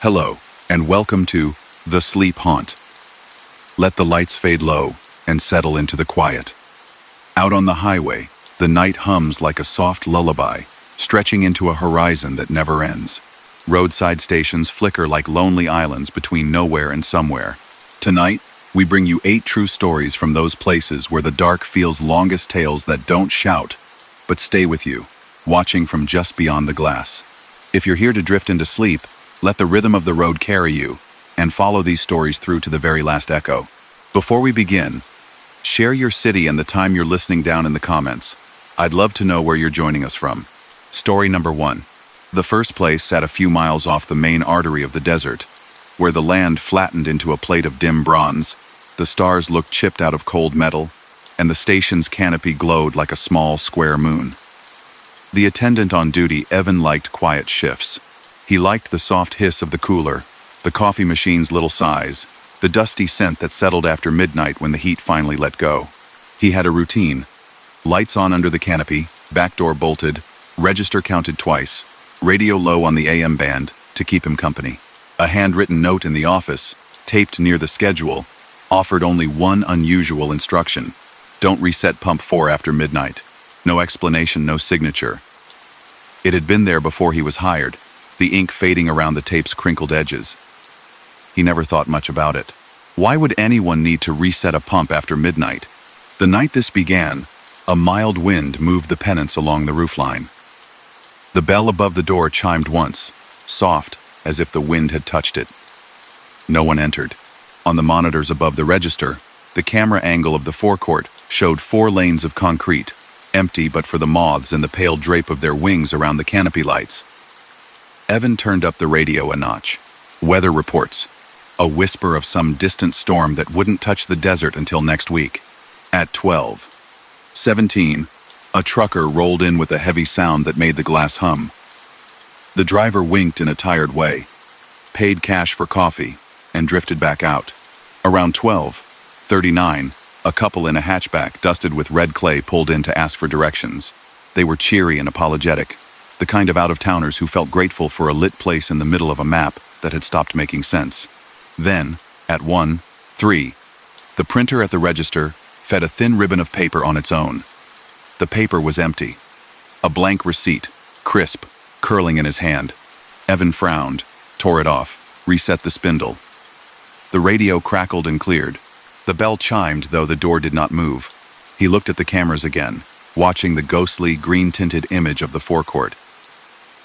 Hello, and welcome to The Sleep Haunt. Let the lights fade low and settle into the quiet. Out on the highway, the night hums like a soft lullaby, stretching into a horizon that never ends. Roadside stations flicker like lonely islands between nowhere and somewhere. Tonight, we bring you 8 true stories from those places where the dark feels longest tales that don't shout, but stay with you, watching from just beyond the glass. If you're here to drift into sleep, let the rhythm of the road carry you, and follow these stories through to the very last echo. Before we begin, share your city and the time you're listening down in the comments. I'd love to know where you're joining us from. Story number 1. The first place sat a few miles off the main artery of the desert, where the land flattened into a plate of dim bronze, the stars looked chipped out of cold metal, and the station's canopy glowed like a small square moon. The attendant on duty, Evan, liked quiet shifts. He liked the soft hiss of the cooler, the coffee machine's little sighs, the dusty scent that settled after midnight when the heat finally let go. He had a routine. Lights on under the canopy, back door bolted, register counted twice, radio low on the AM band to keep him company. A handwritten note in the office, taped near the schedule, offered only one unusual instruction. Don't reset pump 4 after midnight. No explanation, no signature. It had been there before he was hired, the ink fading around the tape's crinkled edges. He never thought much about it. Why would anyone need to reset a pump after midnight? The night this began, a mild wind moved the pennants along the roofline. The bell above the door chimed once, soft, as if the wind had touched it. No one entered. On the monitors above the register, the camera angle of the forecourt showed 4 lanes of concrete, empty but for the moths and the pale drape of their wings around the canopy lights. Evan turned up the radio a notch. Weather reports. A whisper of some distant storm that wouldn't touch the desert until next week. At 12:17, a trucker rolled in with a heavy sound that made the glass hum. The driver winked in a tired way, paid cash for coffee, and drifted back out. Around 12:39, a couple in a hatchback dusted with red clay pulled in to ask for directions. They were cheery and apologetic, the kind of out-of-towners who felt grateful for a lit place in the middle of a map that had stopped making sense. Then, at 1:03, the printer at the register fed a thin ribbon of paper on its own. The paper was empty. A blank receipt, crisp, curling in his hand. Evan frowned, tore it off, reset the spindle. The radio crackled and cleared. The bell chimed, though the door did not move. He looked at the cameras again, watching the ghostly, green-tinted image of the forecourt.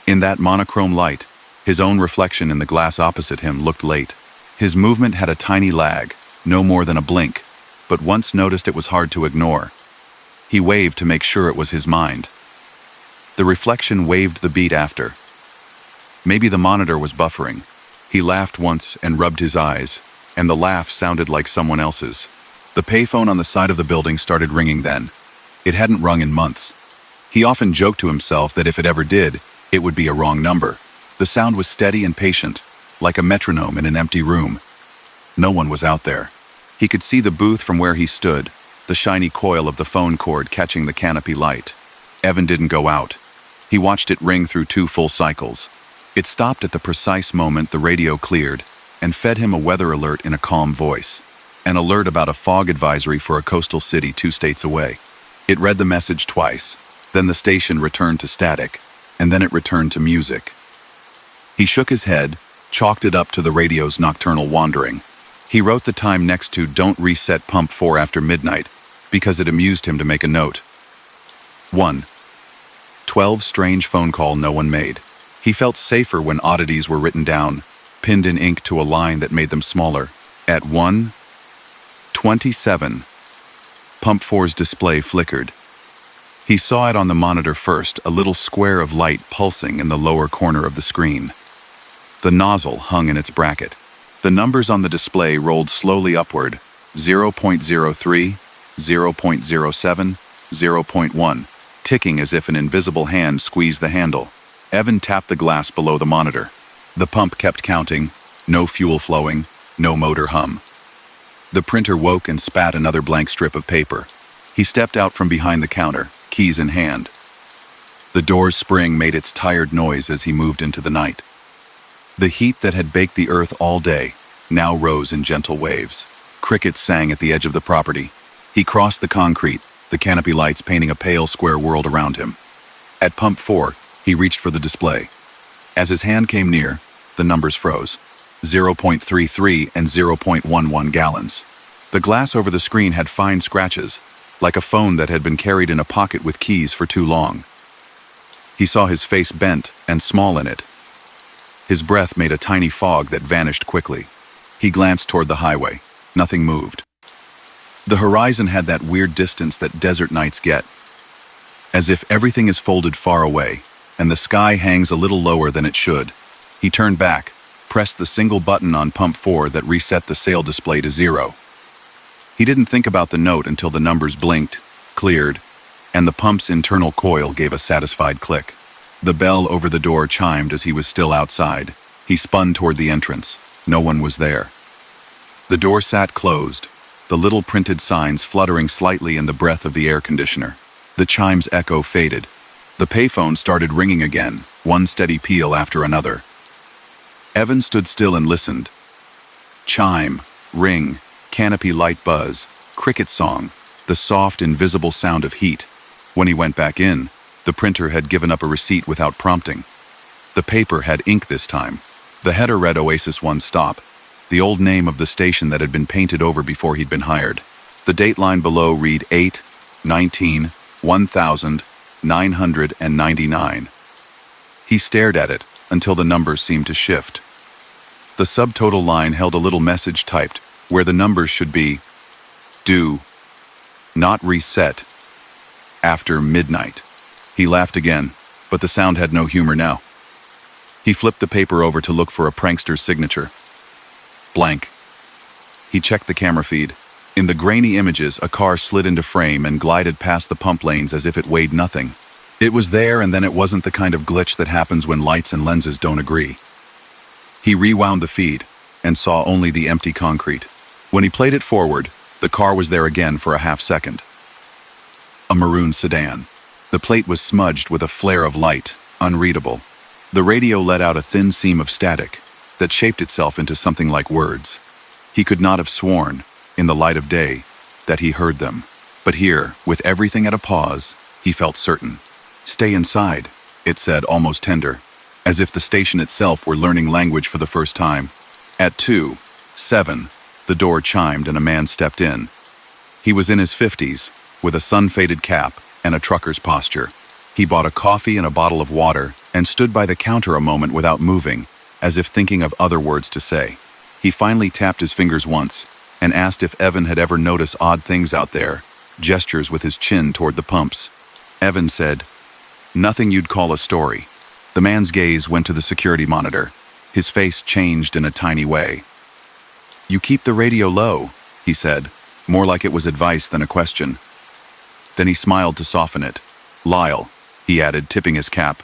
In that monochrome light, his own reflection in the glass opposite him looked late. His movement had a tiny lag, no more than a blink, but once noticed it was hard to ignore. He waved to make sure it was his mind. The reflection waved the beat after. Maybe the monitor was buffering. He laughed once and rubbed his eyes, and the laugh sounded like someone else's. The payphone on the side of the building started ringing then. It hadn't rung in months. He often joked to himself that if it ever did, it would be a wrong number. The sound was steady and patient, like a metronome in an empty room. No one was out there. He could see the booth from where he stood, the shiny coil of the phone cord catching the canopy light. Evan didn't go out. He watched it ring through 2 full cycles. It stopped at the precise moment the radio cleared and fed him a weather alert in a calm voice. An alert about a fog advisory for a coastal city 2 states away. It read the message twice. Then the station returned to static, and then it returned to music. He shook his head, chalked it up to the radio's nocturnal wandering. He wrote the time next to "Don't reset pump 4 after midnight" because it amused him to make a note. 1:12 strange phone call no one made. He felt safer when oddities were written down, pinned in ink to a line that made them smaller. At 1:27, pump 4's display flickered. He saw it on the monitor first, a little square of light pulsing in the lower corner of the screen. The nozzle hung in its bracket. The numbers on the display rolled slowly upward, 0.03, 0.07, 0.1, ticking as if an invisible hand squeezed the handle. Evan tapped the glass below the monitor. The pump kept counting, no fuel flowing, no motor hum. The printer woke and spat another blank strip of paper. He stepped out from behind the counter, keys in hand. The door's spring made its tired noise as he moved into the night. The heat that had baked the earth all day now rose in gentle waves. Crickets sang at the edge of the property. He crossed the concrete, the canopy lights painting a pale square world around him. At pump 4, he reached for the display. As his hand came near, the numbers froze. 0.33 and 0.11 gallons. The glass over the screen had fine scratches, like a phone that had been carried in a pocket with keys for too long. He saw his face bent and small in it. His breath made a tiny fog that vanished quickly. He glanced toward the highway. Nothing moved. The horizon had that weird distance that desert nights get, as if everything is folded far away, and the sky hangs a little lower than it should. He turned back, pressed the single button on pump 4 that reset the sail display to 0. He didn't think about the note until the numbers blinked, cleared, and the pump's internal coil gave a satisfied click. The bell over the door chimed as he was still outside. He spun toward the entrance. No one was there. The door sat closed, the little printed signs fluttering slightly in the breath of the air conditioner. The chime's echo faded. The payphone started ringing again, one steady peal after another. Evan stood still and listened. Chime, ring, canopy light buzz, cricket song, the soft, invisible sound of heat. When he went back in, the printer had given up a receipt without prompting. The paper had ink this time. The header read Oasis 1 Stop, the old name of the station that had been painted over before he'd been hired. The date line below read 8/19/1999. He stared at it until the numbers seemed to shift. The subtotal line held a little message typed where the numbers should be due, not reset, after midnight. He laughed again, but the sound had no humor now. He flipped the paper over to look for a prankster's signature. Blank. He checked the camera feed. In the grainy images, a car slid into frame and glided past the pump lanes as if it weighed nothing. It was there, and then it wasn't the kind of glitch that happens when lights and lenses don't agree. He rewound the feed and saw only the empty concrete. When he played it forward, the car was there again for a half second. A maroon sedan. The plate was smudged with a flare of light, unreadable. The radio let out a thin seam of static that shaped itself into something like words. He could not have sworn, in the light of day, that he heard them. But here, with everything at a pause, he felt certain. Stay inside, it said, almost tender, as if the station itself were learning language for the first time. At 2:07, the door chimed and a man stepped in. He was in his 50s, with a sun-faded cap and a trucker's posture. He bought a coffee and a bottle of water and stood by the counter a moment without moving, as if thinking of other words to say. He finally tapped his fingers once and asked if Evan had ever noticed odd things out there, gestures with his chin toward the pumps. Evan said, "Nothing you'd call a story." The man's gaze went to the security monitor. His face changed in a tiny way. "You keep the radio low," he said, more like it was advice than a question. Then he smiled to soften it. "Lyle," he added, tipping his cap.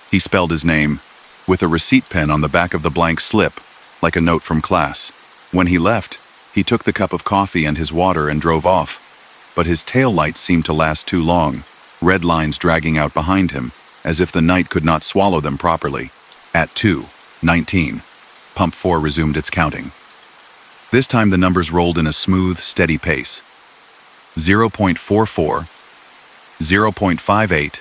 He spelled his name, with a receipt pen on the back of the blank slip, like a note from class. When he left, he took the cup of coffee and his water and drove off. But his taillights seemed to last too long, red lines dragging out behind him, as if the night could not swallow them properly. At 2:19, pump 4 resumed its counting. This time the numbers rolled in a smooth, steady pace. 0.44, 0.58,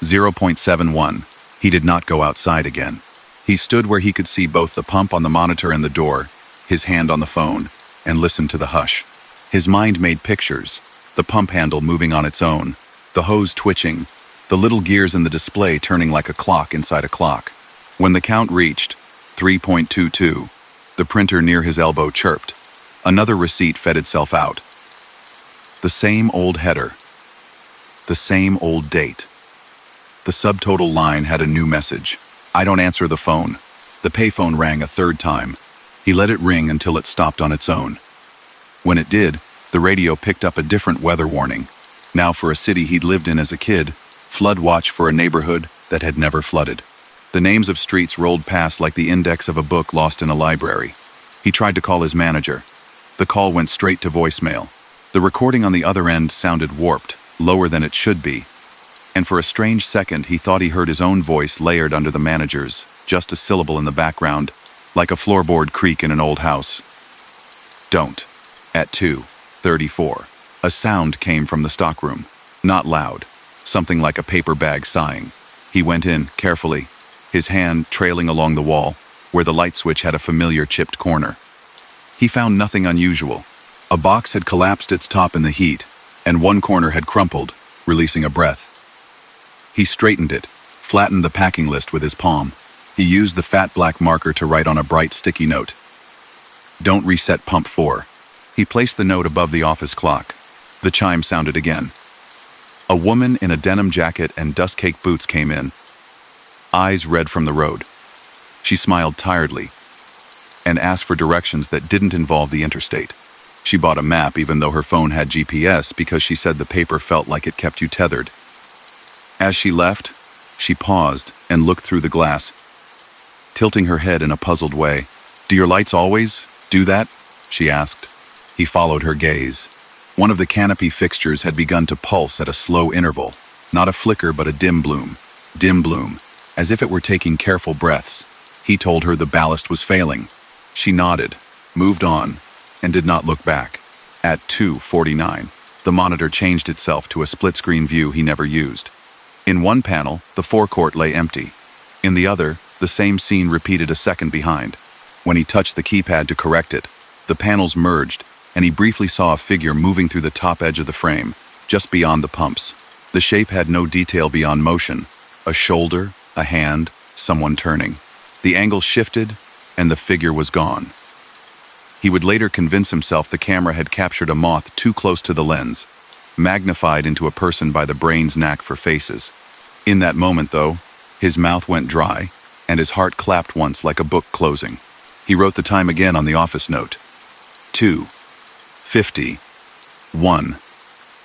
0.71. He did not go outside again. He stood where he could see both the pump on the monitor and the door, his hand on the phone, and listened to the hush. His mind made pictures, the pump handle moving on its own, the hose twitching, the little gears in the display turning like a clock inside a clock. When the count reached 3.22, the printer near his elbow chirped. Another receipt fed itself out. The same old header. The same old date. The subtotal line had a new message. "I don't answer the phone." The payphone rang a third time. He let it ring until it stopped on its own. When it did, the radio picked up a different weather warning. Now for a city he'd lived in as a kid, flood watch for a neighborhood that had never flooded. The names of streets rolled past like the index of a book lost in a library. He tried to call his manager. The call went straight to voicemail. The recording on the other end sounded warped, lower than it should be, and for a strange second he thought he heard his own voice layered under the manager's. just a syllable in the background, like a floorboard creak in an old house. Don't. At 2:34, a sound came from the stockroom. Not loud, something like a paper bag sighing. He went in, carefully, his hand trailing along the wall, where the light switch had a familiar chipped corner. He found nothing unusual. A box had collapsed its top in the heat, and one corner had crumpled, releasing a breath. He straightened it, flattened the packing list with his palm. He used the fat black marker to write on a bright sticky note. Don't reset pump 4. He placed the note above the office clock. The chime sounded again. A woman in a denim jacket and dust-caked boots came in, eyes red from the road. She smiled tiredly and asked for directions that didn't involve the interstate. She bought a map even though her phone had GPS because she said the paper felt like it kept you tethered. As she left, she paused and looked through the glass, tilting her head in a puzzled way. Do your lights always do that? She asked. He followed her gaze. One of the canopy fixtures had begun to pulse at a slow interval, not a flicker but a dim bloom, as if it were taking careful breaths. He told her the ballast was failing. She nodded, moved on, and did not look back. At 2:49, the monitor changed itself to a split-screen view he never used. In one panel, the forecourt lay empty. In the other, the same scene repeated a second behind. When he touched the keypad to correct it, the panels merged, and he briefly saw a figure moving through the top edge of the frame, just beyond the pumps. The shape had no detail beyond motion. A shoulder, a hand, someone turning. The angle shifted, and the figure was gone. He would later convince himself the camera had captured a moth too close to the lens, magnified into a person by the brain's knack for faces. In that moment, though, his mouth went dry, and his heart clapped once like a book closing. He wrote the time again on the office note. 2:51.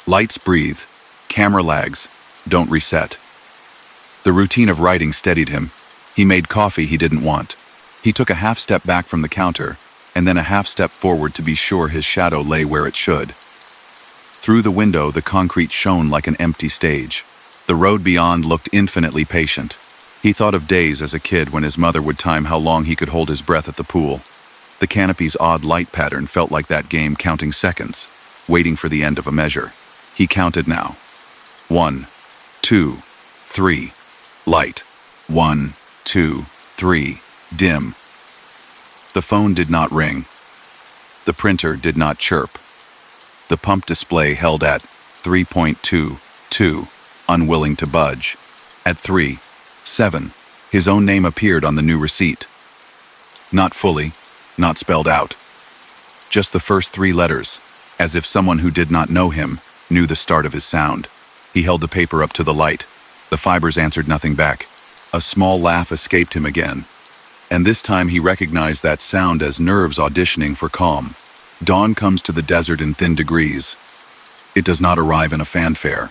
Lights breathe, camera lags, don't reset. The routine of writing steadied him. He made coffee he didn't want. He took a half step back from the counter, and then a half step forward to be sure his shadow lay where it should. Through the window, the concrete shone like an empty stage. The road beyond looked infinitely patient. He thought of days as a kid when his mother would time how long he could hold his breath at the pool. The canopy's odd light pattern felt like that game, counting seconds, waiting for the end of a measure. He counted now. 1, 2, 3. Light. 1, 2, 3. Dim. The phone did not ring. The printer did not chirp. The pump display held at 3.22, unwilling to budge. At 3:07, his own name appeared on the new receipt. Not fully, not spelled out. Just the first 3 letters, as if someone who did not know him knew the start of his sound. He held the paper up to the light. The fibers answered nothing back. A small laugh escaped him again, and this time he recognized that sound as nerves auditioning for calm. Dawn comes to the desert in thin degrees. It does not arrive in a fanfare.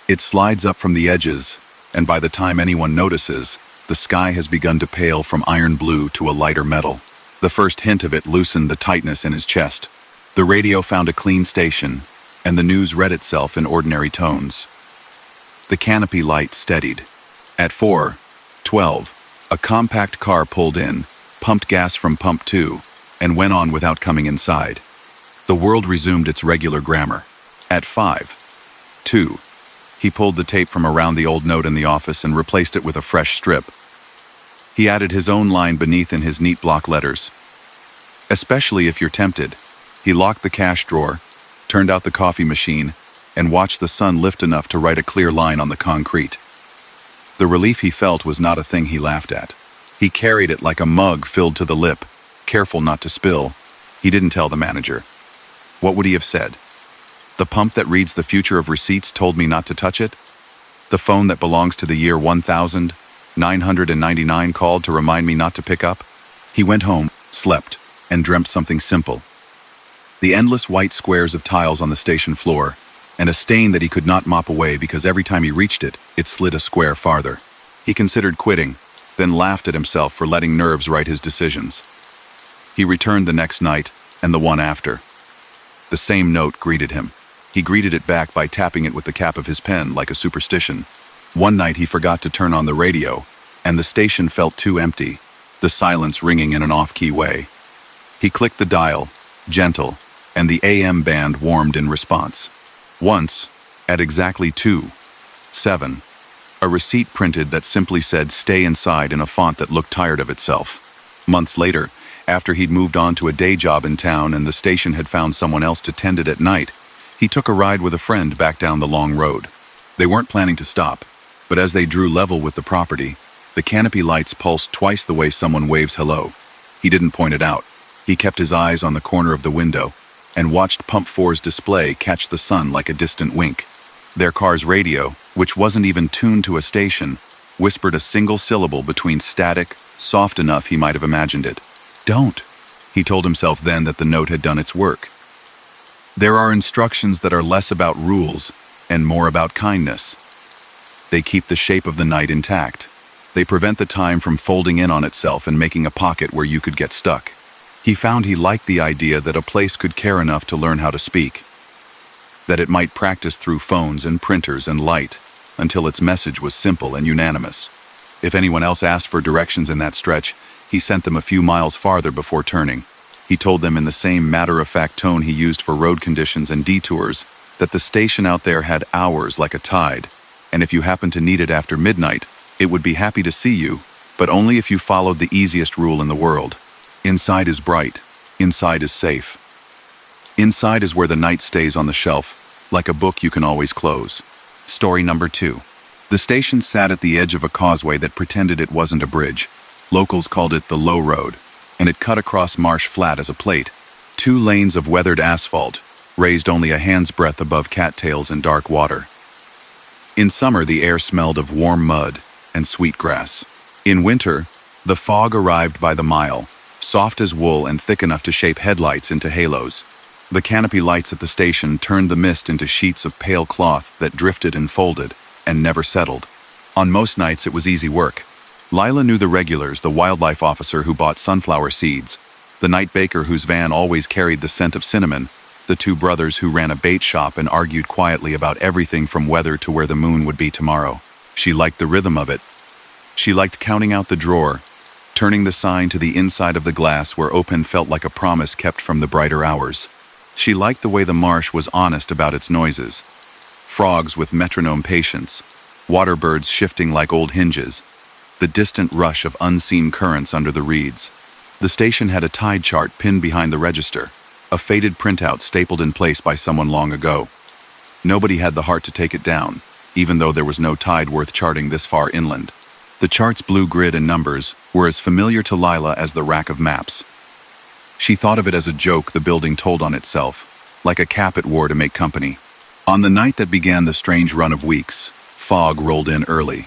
It slides up from the edges, and by the time anyone notices, the sky has begun to pale from iron blue to a lighter metal. The first hint of it loosened the tightness in his chest. The radio found a clean station, and the news read itself in ordinary tones. The canopy light steadied. At 4:12, a compact car pulled in, pumped gas from pump 2, and went on without coming inside. The world resumed its regular grammar. At 5:02, he pulled the tape from around the old note in the office and replaced it with a fresh strip. He added his own line beneath in his neat block letters. Especially if you're tempted. He locked the cash drawer, turned out the coffee machine, and watched the sun lift enough to write a clear line on the concrete. The relief he felt was not a thing he laughed at. He carried it like a mug filled to the lip, careful not to spill. He didn't tell the manager. What would he have said? The pump that reads the future of receipts told me not to touch it? The phone that belongs to the year 1999 called to remind me not to pick up? He went home, slept, and dreamt something simple. The endless white squares of tiles on the station floor, and a stain that he could not mop away because every time he reached it, it slid a square farther. He considered quitting, then laughed at himself for letting nerves write his decisions. He returned the next night, and the one after. The same note greeted him. He greeted it back by tapping it with the cap of his pen like a superstition. One night he forgot to turn on the radio, and the station felt too empty, the silence ringing in an off-key way. He clicked the dial, gentle, and the AM band warmed in response. Once, at exactly 2:07, a receipt printed that simply said "Stay inside" in a font that looked tired of itself. Months later, after he'd moved on to a day job in town and the station had found someone else to tend it at night, he took a ride with a friend back down the long road. They weren't planning to stop, but as they drew level with the property, the canopy lights pulsed twice the way someone waves hello. He didn't point it out. He kept his eyes on the corner of the window and watched Pump 4's display catch the sun like a distant wink. Their car's radio, which wasn't even tuned to a station, whispered a single syllable between static, soft enough he might have imagined it. "Don't." He told himself then that the note had done its work. There are instructions that are less about rules and more about kindness. They keep the shape of the night intact. They prevent the time from folding in on itself and making a pocket where you could get stuck. He found he liked the idea that a place could care enough to learn how to speak, that it might practice through phones and printers and light until its message was simple and unanimous. If anyone else asked for directions in that stretch, he sent them a few miles farther before turning. He told them in the same matter-of-fact tone he used for road conditions and detours that the station out there had hours like a tide, and if you happened to need it after midnight, it would be happy to see you, but only if you followed the easiest rule in the world. Inside is bright. Inside is safe. Inside is where the night stays on the shelf, like a book you can always close. Story number 2. The station sat at the edge of a causeway that pretended it wasn't a bridge. Locals called it the Low Road, and it cut across marsh flat as a plate. 2 lanes of weathered asphalt, raised only a hand's breadth above cattails and dark water. In summer, the air smelled of warm mud and sweet grass. In winter, the fog arrived by the mile, soft as wool and thick enough to shape headlights into halos. The canopy lights at the station turned the mist into sheets of pale cloth that drifted and folded and never settled. On most nights, it was easy work. Lila knew the regulars, the wildlife officer who bought sunflower seeds, the night baker whose van always carried the scent of cinnamon, the 2 brothers who ran a bait shop and argued quietly about everything from weather to where the moon would be tomorrow. She liked the rhythm of it. She liked counting out the drawer, turning the sign to the inside of the glass where open felt like a promise kept from the brighter hours. She liked the way the marsh was honest about its noises. Frogs with metronome patience, water birds shifting like old hinges, the distant rush of unseen currents under the reeds. The station had a tide chart pinned behind the register, a faded printout stapled in place by someone long ago. Nobody had the heart to take it down, even though there was no tide worth charting this far inland. The chart's blue grid and numbers were as familiar to Lila as the rack of maps. She thought of it as a joke the building told on itself, like a cap it wore to make company. On the night that began the strange run of weeks, fog rolled in early.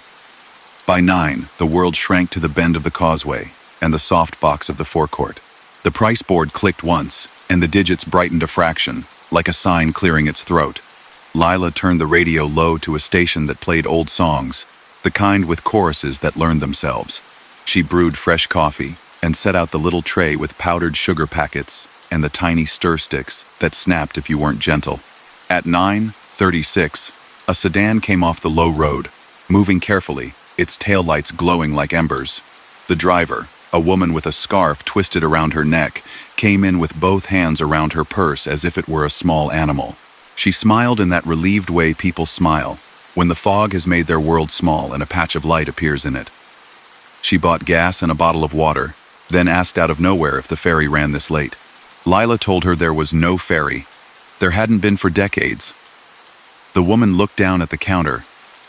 By 9, the world shrank to the bend of the causeway and the soft box of the forecourt. The price board clicked once, and the digits brightened a fraction, like a sign clearing its throat. Lila turned the radio low to a station that played old songs, the kind with choruses that learned themselves. She brewed fresh coffee and set out the little tray with powdered sugar packets and the tiny stir sticks that snapped if you weren't gentle. At 9:36, a sedan came off the low road, moving carefully, its taillights glowing like embers. The driver, a woman with a scarf twisted around her neck, came in with both hands around her purse as if it were a small animal. She smiled in that relieved way people smile when the fog has made their world small and a patch of light appears in it. She bought gas and a bottle of water, then asked out of nowhere if the ferry ran this late. Lila told her there was no ferry. There hadn't been for decades. The woman looked down at the counter,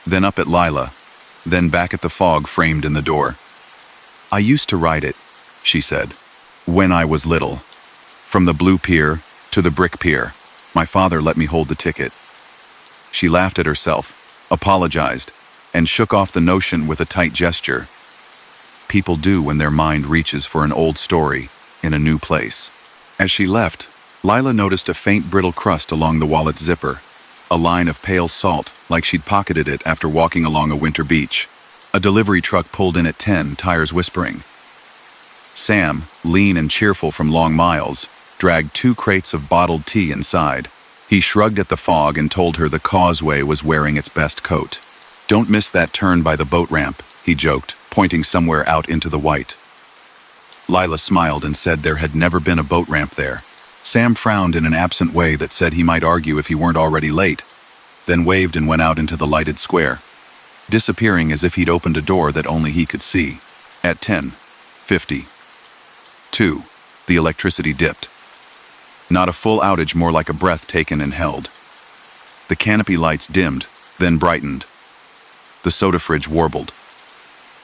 then up at Lila, then back at the fog framed in the door. "I used to ride it," she said, "when I was little. From the blue pier to the brick pier. My father let me hold the ticket." She laughed at herself, apologized, and shook off the notion with a tight gesture. People do when their mind reaches for an old story in a new place. As she left, Lila noticed a faint brittle crust along the wallet's zipper, a line of pale salt like she'd pocketed it after walking along a winter beach. A delivery truck pulled in at 10, tires whispering. Sam, lean and cheerful from long miles, dragged 2 crates of bottled tea inside. He shrugged at the fog and told her the causeway was wearing its best coat. "Don't miss that turn by the boat ramp," he joked. pointing somewhere out into the white. Lila smiled and said there had never been a boat ramp there. Sam frowned in an absent way that said he might argue if he weren't already late, then waved and went out into the lighted square, disappearing as if he'd opened a door that only he could see. At 10:52, the electricity dipped. Not a full outage, more like a breath taken and held. The canopy lights dimmed, then brightened. The soda fridge warbled.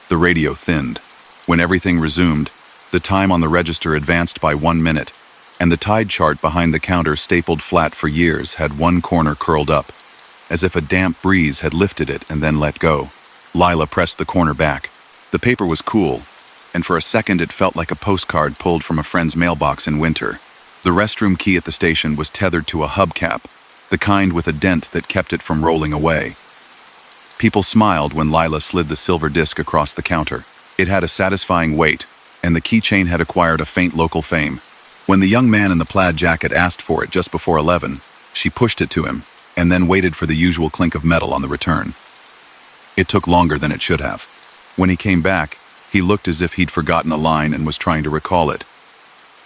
The radio thinned. When everything resumed, the time on the register advanced by 1 minute, and the tide chart behind the counter, stapled flat for years, had one corner curled up, as if a damp breeze had lifted it and then let go. Lila pressed the corner back. The paper was cool, and for a second it felt like a postcard pulled from a friend's mailbox in winter. The restroom key at the station was tethered to a hubcap, the kind with a dent that kept it from rolling away. People smiled when Lila slid the silver disc across the counter. It had a satisfying weight, and the keychain had acquired a faint local fame. When the young man in the plaid jacket asked for it just before 11, she pushed it to him, and then waited for the usual clink of metal on the return. It took longer than it should have. When he came back, he looked as if he'd forgotten a line and was trying to recall it.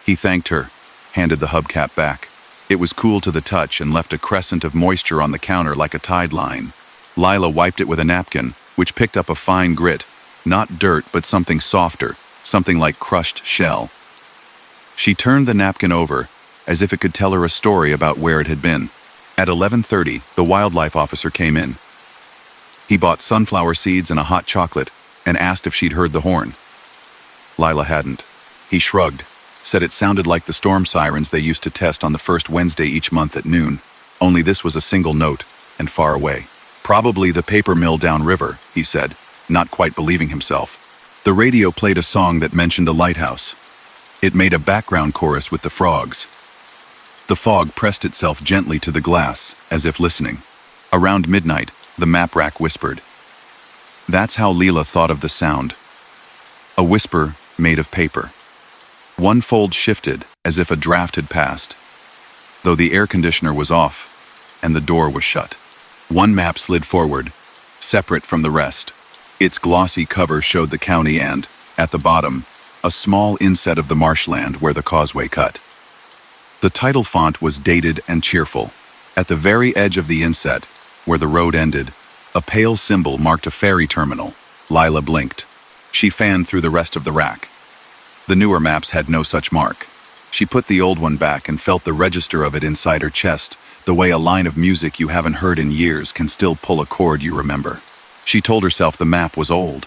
He thanked her, handed the hubcap back. It was cool to the touch and left a crescent of moisture on the counter like a tide line. Lila wiped it with a napkin, which picked up a fine grit, not dirt but something softer, something like crushed shell. She turned the napkin over, as if it could tell her a story about where it had been. At 11:30, the wildlife officer came in. He bought sunflower seeds and a hot chocolate, and asked if she'd heard the horn. Lila hadn't. He shrugged, said it sounded like the storm sirens they used to test on the first Wednesday each month at noon, only this was a single note, and far away. Probably the paper mill downriver, he said, not quite believing himself. The radio played a song that mentioned a lighthouse. It made a background chorus with the frogs. The fog pressed itself gently to the glass, as if listening. Around midnight, the map rack whispered. That's how Lila thought of the sound. A whisper made of paper. One fold shifted, as if a draft had passed, though the air conditioner was off, and the door was shut. One map slid forward, separate from the rest. Its glossy cover showed the county and, at the bottom, a small inset of the marshland where the causeway cut. The title font was dated and cheerful. At the very edge of the inset, where the road ended, a pale symbol marked a ferry terminal. Lila blinked. She fanned through the rest of the rack. The newer maps had no such mark. She put the old one back and felt the register of it inside her chest, the way a line of music you haven't heard in years can still pull a chord you remember. She told herself the map was old.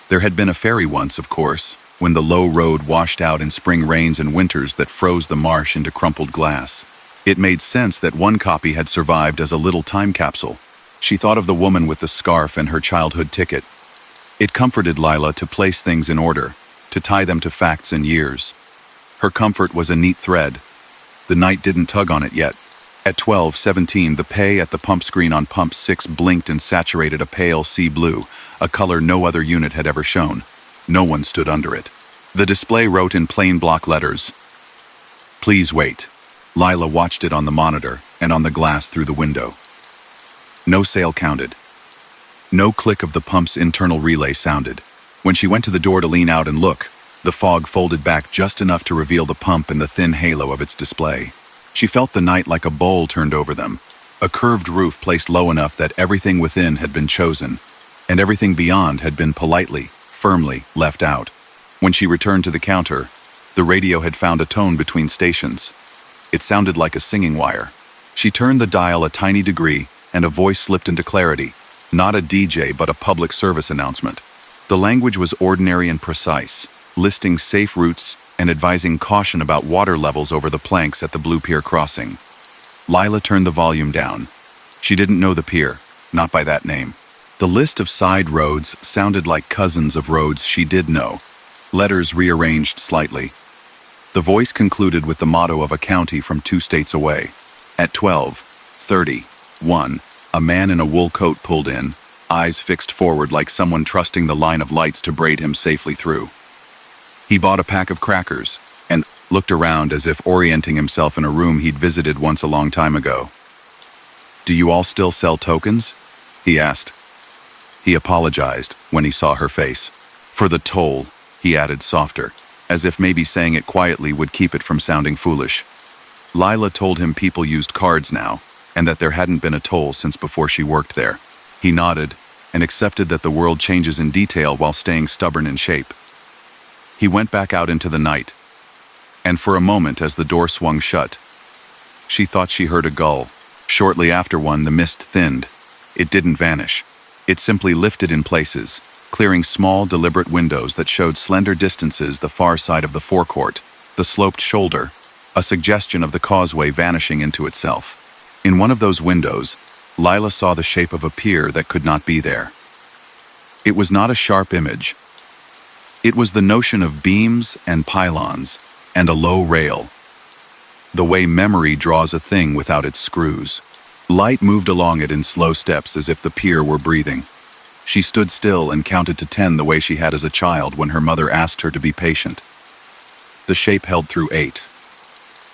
There had been a ferry once, of course, when the low road washed out in spring rains and winters that froze the marsh into crumpled glass. It made sense that one copy had survived as a little time capsule. She thought of the woman with the scarf and her childhood ticket. It comforted Lila to place things in order, to tie them to facts and years. Her comfort was a neat thread. The night didn't tug on it yet. At 12:17, the pay at the pump screen on pump 6 blinked and saturated a pale sea blue, a color no other unit had ever shown. No one stood under it. The display wrote in plain block letters, "Please wait." Lila watched it on the monitor and on the glass through the window. No sale counted. No click of the pump's internal relay sounded. When she went to the door to lean out and look, the fog folded back just enough to reveal the pump and the thin halo of its display. She felt the night like a bowl turned over them, a curved roof placed low enough that everything within had been chosen, and everything beyond had been politely, firmly left out. When she returned to the counter, the radio had found a tone between stations. It sounded like a singing wire. She turned the dial a tiny degree, and a voice slipped into clarity. Not a DJ, but a public service announcement. The language was ordinary and precise, listing safe routes and advising caution about water levels over the planks at the Blue Pier crossing. Lila turned the volume down. She didn't know the pier, not by that name. The list of side roads sounded like cousins of roads she did know, letters rearranged slightly. The voice concluded with the motto of a county from 2 states away. At 12:31, a man in a wool coat pulled in, eyes fixed forward like someone trusting the line of lights to braid him safely through. He bought a pack of crackers and looked around as if orienting himself in a room he'd visited once a long time ago. "Do you all still sell tokens?" he asked. He apologized when he saw her face. For the toll, he added softer, as if maybe saying it quietly would keep it from sounding foolish. Lila told him people used cards now, and that there hadn't been a toll since before she worked there. He nodded, and accepted that the world changes in detail while staying stubborn in shape. He went back out into the night, and for a moment as the door swung shut, she thought she heard a gull. Shortly after one, the mist thinned. It didn't vanish. It simply lifted in places, clearing small, deliberate windows that showed slender distances the far side of the forecourt, the sloped shoulder, a suggestion of the causeway vanishing into itself. In one of those windows, Lila saw the shape of a pier that could not be there. It was not a sharp image. It was the notion of beams and pylons, and a low rail. The way memory draws a thing without its screws. Light moved along it in slow steps as if the pier were breathing. She stood still and counted to 10 the way she had as a child when her mother asked her to be patient. The shape held through 8,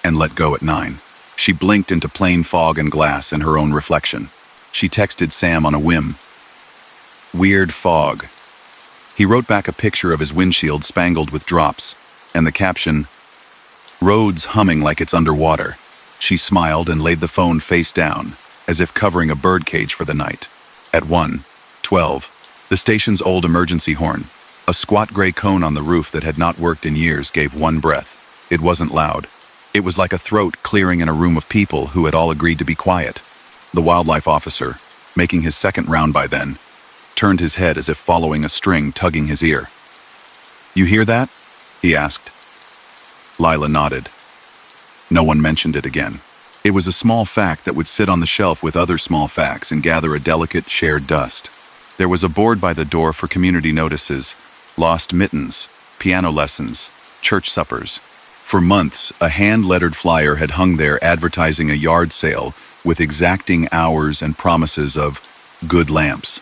and let go at 9. She blinked into plain fog and glass and her own reflection. She texted Sam on a whim. Weird fog. He wrote back a picture of his windshield spangled with drops, and the caption, roads humming like it's underwater. She smiled and laid the phone face down, as if covering a birdcage for the night. At 1:12, the station's old emergency horn, a squat gray cone on the roof that had not worked in years, gave one breath. It wasn't loud. It was like a throat clearing in a room of people who had all agreed to be quiet. The wildlife officer, making his second round by then, turned his head as if following a string tugging his ear. You hear that? He asked. Lila nodded. No one mentioned it again. It was a small fact that would sit on the shelf with other small facts and gather a delicate, shared dust. There was a board by the door for community notices, lost mittens, piano lessons, church suppers. For months, a hand-lettered flyer had hung there advertising a yard sale with exacting hours and promises of good lamps.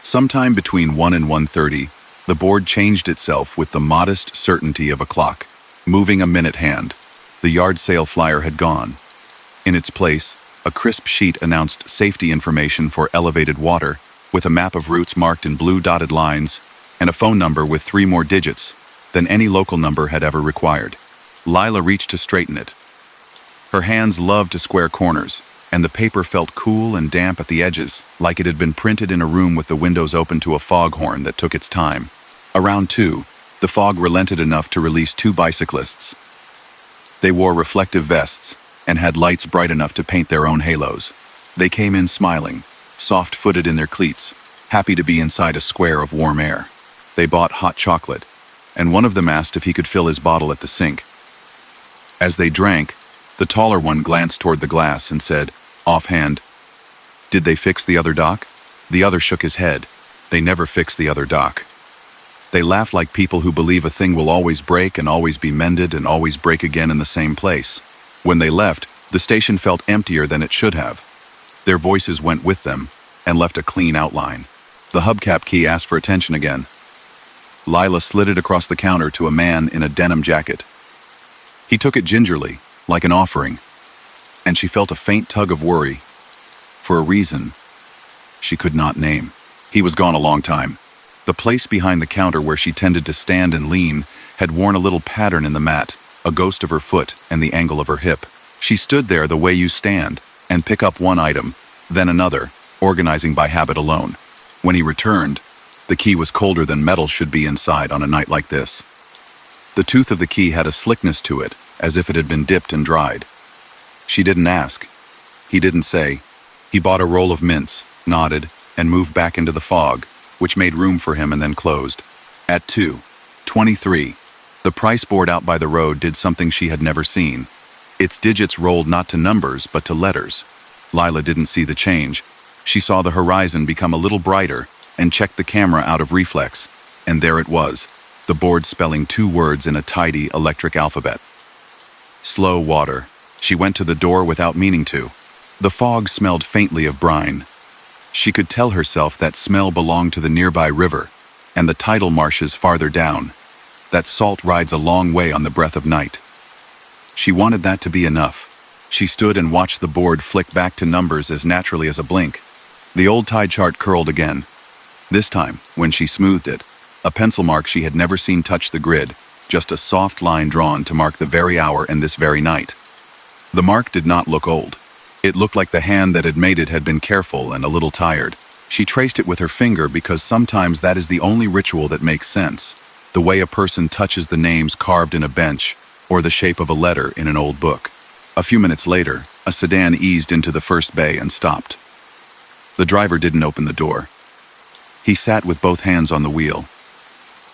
Sometime between 1 and 1:30, the board changed itself with the modest certainty of a clock, moving a minute hand. The yard sale flyer had gone. In its place, a crisp sheet announced safety information for elevated water, with a map of routes marked in blue dotted lines, and a phone number with 3 more digits than any local number had ever required. Lila reached to straighten it. Her hands loved to square corners, and the paper felt cool and damp at the edges, like it had been printed in a room with the windows open to a foghorn that took its time. Around 2, the fog relented enough to release 2 bicyclists. They wore reflective vests and had lights bright enough to paint their own halos. They came in smiling, soft-footed in their cleats, happy to be inside a square of warm air. They bought hot chocolate, and one of them asked if he could fill his bottle at the sink. As they drank, the taller one glanced toward the glass and said, offhand, "Did they fix the other dock?" The other shook his head. They never fixed the other dock. They laughed like people who believe a thing will always break and always be mended and always break again in the same place. When they left, the station felt emptier than it should have. Their voices went with them and left a clean outline. The hubcap key asked for attention again. Lila slid it across the counter to a man in a denim jacket. He took it gingerly, like an offering, and she felt a faint tug of worry, for a reason she could not name. He was gone a long time. The place behind the counter where she tended to stand and lean had worn a little pattern in the mat, a ghost of her foot and the angle of her hip. She stood there the way you stand, and pick up one item, then another, organizing by habit alone. When he returned, the key was colder than metal should be inside on a night like this. The tooth of the key had a slickness to it, as if it had been dipped and dried. She didn't ask. He didn't say. He bought a roll of mints, nodded, and moved back into the fog, which made room for him and then closed. At 2:23, the price board out by the road did something she had never seen. Its digits rolled not to numbers, but to letters. Lila didn't see the change. She saw the horizon become a little brighter and checked the camera out of reflex, and there it was, the board spelling 2 words in a tidy electric alphabet. Slow water. She went to the door without meaning to. The fog smelled faintly of brine. She could tell herself that smell belonged to the nearby river and the tidal marshes farther down. That salt rides a long way on the breath of night. She wanted that to be enough. She stood and watched the board flick back to numbers as naturally as a blink. The old tide chart curled again, This time, when she smoothed it, a pencil mark she had never seen touch the grid, just a soft line drawn to mark the very hour and this very night. The mark did not look old. It looked like the hand that had made it had been careful and a little tired. She traced it with her finger because sometimes that is the only ritual that makes sense, the way a person touches the names carved in a bench or the shape of a letter in an old book. A few minutes later, a sedan eased into the first bay and stopped. The driver didn't open the door. He sat with both hands on the wheel.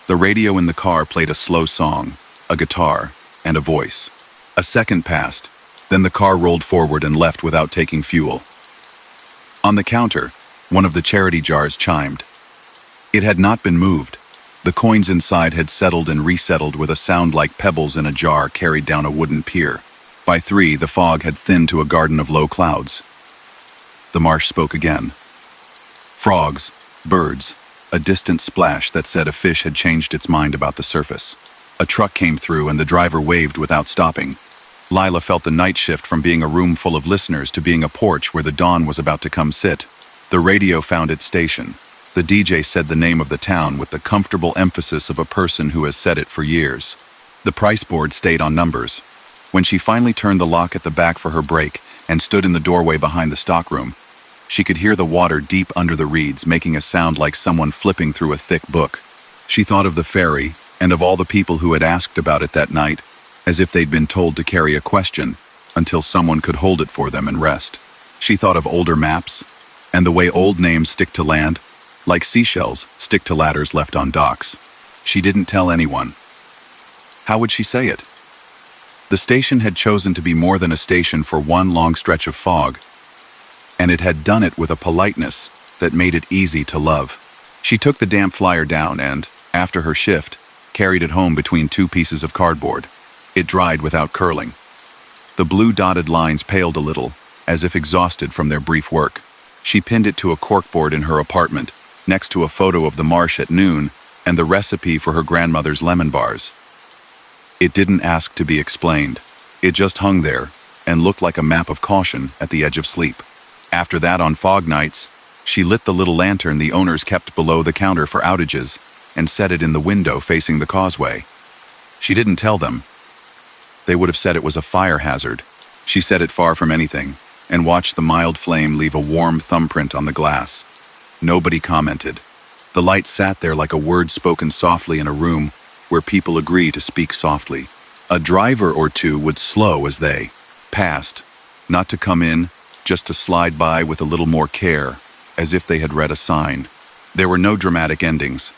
The radio in the car played a slow song, a guitar, and a voice. A second passed, then the car rolled forward and left without taking fuel. On the counter, one of the charity jars chimed. It had not been moved. The coins inside had settled and resettled with a sound like pebbles in a jar carried down a wooden pier. By 3, the fog had thinned to a garden of low clouds. The marsh spoke again. Frogs, birds, a distant splash that said a fish had changed its mind about the surface. A truck came through and the driver waved without stopping. Lila felt the night shift from being a room full of listeners to being a porch where the dawn was about to come sit. The radio found its station. The DJ said the name of the town with the comfortable emphasis of a person who has said it for years. The price board stayed on numbers. When she finally turned the lock at the back for her brake and stood in the doorway behind the stockroom, she could hear the water deep under the reeds making a sound like someone flipping through a thick book. She thought of the ferry and of all the people who had asked about it that night, as if they'd been told to carry a question until someone could hold it for them and rest. She thought of older maps and the way old names stick to land, like seashells stick to ladders left on docks. She didn't tell anyone. How would she say it? The station had chosen to be more than a station for one long stretch of fog, and it had done it with a politeness that made it easy to love. She took the damp flyer down and, after her shift, carried it home between 2 pieces of cardboard. It dried without curling. The blue dotted lines paled a little, as if exhausted from their brief work. She pinned it to a corkboard in her apartment, next to a photo of the marsh at noon and the recipe for her grandmother's lemon bars. It didn't ask to be explained. It just hung there and looked like a map of caution at the edge of sleep. After that, on fog nights, she lit the little lantern the owners kept below the counter for outages and set it in the window facing the causeway. She didn't tell them. They would have said it was a fire hazard. She set it far from anything and watched the mild flame leave a warm thumbprint on the glass. Nobody commented. The light sat there like a word spoken softly in a room where people agree to speak softly. A driver or two would slow as they passed, not to come in, just to slide by with a little more care, as if they had read a sign. There were no dramatic endings.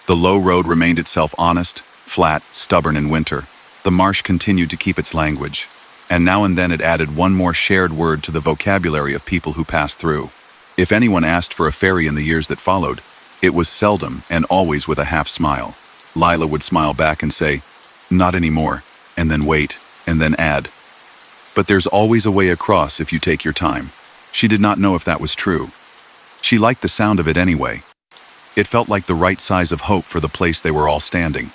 The low road remained itself honest, flat, stubborn in winter. The marsh continued to keep its language, and now and then it added one more shared word to the vocabulary of people who passed through. If anyone asked for a ferry in the years that followed, it was seldom and always with a half smile. Lila would smile back and say, "Not anymore," and then wait, and then add, "But there's always a way across if you take your time." She did not know if that was true. She liked the sound of it anyway. It felt like the right size of hope for the place they were all standing.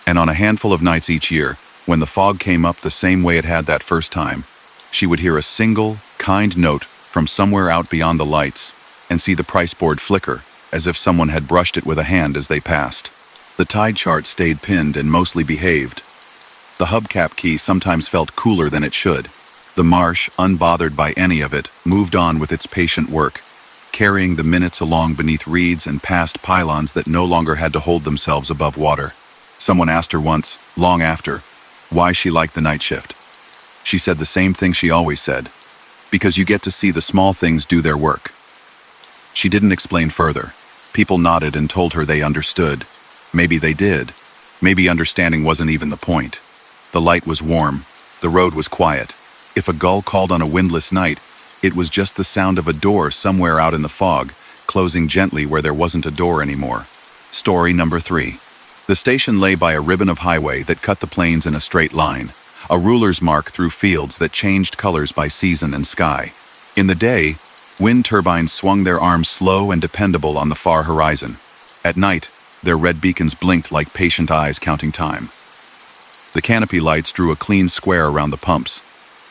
And on a handful of nights each year, when the fog came up the same way it had that first time, she would hear a single, kind note from somewhere out beyond the lights and see the price board flicker as if someone had brushed it with a hand as they passed. The tide chart stayed pinned and mostly behaved. The hubcap key sometimes felt cooler than it should. The marsh, unbothered by any of it, moved on with its patient work, carrying the minutes along beneath reeds and past pylons that no longer had to hold themselves above water. Someone asked her once, long after, why she liked the night shift. She said the same thing she always said, because you get to see the small things do their work. She didn't explain further. People nodded and told her they understood. Maybe they did. Maybe understanding wasn't even the point. The light was warm. The road was quiet. If a gull called on a windless night, it was just the sound of a door somewhere out in the fog, closing gently where there wasn't a door anymore. Story number 3. The station lay by a ribbon of highway that cut the plains in a straight line, a ruler's mark through fields that changed colors by season and sky. In the day, wind turbines swung their arms slow and dependable on the far horizon. At night, their red beacons blinked like patient eyes counting time. The canopy lights drew a clean square around the pumps,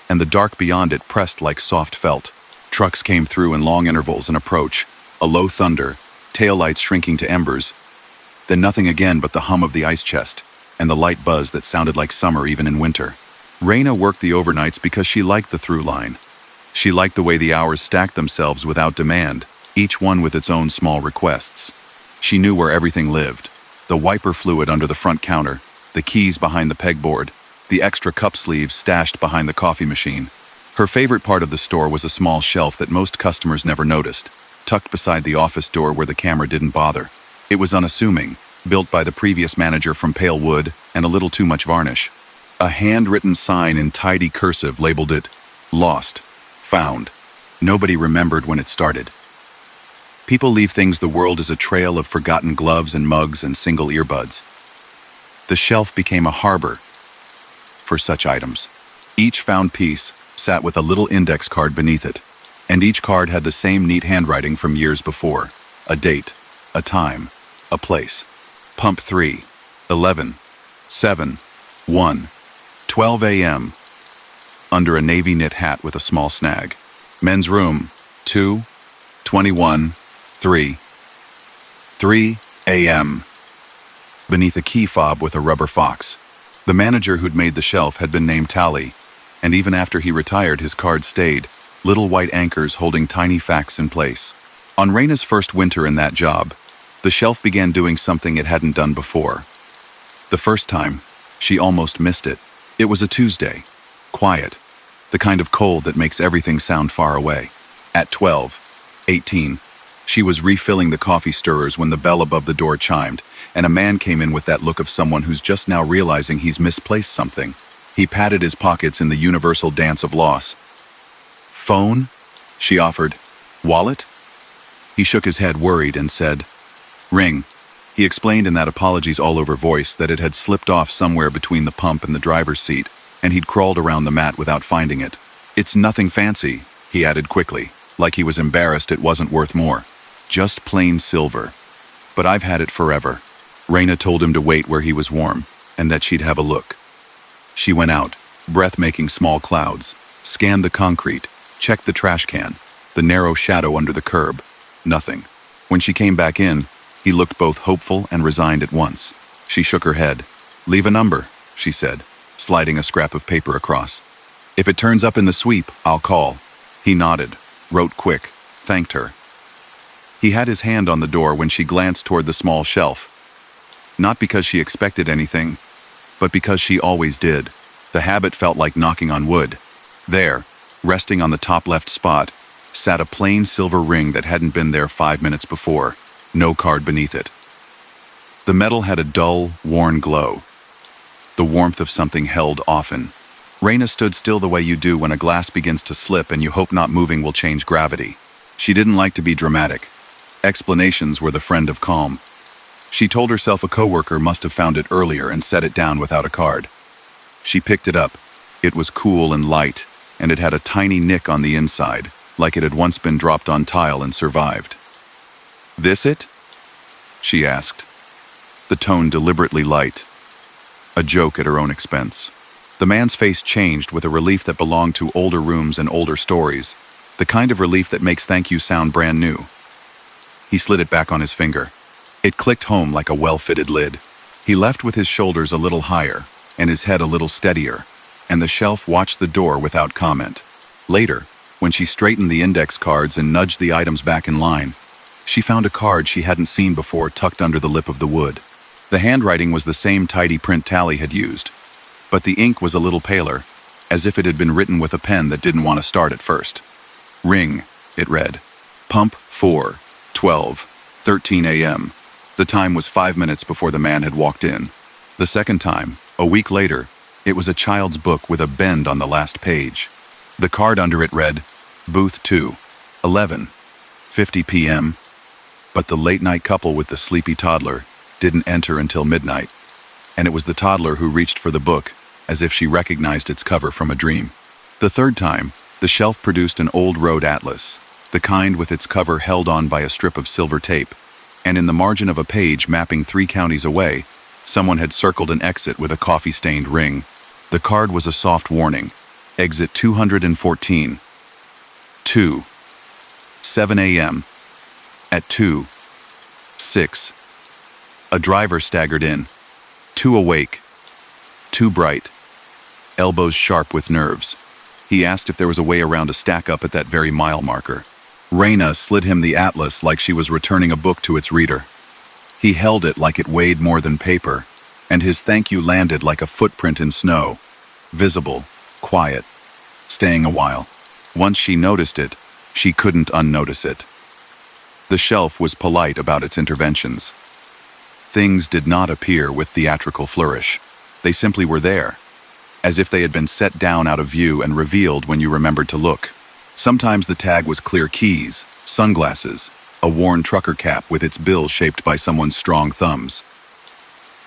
and the dark beyond it pressed like soft felt. Trucks came through in long intervals and approach, a low thunder, taillights shrinking to embers, then nothing again but the hum of the ice chest and the light buzz that sounded like summer even in winter. Raina worked the overnights because she liked the through line. She liked the way the hours stacked themselves without demand, each one with its own small requests. She knew where everything lived: the wiper fluid under the front counter, the keys behind the pegboard, the extra cup sleeves stashed behind the coffee machine. Her favorite part of the store was a small shelf that most customers never noticed, tucked beside the office door where the camera didn't bother. It was unassuming, built by the previous manager from pale wood and a little too much varnish. A handwritten sign in tidy cursive labeled it "Lost, Found." Nobody remembered when it started. People leave things. The world is a trail of forgotten gloves and mugs and single earbuds. The shelf became a harbor for such items. Each found piece sat with a little index card beneath it, and each card had the same neat handwriting from years before: a date, a time, a place. Pump 3, 11, 7, 1, 12 a.m. Under a navy knit hat with a small snag. Men's room, 2, 21, 3, 3 a.m. Beneath a key fob with a rubber fox. The manager who'd made the shelf had been named Tally, and even after he retired, his card stayed, little white anchors holding tiny facts in place. On Raina's first winter in that job, the shelf began doing something it hadn't done before. The first time, she almost missed it. It was a Tuesday. Quiet. The kind of cold that makes everything sound far away. At 12:18, she was refilling the coffee stirrers when the bell above the door chimed, and a man came in with that look of someone who's just now realizing he's misplaced something. He patted his pockets in the universal dance of loss. "Phone?" she offered. "Wallet?" He shook his head, worried, and said, "Ring." He explained in that apologies-all-over voice that it had slipped off somewhere between the pump and the driver's seat, and he'd crawled around the mat without finding it. "It's nothing fancy," he added quickly, like he was embarrassed it wasn't worth more. "Just plain silver. But I've had it forever." Raina told him to wait where he was warm, and that she'd have a look. She went out, breath making small clouds, scanned the concrete, checked the trash can, the narrow shadow under the curb. Nothing. When she came back in, he looked both hopeful and resigned at once. She shook her head. "Leave a number," she said, sliding a scrap of paper across. "If it turns up in the sweep, I'll call." He nodded, wrote quick, thanked her. He had his hand on the door when she glanced toward the small shelf. Not because she expected anything, but because she always did. The habit felt like knocking on wood. There, resting on the top left spot, sat a plain silver ring that hadn't been there 5 minutes before. No card beneath it. The metal had a dull, worn glow. The warmth of something held often. Raina stood still the way you do when a glass begins to slip and you hope not moving will change gravity. She didn't like to be dramatic. Explanations were the friend of calm. She told herself a coworker must have found it earlier and set it down without a card. She picked it up. It was cool and light, and it had a tiny nick on the inside, like it had once been dropped on tile and survived. "This it?" she asked, the tone deliberately light, a joke at her own expense. The man's face changed with a relief that belonged to older rooms and older stories, the kind of relief that makes thank you sound brand new. He slid it back on his finger. It clicked home like a well-fitted lid. He left with his shoulders a little higher and his head a little steadier, and the shelf watched the door without comment. Later, when she straightened the index cards and nudged the items back in line, she found a card she hadn't seen before tucked under the lip of the wood. The handwriting was the same tidy print Tally had used, but the ink was a little paler, as if it had been written with a pen that didn't want to start at first. "Ring," it read. "Pump 4, 12, 13 a.m. The time was 5 minutes before the man had walked in. The second time, a week later, it was a child's book with a bend on the last page. The card under it read, "Booth 2, 11:50 p.m. But the late-night couple with the sleepy toddler didn't enter until midnight, and it was the toddler who reached for the book, as if she recognized its cover from a dream. The third time, the shelf produced an old road atlas, the kind with its cover held on by a strip of silver tape, and in the margin of a page mapping 3 counties away, someone had circled an exit with a coffee-stained ring. The card was a soft warning: exit 214. 2. 7 a.m. At 2, 6. A driver staggered in, too awake, too bright, elbows sharp with nerves. He asked if there was a way around a stack up at that very mile marker. Raina slid him the atlas like she was returning a book to its reader. He held it like it weighed more than paper, and his thank you landed like a footprint in snow. Visible, quiet, staying a while. Once she noticed it, she couldn't unnotice it. The shelf was polite about its interventions. Things did not appear with theatrical flourish. They simply were there, as if they had been set down out of view and revealed when you remembered to look. Sometimes the tag was clear keys, sunglasses, a worn trucker cap with its bill shaped by someone's strong thumbs.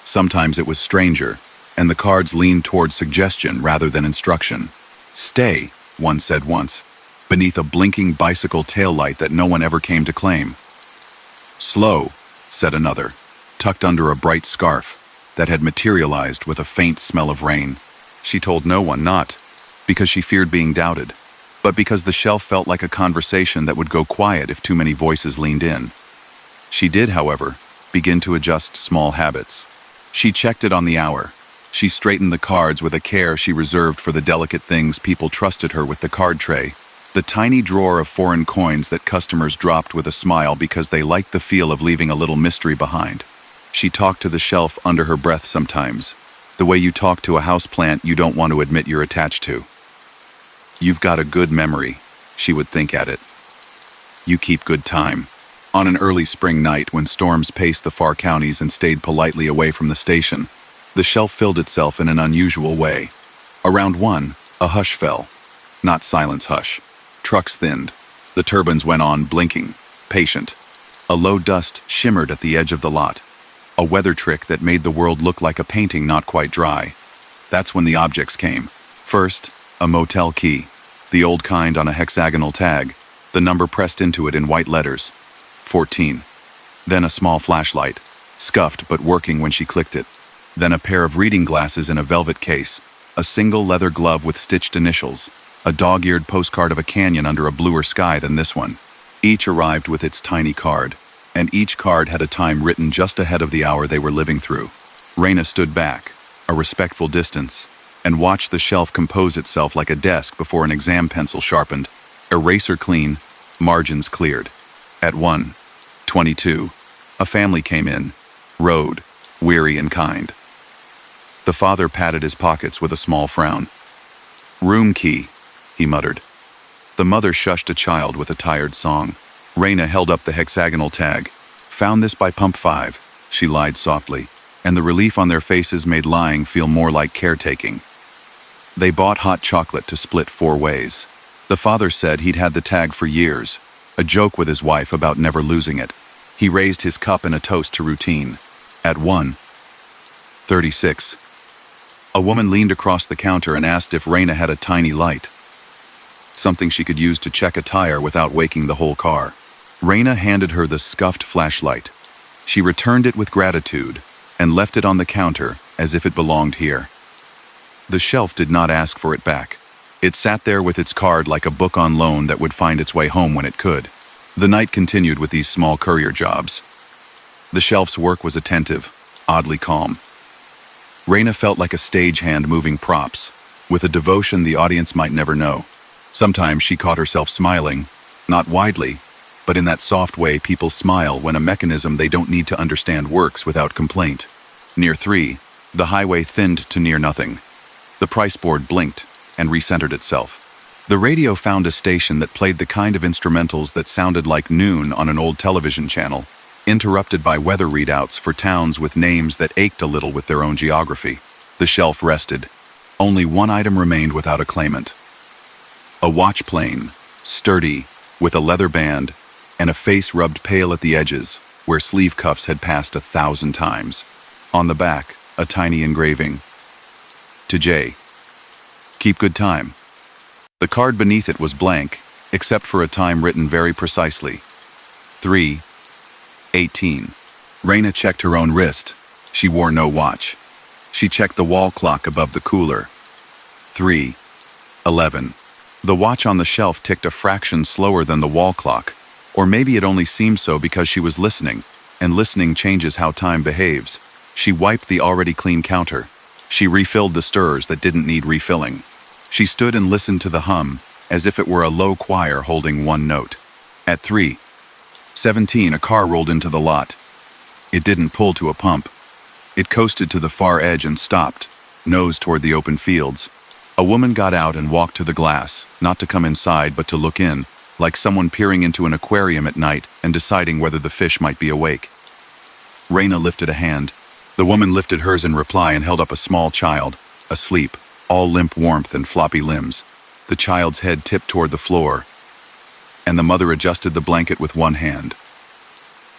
Sometimes it was stranger, and the cards leaned toward suggestion rather than instruction. "Stay," one said once, beneath a blinking bicycle taillight that no one ever came to claim. "Slow," said another, tucked under a bright scarf that had materialized with a faint smell of rain. She told no one, not because she feared being doubted, but because the shelf felt like a conversation that would go quiet if too many voices leaned in. She did, however, begin to adjust small habits. She checked it on the hour. She straightened the cards with a care she reserved for the delicate things people trusted her with: the card tray, the tiny drawer of foreign coins that customers dropped with a smile because they liked the feel of leaving a little mystery behind. She talked to the shelf under her breath sometimes, the way you talk to a houseplant you don't want to admit you're attached to. "You've got a good memory," she would think at it. "You keep good time." On an early spring night when storms paced the far counties and stayed politely away from the station, the shelf filled itself in an unusual way. Around 1, a hush fell. Not silence hush. Trucks thinned. The turbines went on, blinking, patient. A low dust shimmered at the edge of the lot. A weather trick that made the world look like a painting not quite dry. That's when the objects came. First, a motel key, the old kind on a hexagonal tag, the number pressed into it in white letters, 14. Then a small flashlight, scuffed but working when she clicked it. Then a pair of reading glasses in a velvet case, a single leather glove with stitched initials, a dog-eared postcard of a canyon under a bluer sky than this one. Each arrived with its tiny card, and each card had a time written just ahead of the hour they were living through. Raina stood back, a respectful distance, and watched the shelf compose itself like a desk before an exam pencil sharpened, eraser clean, margins cleared. At 1:22, a family came in, rode, weary and kind. The father patted his pockets with a small frown. "Room key," he muttered. The mother shushed a child with a tired song. Raina held up the hexagonal tag. "Found this by pump 5, she lied softly, and the relief on their faces made lying feel more like caretaking. They bought hot chocolate to split 4 ways. The father said he'd had the tag for years, a joke with his wife about never losing it. He raised his cup in a toast to routine. At 1:36, a woman leaned across the counter and asked if Raina had a tiny light, something she could use to check a tire without waking the whole car. Raina handed her the scuffed flashlight. She returned it with gratitude and left it on the counter as if it belonged here. The shelf did not ask for it back. It sat there with its card like a book on loan that would find its way home when it could. The night continued with these small courier jobs. The shelf's work was attentive, oddly calm. Raina felt like a stagehand moving props, with a devotion the audience might never know. Sometimes she caught herself smiling, not widely, but in that soft way people smile when a mechanism they don't need to understand works without complaint. Near 3, the highway thinned to near nothing. The price board blinked and recentered itself. The radio found a station that played the kind of instrumentals that sounded like noon on an old television channel, interrupted by weather readouts for towns with names that ached a little with their own geography. The shelf rested. Only one item remained without a claimant. A watch plain, sturdy, with a leather band, and a face rubbed pale at the edges, where sleeve cuffs had passed 1,000 times. On the back, a tiny engraving. To Jay. Keep good time. The card beneath it was blank, except for a time written very precisely. 3:18. Raina checked her own wrist. She wore no watch. She checked the wall clock above the cooler. 3:11. The watch on the shelf ticked a fraction slower than the wall clock, or maybe it only seemed so because she was listening. and listening changes how time behaves. She wiped the already clean counter. She refilled the stirrers that didn't need refilling. She stood and listened to the hum, as if it were a low choir holding one note. At 3:17, a car rolled into the lot. It didn't pull to a pump. It coasted to the far edge and stopped, nose toward the open fields. A woman got out and walked to the glass, not to come inside but to look in, like someone peering into an aquarium at night and deciding whether the fish might be awake. Raina lifted a hand. The woman lifted hers in reply and held up a small child, asleep, all limp warmth and floppy limbs. The child's head tipped toward the floor, and the mother adjusted the blanket with one hand.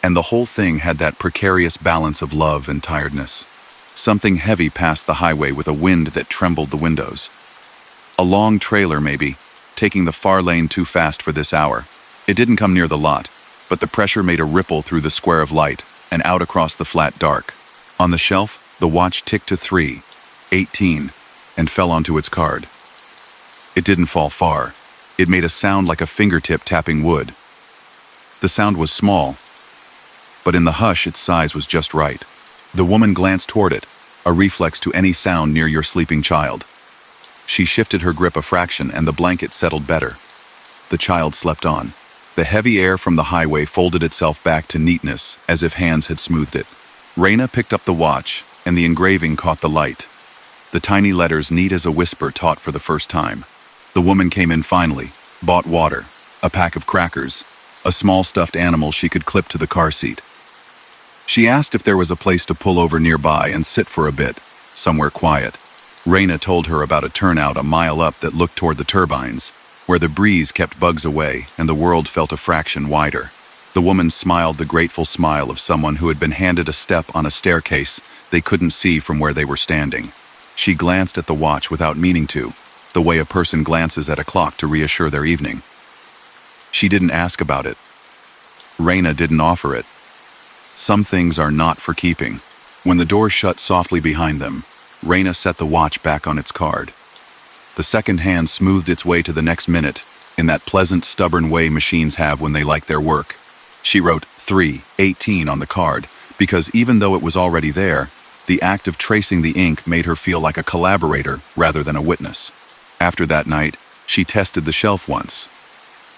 And the whole thing had that precarious balance of love and tiredness. Something heavy passed the highway with a wind that trembled the windows. A long trailer, maybe, taking the far lane too fast for this hour. It didn't come near the lot, but the pressure made a ripple through the square of light and out across the flat dark. On the shelf, the watch ticked to 3:18 and fell onto its card. It didn't fall far. It made a sound like a fingertip tapping wood. The sound was small, but in the hush its size was just right. The woman glanced toward it, a reflex to any sound near your sleeping child. She shifted her grip a fraction and the blanket settled better. The child slept on. The heavy air from the highway folded itself back to neatness, as if hands had smoothed it. Raina picked up the watch, and the engraving caught the light. The tiny letters neat as a whisper taught for the first time. The woman came in finally, bought water, a pack of crackers, a small stuffed animal she could clip to the car seat. She asked if there was a place to pull over nearby and sit for a bit, somewhere quiet. Raina told her about a turnout a mile up that looked toward the turbines, where the breeze kept bugs away and the world felt a fraction wider. The woman smiled the grateful smile of someone who had been handed a step on a staircase they couldn't see from where they were standing. She glanced at the watch without meaning to, the way a person glances at a clock to reassure their evening. She didn't ask about it. Raina didn't offer it. Some things are not for keeping. When the door shut softly behind them, Raina set the watch back on its card. The second hand smoothed its way to the next minute, in that pleasant, stubborn way machines have when they like their work. She wrote 3:18 on the card, because even though it was already there, the act of tracing the ink made her feel like a collaborator rather than a witness. After that night, she tested the shelf once.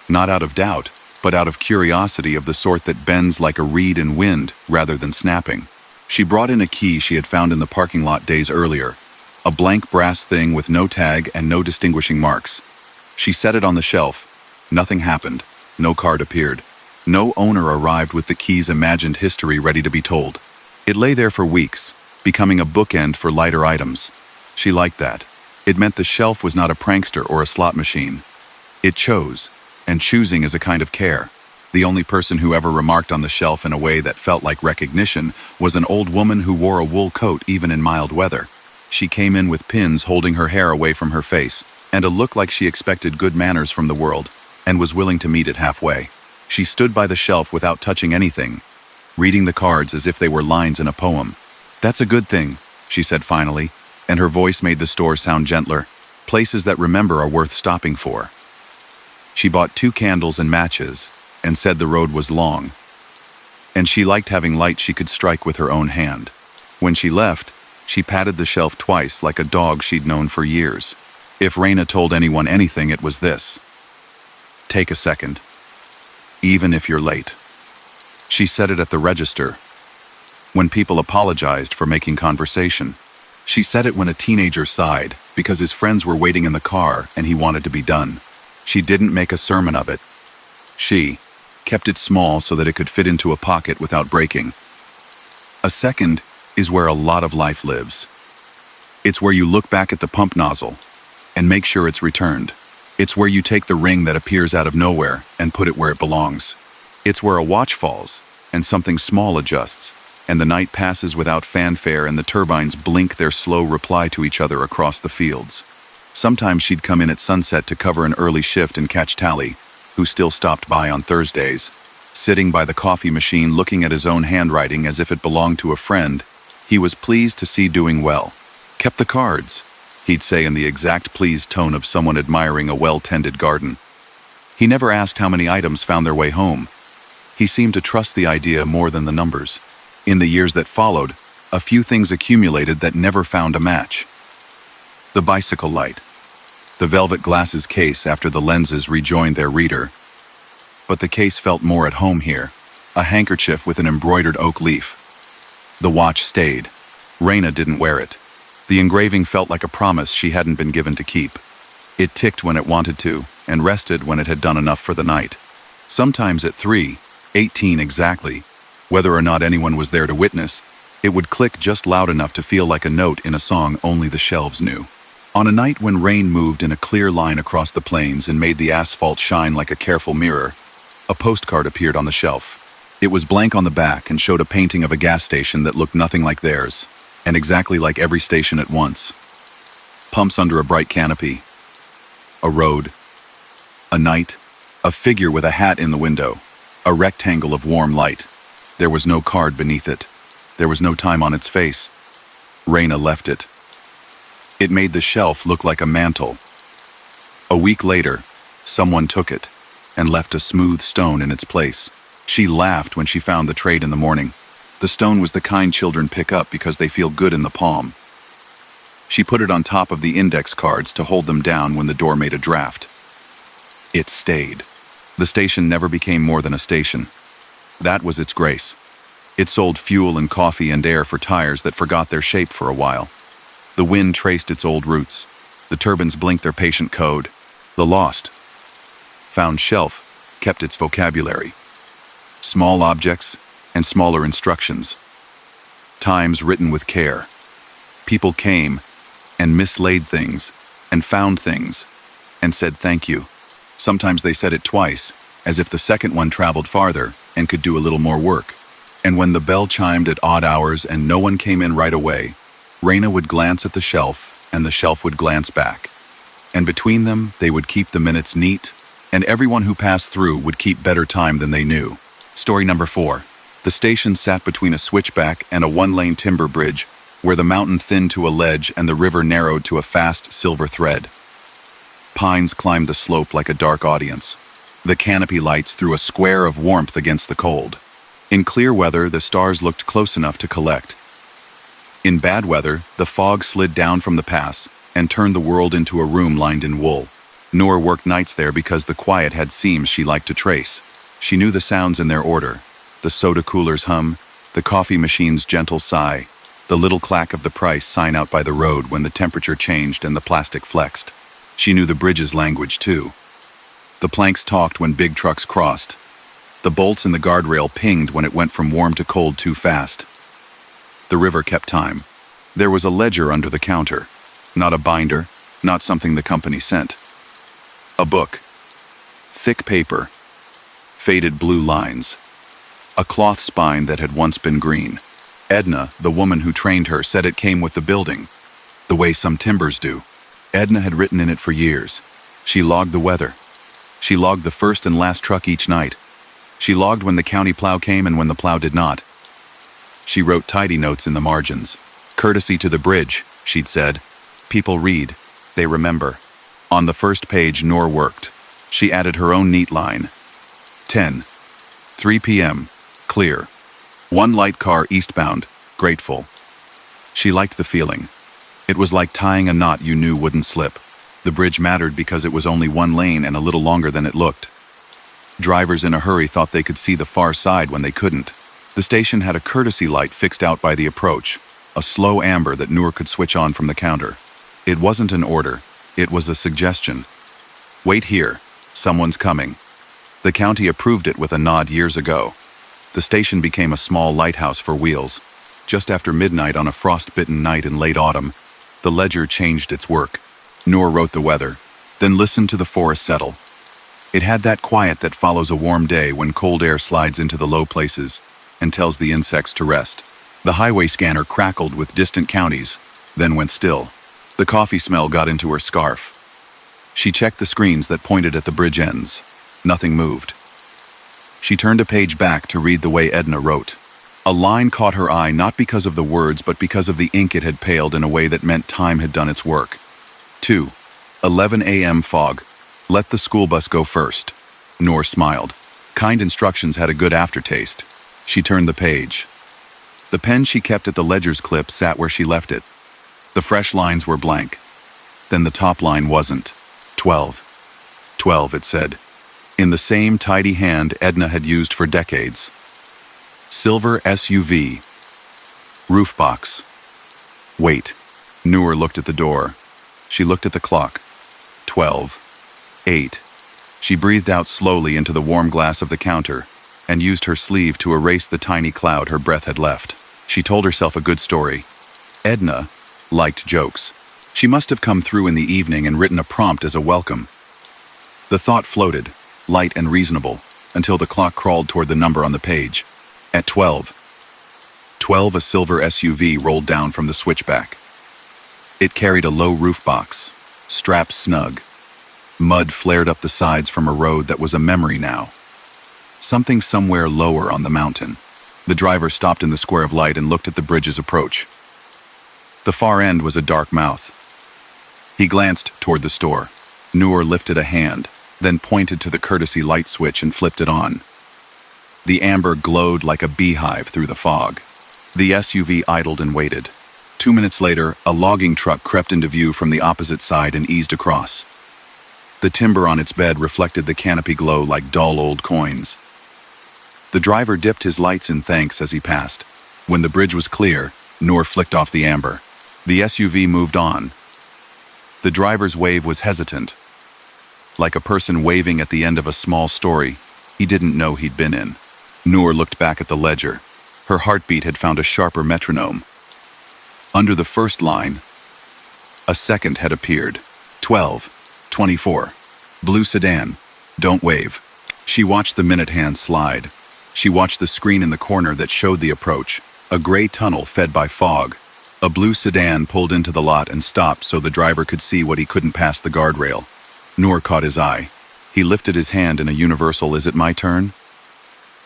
Not out of doubt, but out of curiosity of the sort that bends like a reed in wind rather than snapping. She brought in a key she had found in the parking lot days earlier, a blank brass thing with no tag and no distinguishing marks. She set it on the shelf. Nothing happened. No card appeared. No owner arrived with the key's imagined history ready to be told. It lay there for weeks, becoming a bookend for lighter items. She liked that. It meant the shelf was not a prankster or a slot machine. It chose, and choosing is a kind of care. The only person who ever remarked on the shelf in a way that felt like recognition was an old woman who wore a wool coat even in mild weather. She came in with pins holding her hair away from her face, and a look like she expected good manners from the world, and was willing to meet it halfway. She stood by the shelf without touching anything, reading the cards as if they were lines in a poem. "That's a good thing," she said finally, and her voice made the store sound gentler. "Places that remember are worth stopping for." She bought 2 candles and matches, and said the road was long, and she liked having light she could strike with her own hand. When she left, she patted the shelf twice like a dog she'd known for years. If Raina told anyone anything, it was this: take a second, even if you're late. She said it at the register, when people apologized for making conversation. She said it when a teenager sighed because his friends were waiting in the car and he wanted to be done. She didn't make a sermon of it. She kept it small so that it could fit into a pocket without breaking. A second is where a lot of life lives. It's where you look back at the pump nozzle and make sure it's returned. It's where you take the ring that appears out of nowhere and put it where it belongs. It's where a watch falls and something small adjusts, and the night passes without fanfare and the turbines blink their slow reply to each other across the fields. Sometimes she'd come in at sunset to cover an early shift and catch Tally, who still stopped by on Thursdays. Sitting by the coffee machine looking at his own handwriting as if it belonged to a friend, he was pleased to see doing well. "Kept the cards," he'd say in the exact pleased tone of someone admiring a well-tended garden. He never asked how many items found their way home. He seemed to trust the idea more than the numbers. In the years that followed, a few things accumulated that never found a match. The bicycle light. The velvet glasses case after the lenses rejoined their reader. But the case felt more at home here. A handkerchief with an embroidered oak leaf. The watch stayed. Raina didn't wear it. The engraving felt like a promise she hadn't been given to keep. It ticked when it wanted to, and rested when it had done enough for the night. Sometimes at 3:18 exactly, whether or not anyone was there to witness, it would click just loud enough to feel like a note in a song only the shelves knew. On a night when rain moved in a clear line across the plains and made the asphalt shine like a careful mirror, a postcard appeared on the shelf. It was blank on the back and showed a painting of a gas station that looked nothing like theirs, and exactly like every station at once. Pumps under a bright canopy. A road. A night. A figure with a hat in the window. A rectangle of warm light. There was no card beneath it. There was no time on its face. Raina left it. It made the shelf look like a mantle. A week later, someone took it and left a smooth stone in its place. She laughed when she found the trade in the morning. The stone was the kind children pick up because they feel good in the palm. She put it on top of the index cards to hold them down when the door made a draft. It stayed. The station never became more than a station. That was its grace. It sold fuel and coffee and air for tires that forgot their shape for a while. The wind traced its old roots. The turbines blinked their patient code. The lost, found shelf kept its vocabulary. Small objects and smaller instructions. Times written with care. People came and mislaid things and found things and said thank you. Sometimes they said it twice, as if the second one traveled farther and could do a little more work. And when the bell chimed at odd hours and no one came in right away, Raina would glance at the shelf and the shelf would glance back. And between them, they would keep the minutes neat, and everyone who passed through would keep better time than they knew. Story number 4. The station sat between a switchback and a one-lane timber bridge, where the mountain thinned to a ledge and the river narrowed to a fast silver thread. Pines climbed the slope like a dark audience. The canopy lights threw a square of warmth against the cold. In clear weather, the stars looked close enough to collect. In bad weather, the fog slid down from the pass and turned the world into a room lined in wool. Noor worked nights there because the quiet had seams she liked to trace. She knew the sounds in their order: the soda cooler's hum, the coffee machine's gentle sigh, the little clack of the price sign out by the road when the temperature changed and the plastic flexed. She knew the bridge's language too. The planks talked when big trucks crossed. The bolts in the guardrail pinged when it went from warm to cold too fast. The river kept time. There was a ledger under the counter. Not a binder, not something the company sent. A book. Thick paper. Faded blue lines. A cloth spine that had once been green. Edna, the woman who trained her, said it came with the building, the way some timbers do. Edna had written in it for years. She logged the weather. She logged the first and last truck each night. She logged when the county plow came and when the plow did not. She wrote tidy notes in the margins. Courtesy to the bridge, she'd said. People read. They remember. On the first page, Noor worked. She added her own neat line. 3 p.m. Clear. One light car eastbound. Grateful. She liked the feeling. It was like tying a knot you knew wouldn't slip. The bridge mattered because it was only one lane and a little longer than it looked. Drivers in a hurry thought they could see the far side when they couldn't. The station had a courtesy light fixed out by the approach, a slow amber that Noor could switch on from the counter. It wasn't an order. It was a suggestion. Wait here. Someone's coming. The county approved it with a nod years ago. The station became a small lighthouse for wheels. Just after midnight on a frost-bitten night in late autumn, the ledger changed its work. Noor wrote the weather, then listened to the forest settle. It had that quiet that follows a warm day when cold air slides into the low places and tells the insects to rest. The highway scanner crackled with distant counties, then went still. The coffee smell got into her scarf. She checked the screens that pointed at the bridge ends. Nothing moved. She turned a page back to read the way Edna wrote. A line caught her eye not because of the words but because of the ink it had paled in a way that meant time had done its work. 11 a.m. fog. Let the school bus go first. Noor smiled. Kind instructions had a good aftertaste. She turned the page. The pen she kept at the ledger's clip sat where she left it. The fresh lines were blank. Then the top line wasn't. 12. 12, it said, in the same tidy hand Edna had used for decades. Silver SUV. Roof box. Wait. Noor looked at the door. She looked at the clock. 12. 8. She breathed out slowly into the warm glass of the counter and used her sleeve to erase the tiny cloud her breath had left. She told herself a good story. Edna liked jokes. She must have come through in the evening and written a prompt as a welcome. The thought floated, light and reasonable, until the clock crawled toward the number on the page. At 12. 12, a silver SUV rolled down from the switchback. It carried a low roof box, strapped snug. Mud flared up the sides from a road that was a memory now. Something somewhere lower on the mountain. The driver stopped in the square of light and looked at the bridge's approach. The far end was a dark mouth. He glanced toward the store. Noor lifted a hand, then pointed to the courtesy light switch and flipped it on. The amber glowed like a beehive through the fog. The SUV idled and waited. 2 minutes later, a logging truck crept into view from the opposite side and eased across. The timber on its bed reflected the canopy glow like dull old coins. The driver dipped his lights in thanks as he passed. When the bridge was clear, Noor flicked off the amber. The SUV moved on. The driver's wave was hesitant. Like a person waving at the end of a small story he didn't know he'd been in. Noor looked back at the ledger. Her heartbeat had found a sharper metronome. Under the first line, a second had appeared. 12. 24. Blue sedan. Don't wave. She watched the minute hand slide. She watched the screen in the corner that showed the approach. A gray tunnel fed by fog. A blue sedan pulled into the lot and stopped so the driver could see what he couldn't past the guardrail. Noor caught his eye. He lifted his hand in a universal, "Is it my turn?"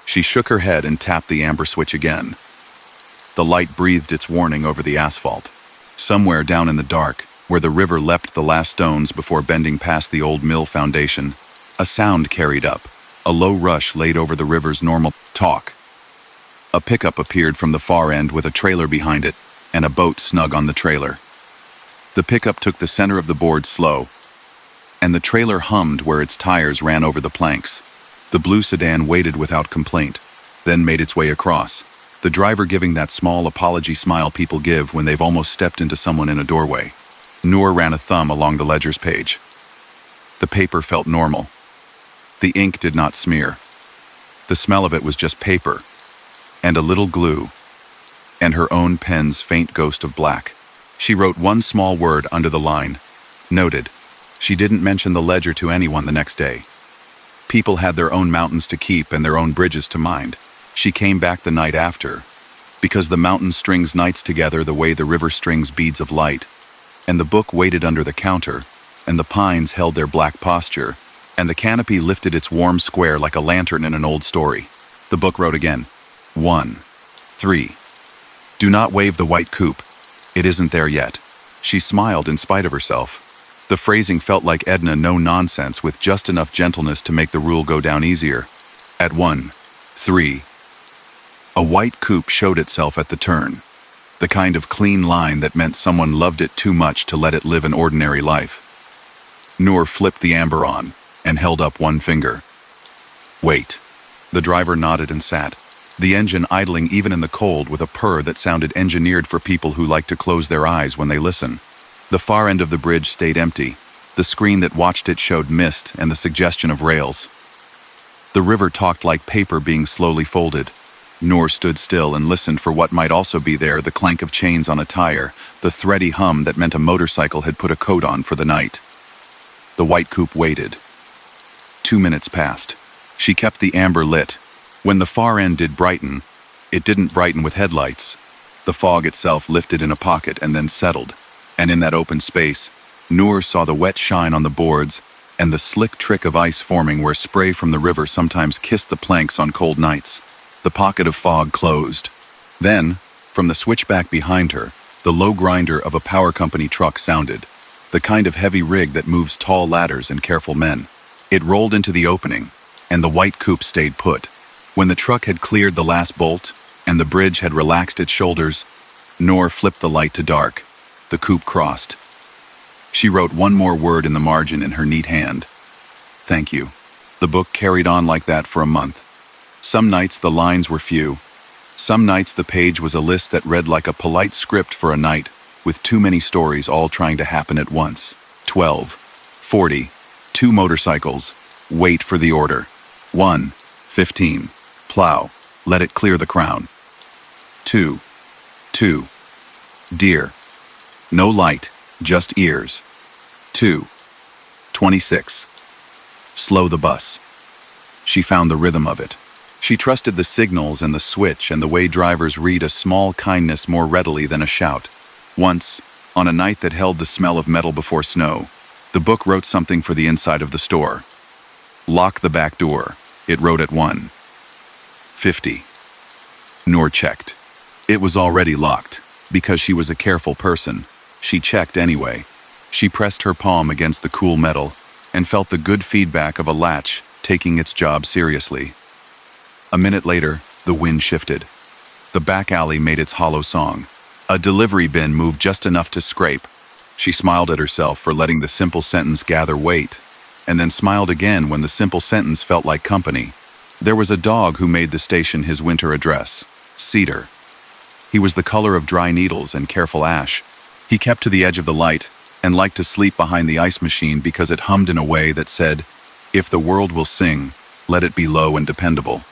She shook her head and tapped the amber switch again. The light breathed its warning over the asphalt. Somewhere down in the dark, where the river leapt the last stones before bending past the old mill foundation, a sound carried up. A low rush laid over the river's normal talk. A pickup appeared from the far end with a trailer behind it, and a boat snug on the trailer. The pickup took the center of the board slow, and the trailer hummed where its tires ran over the planks. The blue sedan waited without complaint, then made its way across, the driver giving that small apology smile people give when they've almost stepped into someone in a doorway. Noor ran a thumb along the ledger's page. The paper felt normal. The ink did not smear. The smell of it was just paper, and a little glue, and her own pen's faint ghost of black. She wrote one small word under the line, "Noted." She didn't mention the ledger to anyone the next day. People had their own mountains to keep and their own bridges to mind. She came back the night after, because the mountain strings nights together the way the river strings beads of light, and the book waited under the counter, and the pines held their black posture, and the canopy lifted its warm square like a lantern in an old story. The book wrote again. 1. 3. Do not wave the white coupe. It isn't there yet. She smiled in spite of herself. The phrasing felt like Edna no-nonsense with just enough gentleness to make the rule go down easier. At 1. 3. A white coupe showed itself at the turn. The kind of clean line that meant someone loved it too much to let it live an ordinary life. Noor flipped the amber on and held up one finger. Wait. The driver nodded and sat, the engine idling even in the cold with a purr that sounded engineered for people who like to close their eyes when they listen. The far end of the bridge stayed empty. The screen that watched it showed mist and the suggestion of rails. The river talked like paper being slowly folded. Noor stood still and listened for what might also be there, the clank of chains on a tire, the thready hum that meant a motorcycle had put a coat on for the night. The white coupe waited. 2 minutes passed. She kept the amber lit. When the far end did brighten, it didn't brighten with headlights. The fog itself lifted in a pocket and then settled, and in that open space, Noor saw the wet shine on the boards and the slick trick of ice forming where spray from the river sometimes kissed the planks on cold nights. The pocket of fog closed. Then, from the switchback behind her, the low grinder of a power company truck sounded, the kind of heavy rig that moves tall ladders and careful men. It rolled into the opening, and the white coupe stayed put. When the truck had cleared the last bolt, and the bridge had relaxed its shoulders, Noor flipped the light to dark. The coupe crossed. She wrote one more word in the margin in her neat hand. Thank you. The book carried on like that for a month. Some nights the lines were few. Some nights the page was a list that read like a polite script for a night, with too many stories all trying to happen at once. 12, 40, 2 motorcycles, wait for the order. 1, 15, plow, let it clear the crown. 2, deer, no light, just ears. 2, 26, slow the bus. She found the rhythm of it. She trusted the signals and the switch and the way drivers read a small kindness more readily than a shout. Once, on a night that held the smell of metal before snow, the book wrote something for the inside of the store. Lock the back door, it wrote at 1:50. Noor checked. It was already locked. Because she was a careful person, she checked anyway. She pressed her palm against the cool metal and felt the good feedback of a latch taking its job seriously. A minute later, the wind shifted. The back alley made its hollow song. A delivery bin moved just enough to scrape. She smiled at herself for letting the simple sentence gather weight, and then smiled again when the simple sentence felt like company. There was a dog who made the station his winter address, Cedar. He was the color of dry needles and careful ash. He kept to the edge of the light and liked to sleep behind the ice machine because it hummed in a way that said, "If the world will sing, let it be low and dependable."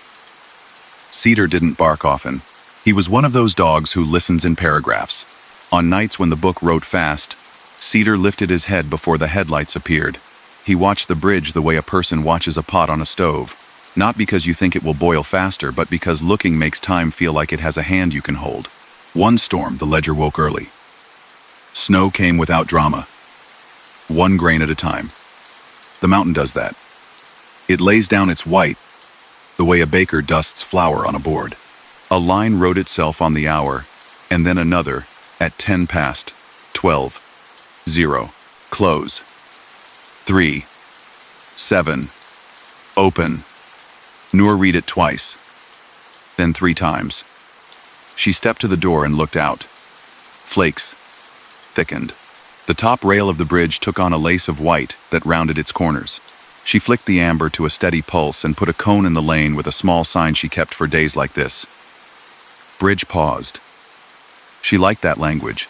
Cedar didn't bark often. He was one of those dogs who listens in paragraphs. On nights when the book wrote fast, Cedar lifted his head before the headlights appeared. He watched the bridge the way a person watches a pot on a stove. Not because you think it will boil faster, but because looking makes time feel like it has a hand you can hold. One storm, the ledger woke early. Snow came without drama. 1 grain at a time. The mountain does that. It lays down its white, the way a baker dusts flour on a board. A line wrote itself on the hour, and then another, at 10 past, 12, 0, close. 3, 7, open. Noor read it twice, then 3 times. She stepped to the door and looked out. Flakes thickened. The top rail of the bridge took on a lace of white that rounded its corners. She flicked the amber to a steady pulse and put a cone in the lane with a small sign she kept for days like this. Bridge paused. She liked that language.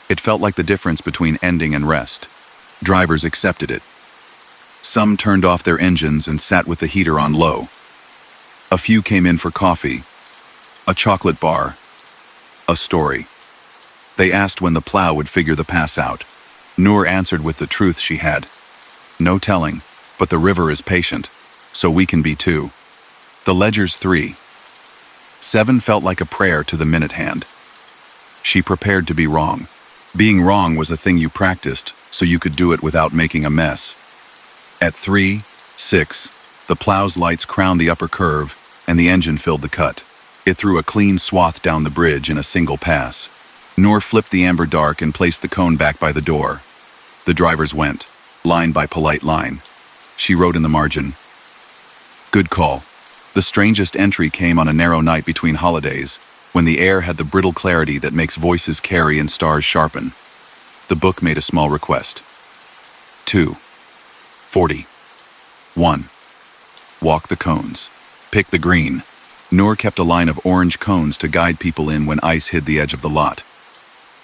It felt like the difference between ending and rest. Drivers accepted it. Some turned off their engines and sat with the heater on low. A few came in for coffee, a chocolate bar, a story. They asked when the plow would figure the pass out. Noor answered with the truth she had. No telling, but the river is patient, so we can be too. The ledger's 3. 7 felt like a prayer to the minute hand. She prepared to be wrong. Being wrong was a thing you practiced, so you could do it without making a mess. At 3, 6, the plow's lights crowned the upper curve, and the engine filled the cut. It threw a clean swath down the bridge in a single pass. Noor flipped the amber dark and placed the cone back by the door. The drivers went, line by polite line. She wrote in the margin, "Good call." The strangest entry came on a narrow night between holidays, when the air had the brittle clarity that makes voices carry and stars sharpen. The book made a small request. 2, 40, 1. Walk the cones. Pick the green. Noor kept a line of orange cones to guide people in when ice hid the edge of the lot.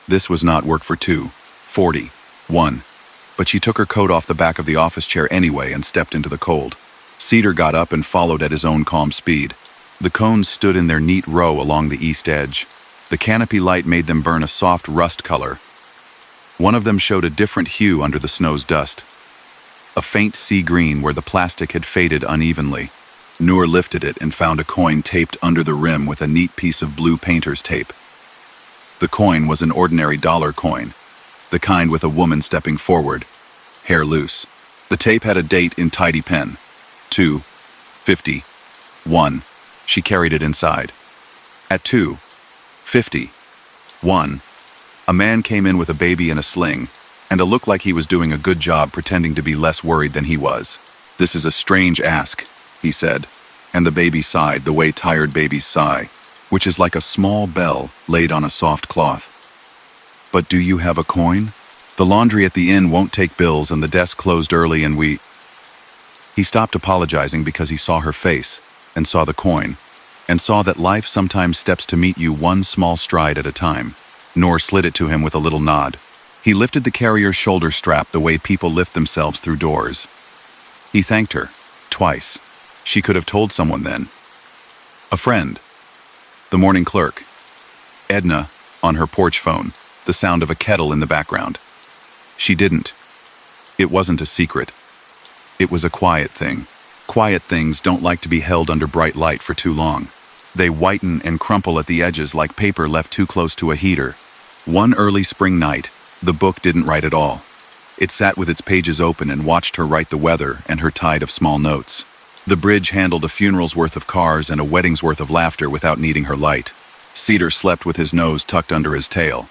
This was not work for 2, 40, 1. But she took her coat off the back of the office chair anyway and stepped into the cold. Cedar got up and followed at his own calm speed. The cones stood in their neat row along the east edge. The canopy light made them burn a soft rust color. One of them showed a different hue under the snow's dust. A faint sea green where the plastic had faded unevenly. Noor lifted it and found a coin taped under the rim with a neat piece of blue painter's tape. The coin was an ordinary dollar coin, the kind with a woman stepping forward, hair loose. The tape had a date in tidy pen, 2:50, 1. She carried it inside. At 2:50, 1, a man came in with a baby in a sling, and it looked like he was doing a good job pretending to be less worried than he was. This is a strange ask. he said, and the baby sighed the way tired babies sigh, which is like a small bell laid on a soft cloth. But do you have a coin? The laundry at the inn won't take bills and the desk closed early and we... He stopped apologizing because he saw her face, and saw the coin, and saw that life sometimes steps to meet you one small stride at a time. Noor slid it to him with a little nod. He lifted the carrier's shoulder strap the way people lift themselves through doors. He thanked her, twice. She could have told someone then. A friend. The morning clerk. Edna, on her porch phone, the sound of a kettle in the background. She didn't. It wasn't a secret. It was a quiet thing. Quiet things don't like to be held under bright light for too long. They whiten and crumple at the edges like paper left too close to a heater. One early spring night, the book didn't write at all. It sat with its pages open and watched her write the weather and her tide of small notes. The bridge handled a funeral's worth of cars and a wedding's worth of laughter without needing her light. Cedar slept with his nose tucked under his tail.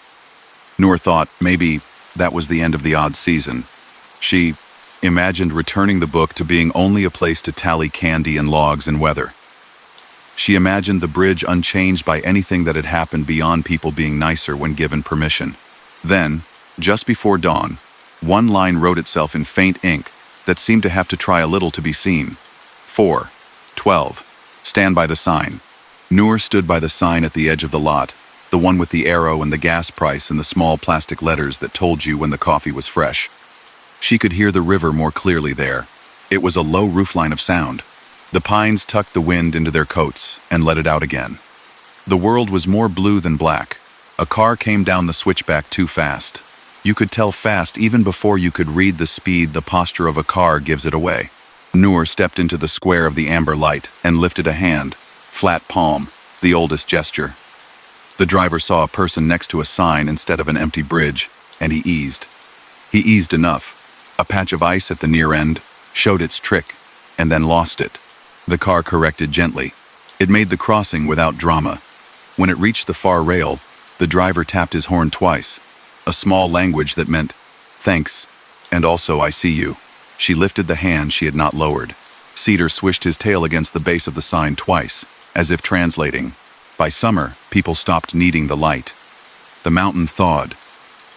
Noor thought maybe that was the end of the odd season. She imagined returning the book to being only a place to tally candy and logs and weather. She imagined the bridge unchanged by anything that had happened beyond people being nicer when given permission. Then, just before dawn, one line wrote itself in faint ink that seemed to have to try a little to be seen. 4:12. Stand by the sign. Noor stood by the sign at the edge of the lot, the one with the arrow and the gas price and the small plastic letters that told you when the coffee was fresh. She could hear the river more clearly there. It was a low roofline of sound. The pines tucked the wind into their coats and let it out again. The world was more blue than black. A car came down the switchback too fast. You could tell fast even before you could read the speed. The posture of a car gives it away. Noor stepped into the square of the amber light and lifted a hand, flat palm, the oldest gesture. The driver saw a person next to a sign instead of an empty bridge, and he eased. He eased enough. A patch of ice at the near end showed its trick, and then lost it. The car corrected gently. It made the crossing without drama. When it reached the far rail, the driver tapped his horn twice, a small language that meant, thanks, and also I see you. She lifted the hand she had not lowered. Cedar swished his tail against the base of the sign twice, as if translating. By summer, people stopped needing the light. The mountain thawed.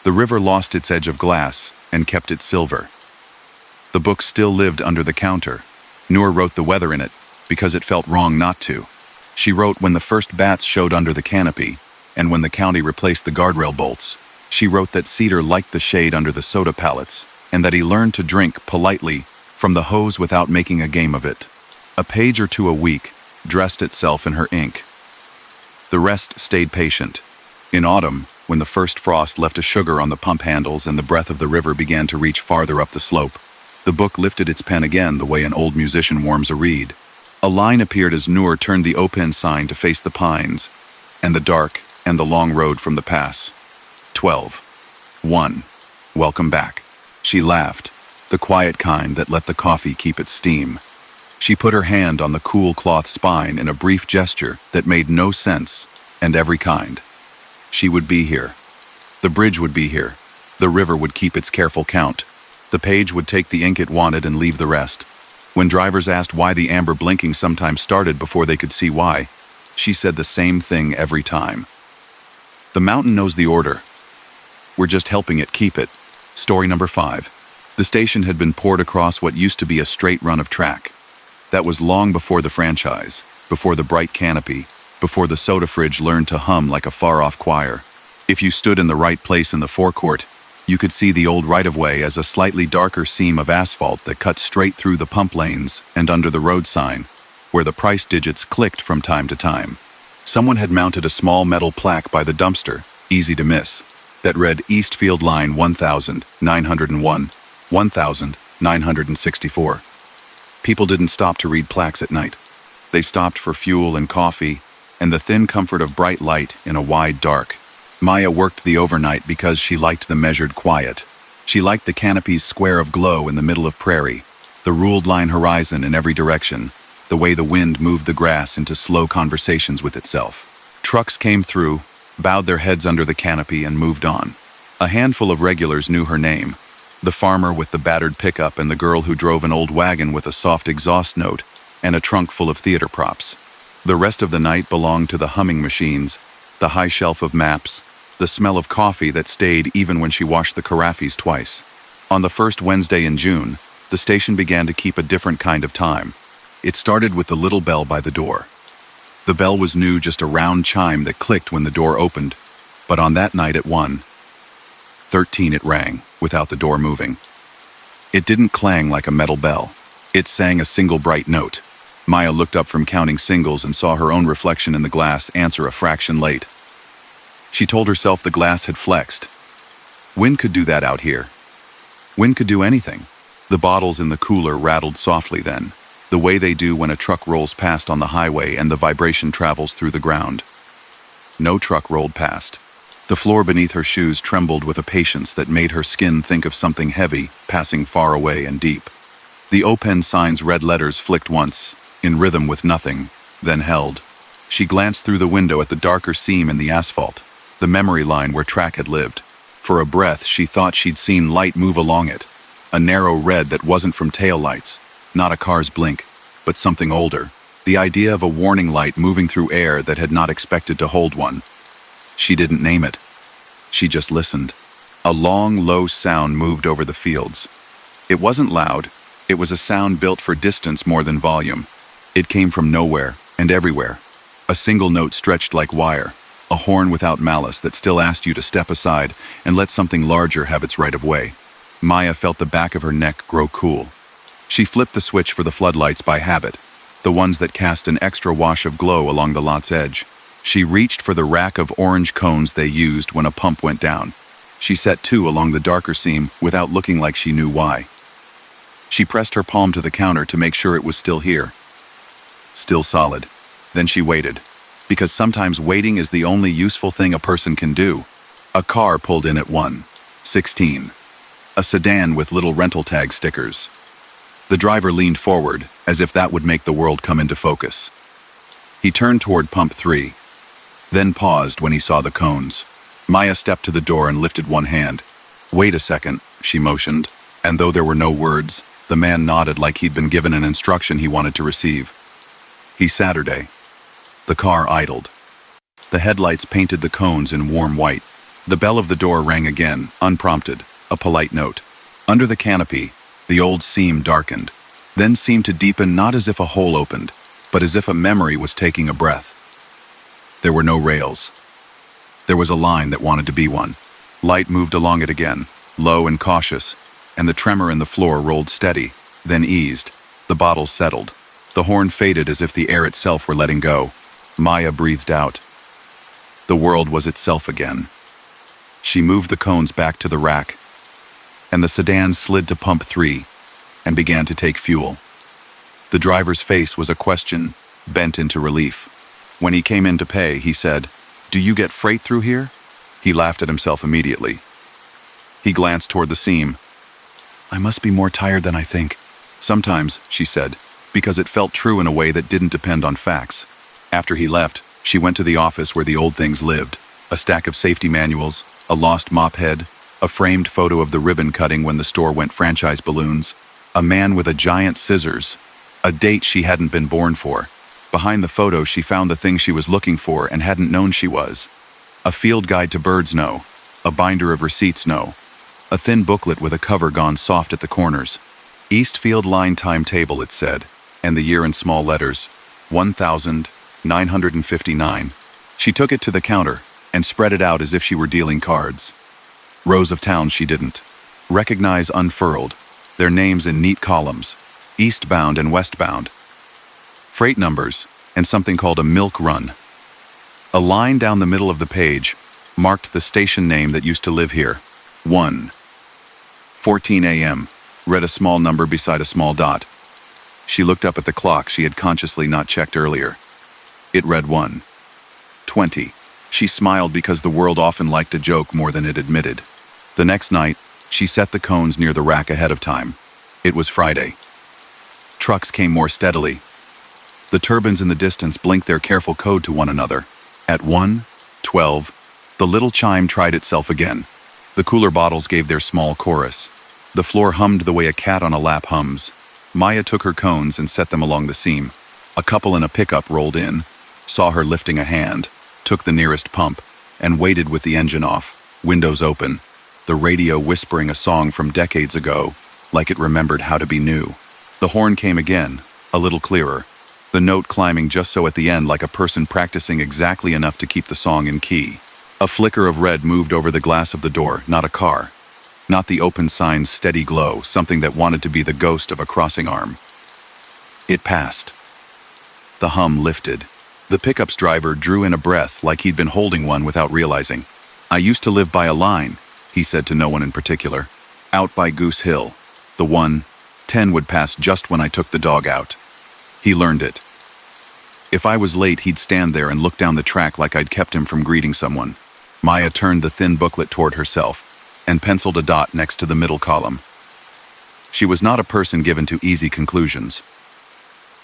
The river lost its edge of glass and kept it silver. The book still lived under the counter. Noor wrote the weather in it because it felt wrong not to. She wrote when the first bats showed under the canopy and when the county replaced the guardrail bolts. She wrote that Cedar liked the shade under the soda pallets and that he learned to drink politely from the hose without making a game of it. A page or two a week dressed itself in her ink. The rest stayed patient. In autumn, when the first frost left a sugar on the pump handles and the breath of the river began to reach farther up the slope, the book lifted its pen again the way an old musician warms a reed. A line appeared as Noor turned the open sign to face the pines, and the dark, and the long road from the pass. 12:1. Welcome back. She laughed, the quiet kind that let the coffee keep its steam. She put her hand on the cool cloth spine in a brief gesture that made no sense, and every kind. She would be here. The bridge would be here. The river would keep its careful count. The page would take the ink it wanted and leave the rest. When drivers asked why the amber blinking sometimes started before they could see why, she said the same thing every time. The mountain knows the order. We're just helping it keep it. Story number 5. The station had been poured across what used to be a straight run of track. That was long before the franchise, before the bright canopy, before the soda fridge learned to hum like a far-off choir. If you stood in the right place in the forecourt, you could see the old right-of-way as a slightly darker seam of asphalt that cut straight through the pump lanes and under the road sign, where the price digits clicked from time to time. Someone had mounted a small metal plaque by the dumpster, easy to miss, that read Eastfield Line 1901, 1964. People didn't stop to read plaques at night. They stopped for fuel and coffee, and the thin comfort of bright light in a wide dark. Maya worked the overnight because she liked the measured quiet. She liked the canopy's square of glow in the middle of prairie, the ruled line horizon in every direction, the way the wind moved the grass into slow conversations with itself. Trucks came through, bowed their heads under the canopy and moved on. A handful of regulars knew her name, the farmer with the battered pickup and the girl who drove an old wagon with a soft exhaust note and a trunk full of theater props. The rest of the night belonged to the humming machines, the high shelf of maps, the smell of coffee that stayed even when she washed the carafes twice. On the first Wednesday in June, the station began to keep a different kind of time. It started with the little bell by the door. The bell was new, just a round chime that clicked when the door opened, but on that night at 1:13 it rang, without the door moving. It didn't clang like a metal bell. It sang a single bright note. Maya looked up from counting singles and saw her own reflection in the glass answer a fraction late. She told herself the glass had flexed. Wind could do that out here. Wind could do anything. The bottles in the cooler rattled softly then, the way they do when a truck rolls past on the highway and the vibration travels through the ground. No truck rolled past. The floor beneath her shoes trembled with a patience that made her skin think of something heavy passing far away and deep. The open sign's red letters flicked once, in rhythm with nothing, then held. She glanced through the window at the darker seam in the asphalt, the memory line where track had lived. For a breath, she thought she'd seen light move along it, a narrow red that wasn't from taillights, not a car's blink, but something older, the idea of a warning light moving through air that had not expected to hold one. She didn't name it. She just listened. A long, low sound moved over the fields. It wasn't loud. It was a sound built for distance more than volume. It came from nowhere and everywhere. A single note stretched like wire, a horn without malice that still asked you to step aside and let something larger have its right of way. Maya felt the back of her neck grow cool. She flipped the switch for the floodlights by habit, the ones that cast an extra wash of glow along the lot's edge. She reached for the rack of orange cones they used when a pump went down. She set two along the darker seam without looking like she knew why. She pressed her palm to the counter to make sure it was still here. Still solid. Then she waited, because sometimes waiting is the only useful thing a person can do. A car pulled in at 1:16. A sedan with little rental tag stickers. The driver leaned forward, as if that would make the world come into focus. He turned toward pump 3, then paused when he saw the cones. Maya stepped to the door and lifted one hand. "Wait a second," she motioned, and though there were no words, the man nodded like he'd been given an instruction he wanted to receive. Saturday. The car idled. The headlights painted the cones in warm white. The bell of the door rang again, unprompted, a polite note. Under the canopy, the old seam darkened, then seemed to deepen not as if a hole opened, but as if a memory was taking a breath. There were no rails. There was a line that wanted to be one. Light moved along it again, low and cautious, and the tremor in the floor rolled steady, then eased. The bottles settled. The horn faded as if the air itself were letting go. Maya breathed out. The world was itself again. She moved the cones back to the rack, and the sedan slid to pump 3 and began to take fuel. The driver's face was a question bent into relief. When he came in to pay, he said, "Do you get freight through here?" He laughed at himself immediately. He glanced toward the seam. "I must be more tired than I think." "Sometimes," she said, because it felt true in a way that didn't depend on facts. After he left, she went to the office where the old things lived. A stack of safety manuals, a lost mop head, a framed photo of the ribbon cutting when the store went franchise balloons, a man with a giant scissors, a date she hadn't been born for. Behind the photo, she found the thing she was looking for and hadn't known she was. A field guide to birds, no. A binder of receipts, no. A thin booklet with a cover gone soft at the corners. Eastfield line timetable, it said, and the year in small letters, 1959. She took it to the counter and spread it out as if she were dealing cards. Rows of towns she didn't recognize unfurled, their names in neat columns, eastbound and westbound. Freight numbers, and something called a milk run. A line down the middle of the page marked the station name that used to live here. 1:14 a.m., read a small number beside a small dot. She looked up at the clock she had consciously not checked earlier. It read 1:20. She smiled because the world often liked a joke more than it admitted. The next night, she set the cones near the rack ahead of time. It was Friday. Trucks came more steadily. The turbines in the distance blinked their careful code to one another. At 1:12, the little chime tried itself again. The cooler bottles gave their small chorus. The floor hummed the way a cat on a lap hums. Maya took her cones and set them along the seam. A couple in a pickup rolled in, saw her lifting a hand, took the nearest pump, and waited with the engine off, windows open, the radio whispering a song from decades ago, like it remembered how to be new. The horn came again, a little clearer, the note climbing just so at the end like a person practicing exactly enough to keep the song in key. A flicker of red moved over the glass of the door, not a car. Not the open sign's steady glow, something that wanted to be the ghost of a crossing arm. It passed. The hum lifted. The pickup's driver drew in a breath like he'd been holding one without realizing. "I used to live by a line," he said to no one in particular. "Out by Goose Hill. The one, 10 would pass just when I took the dog out." He learned it. If I was late, he'd stand there and look down the track like I'd kept him from greeting someone. Maya turned the thin booklet toward herself and penciled a dot next to the middle column. She was not a person given to easy conclusions,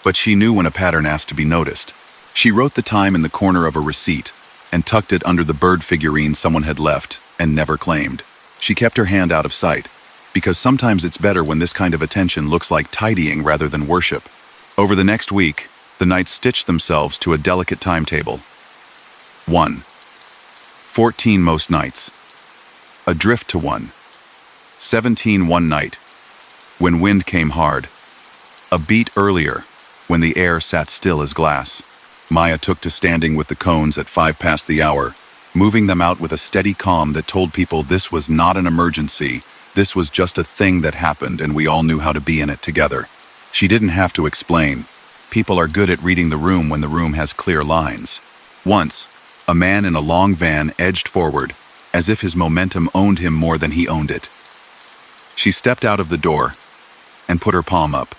but she knew when a pattern asked to be noticed. She wrote the time in the corner of a receipt and tucked it under the bird figurine someone had left and never claimed. She kept her hand out of sight, because sometimes it's better when this kind of attention looks like tidying rather than worship. Over the next week, the nights stitched themselves to a delicate timetable. 1. 14 most nights. Adrift to 1. 17 one night, when wind came hard. A beat earlier, when the air sat still as glass. Maya took to standing with the cones at 5 past the hour, moving them out with a steady calm that told people this was not an emergency, this was just a thing that happened and we all knew how to be in it together. She didn't have to explain. People are good at reading the room when the room has clear lines. Once, a man in a long van edged forward, as if his momentum owned him more than he owned it. She stepped out of the door and put her palm up.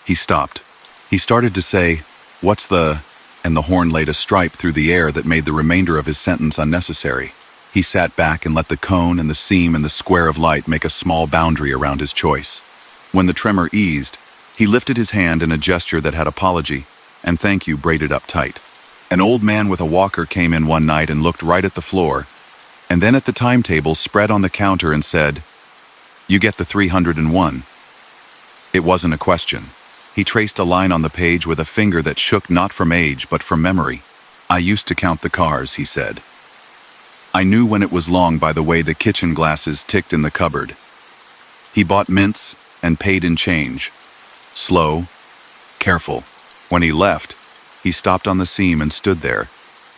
He stopped. He started to say, "What's the..." and the horn laid a stripe through the air that made the remainder of his sentence unnecessary. He sat back and let the cone and the seam and the square of light make a small boundary around his choice. When the tremor eased, he lifted his hand in a gesture that had apology and thank you braided up tight. An old man with a walker came in one night and looked right at the floor, and then at the timetable spread on the counter and said, "You get the 301. It wasn't a question. He traced a line on the page with a finger that shook not from age but from memory. "I used to count the cars," he said. "I knew when it was long by the way the kitchen glasses ticked in the cupboard." He bought mints and paid in change. Slow, careful. When he left, he stopped on the seam and stood there,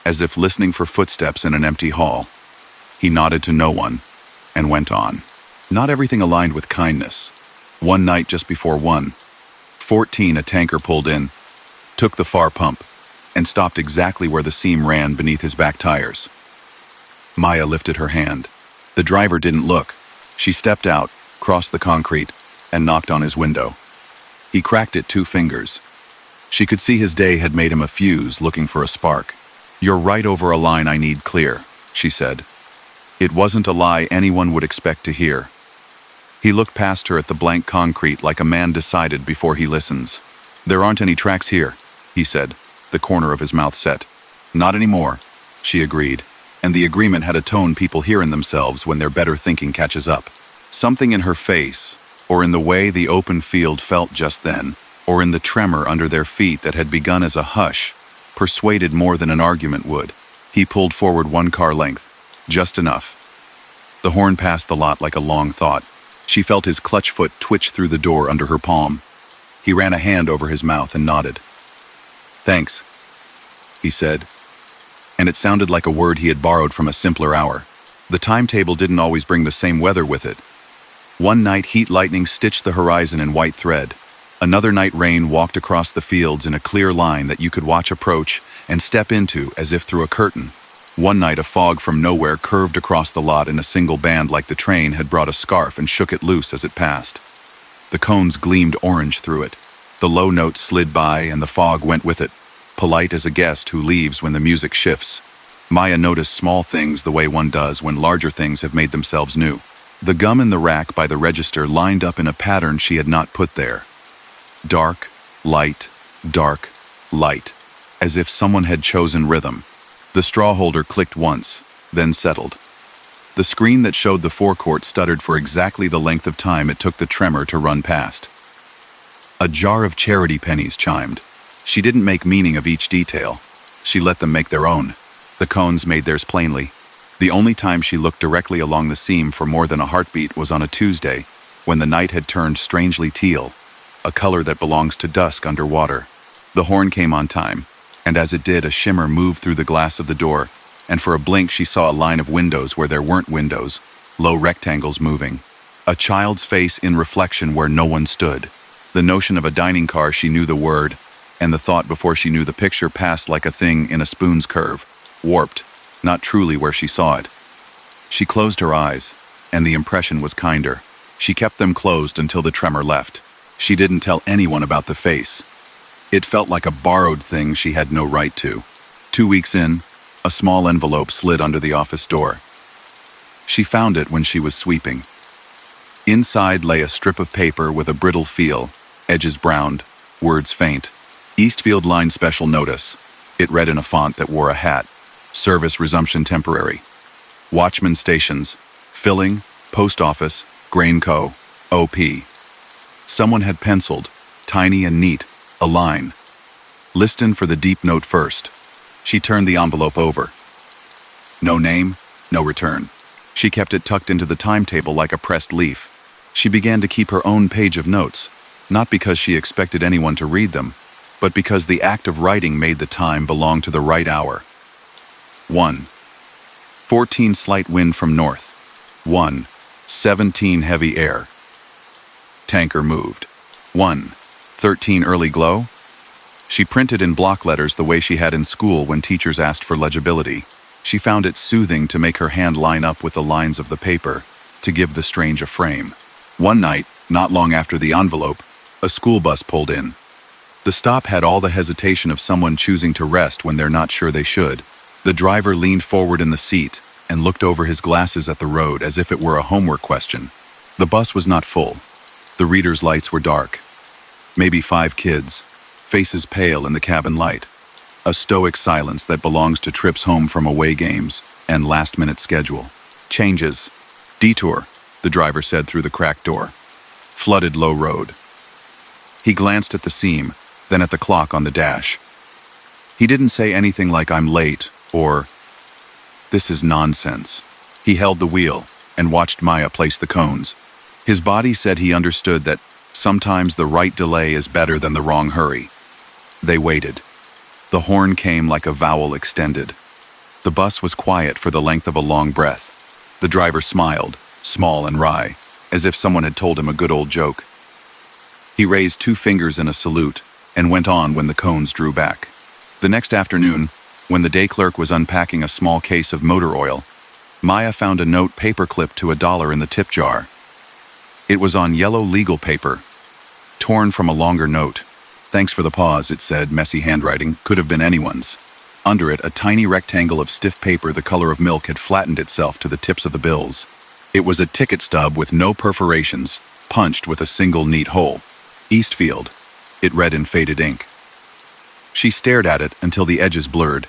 as if listening for footsteps in an empty hall. He nodded to no one and went on. Not everything aligned with kindness. One night just before 1:14, a tanker pulled in, took the far pump, and stopped exactly where the seam ran beneath his back tires. Maya lifted her hand. The driver didn't look. She stepped out, crossed the concrete, and knocked on his window. He cracked it 2 fingers. She could see his day had made him a fuse looking for a spark. "You're right over a line I need clear," she said. It wasn't a lie anyone would expect to hear. He looked past her at the blank concrete like a man decided before he listens. "There aren't any tracks here," he said, the corner of his mouth set. "Not anymore," she agreed, and the agreement had a tone people hear in themselves when their better thinking catches up. Something in her face, or in the way the open field felt just then, or in the tremor under their feet that had begun as a hush, persuaded more than an argument would. He pulled forward 1 car length, just enough. The horn passed the lot like a long thought. She felt his clutch foot twitch through the door under her palm. He ran a hand over his mouth and nodded. "Thanks," he said, and it sounded like a word he had borrowed from a simpler hour. The timetable didn't always bring the same weather with it. One night heat lightning stitched the horizon in white thread. Another night rain walked across the fields in a clear line that you could watch approach and step into as if through a curtain. One night a fog from nowhere curved across the lot in a single band like the train had brought a scarf and shook it loose as it passed. The cones gleamed orange through it. The low notes slid by and the fog went with it, polite as a guest who leaves when the music shifts. Maya noticed small things the way one does when larger things have made themselves new. The gum in the rack by the register lined up in a pattern she had not put there. Dark, light, dark, light, as if someone had chosen rhythm. The straw holder clicked once, then settled. The screen that showed the forecourt stuttered for exactly the length of time it took the tremor to run past. A jar of charity pennies chimed. She didn't make meaning of each detail. She let them make their own. The cones made theirs plainly. The only time she looked directly along the seam for more than a heartbeat was on a Tuesday, when the night had turned strangely teal, a color that belongs to dusk underwater. The horn came on time, and as it did, a shimmer moved through the glass of the door, and for a blink she saw a line of windows where there weren't windows, low rectangles moving. A child's face in reflection where no one stood. The notion of a dining car, she knew the word, and the thought before she knew the picture passed like a thing in a spoon's curve, warped, not truly where she saw it. She closed her eyes, and the impression was kinder. She kept them closed until the tremor left. She didn't tell anyone about the face. It felt like a borrowed thing she had no right to. 2 weeks in, a small envelope slid under the office door. She found it when she was sweeping. Inside lay a strip of paper with a brittle feel, edges browned, words faint. Eastfield Line Special Notice. It read in a font that wore a hat. Service resumption temporary. Watchman stations. Filling, Post Office, Grain Co., OP. Someone had penciled, tiny and neat, a line. Listen for the deep note first. She turned the envelope over. No name, no return. She kept it tucked into the timetable like a pressed leaf. She began to keep her own page of notes, not because she expected anyone to read them, but because the act of writing made the time belong to the right hour. 1. 14 slight wind from north. 1. 17 heavy air. Tanker moved. 1. 13 early glow. She printed in block letters the way she had in school when teachers asked for legibility. She found it soothing to make her hand line up with the lines of the paper, to give the strange a frame. One night, not long after the envelope, a school bus pulled in. The stop had all the hesitation of someone choosing to rest when they're not sure they should. The driver leaned forward in the seat and looked over his glasses at the road as if it were a homework question. The bus was not full. The reader's lights were dark. Maybe 5 kids, faces pale in the cabin light. A stoic silence that belongs to trips home from away games and last-minute schedule. Changes. Detour, the driver said through the cracked door. Flooded low road. He glanced at the seam, then at the clock on the dash. He didn't say anything like "I'm late" or "This is nonsense." He held the wheel and watched Maya place the cones. His body said he understood that sometimes the right delay is better than the wrong hurry. They waited. The horn came like a vowel extended. The bus was quiet for the length of a long breath. The driver smiled, small and wry, as if someone had told him a good old joke. He raised 2 fingers in a salute and went on when the cones drew back. The next afternoon, when the day clerk was unpacking a small case of motor oil, Maya found a note paper-clipped to $1 in the tip jar. It was on yellow legal paper, torn from a longer note. "Thanks for the pause," it said, messy handwriting, could have been anyone's. Under it, a tiny rectangle of stiff paper the color of milk had flattened itself to the tips of the bills. It was a ticket stub with no perforations, punched with a single neat hole. Eastfield, it read in faded ink. She stared at it until the edges blurred.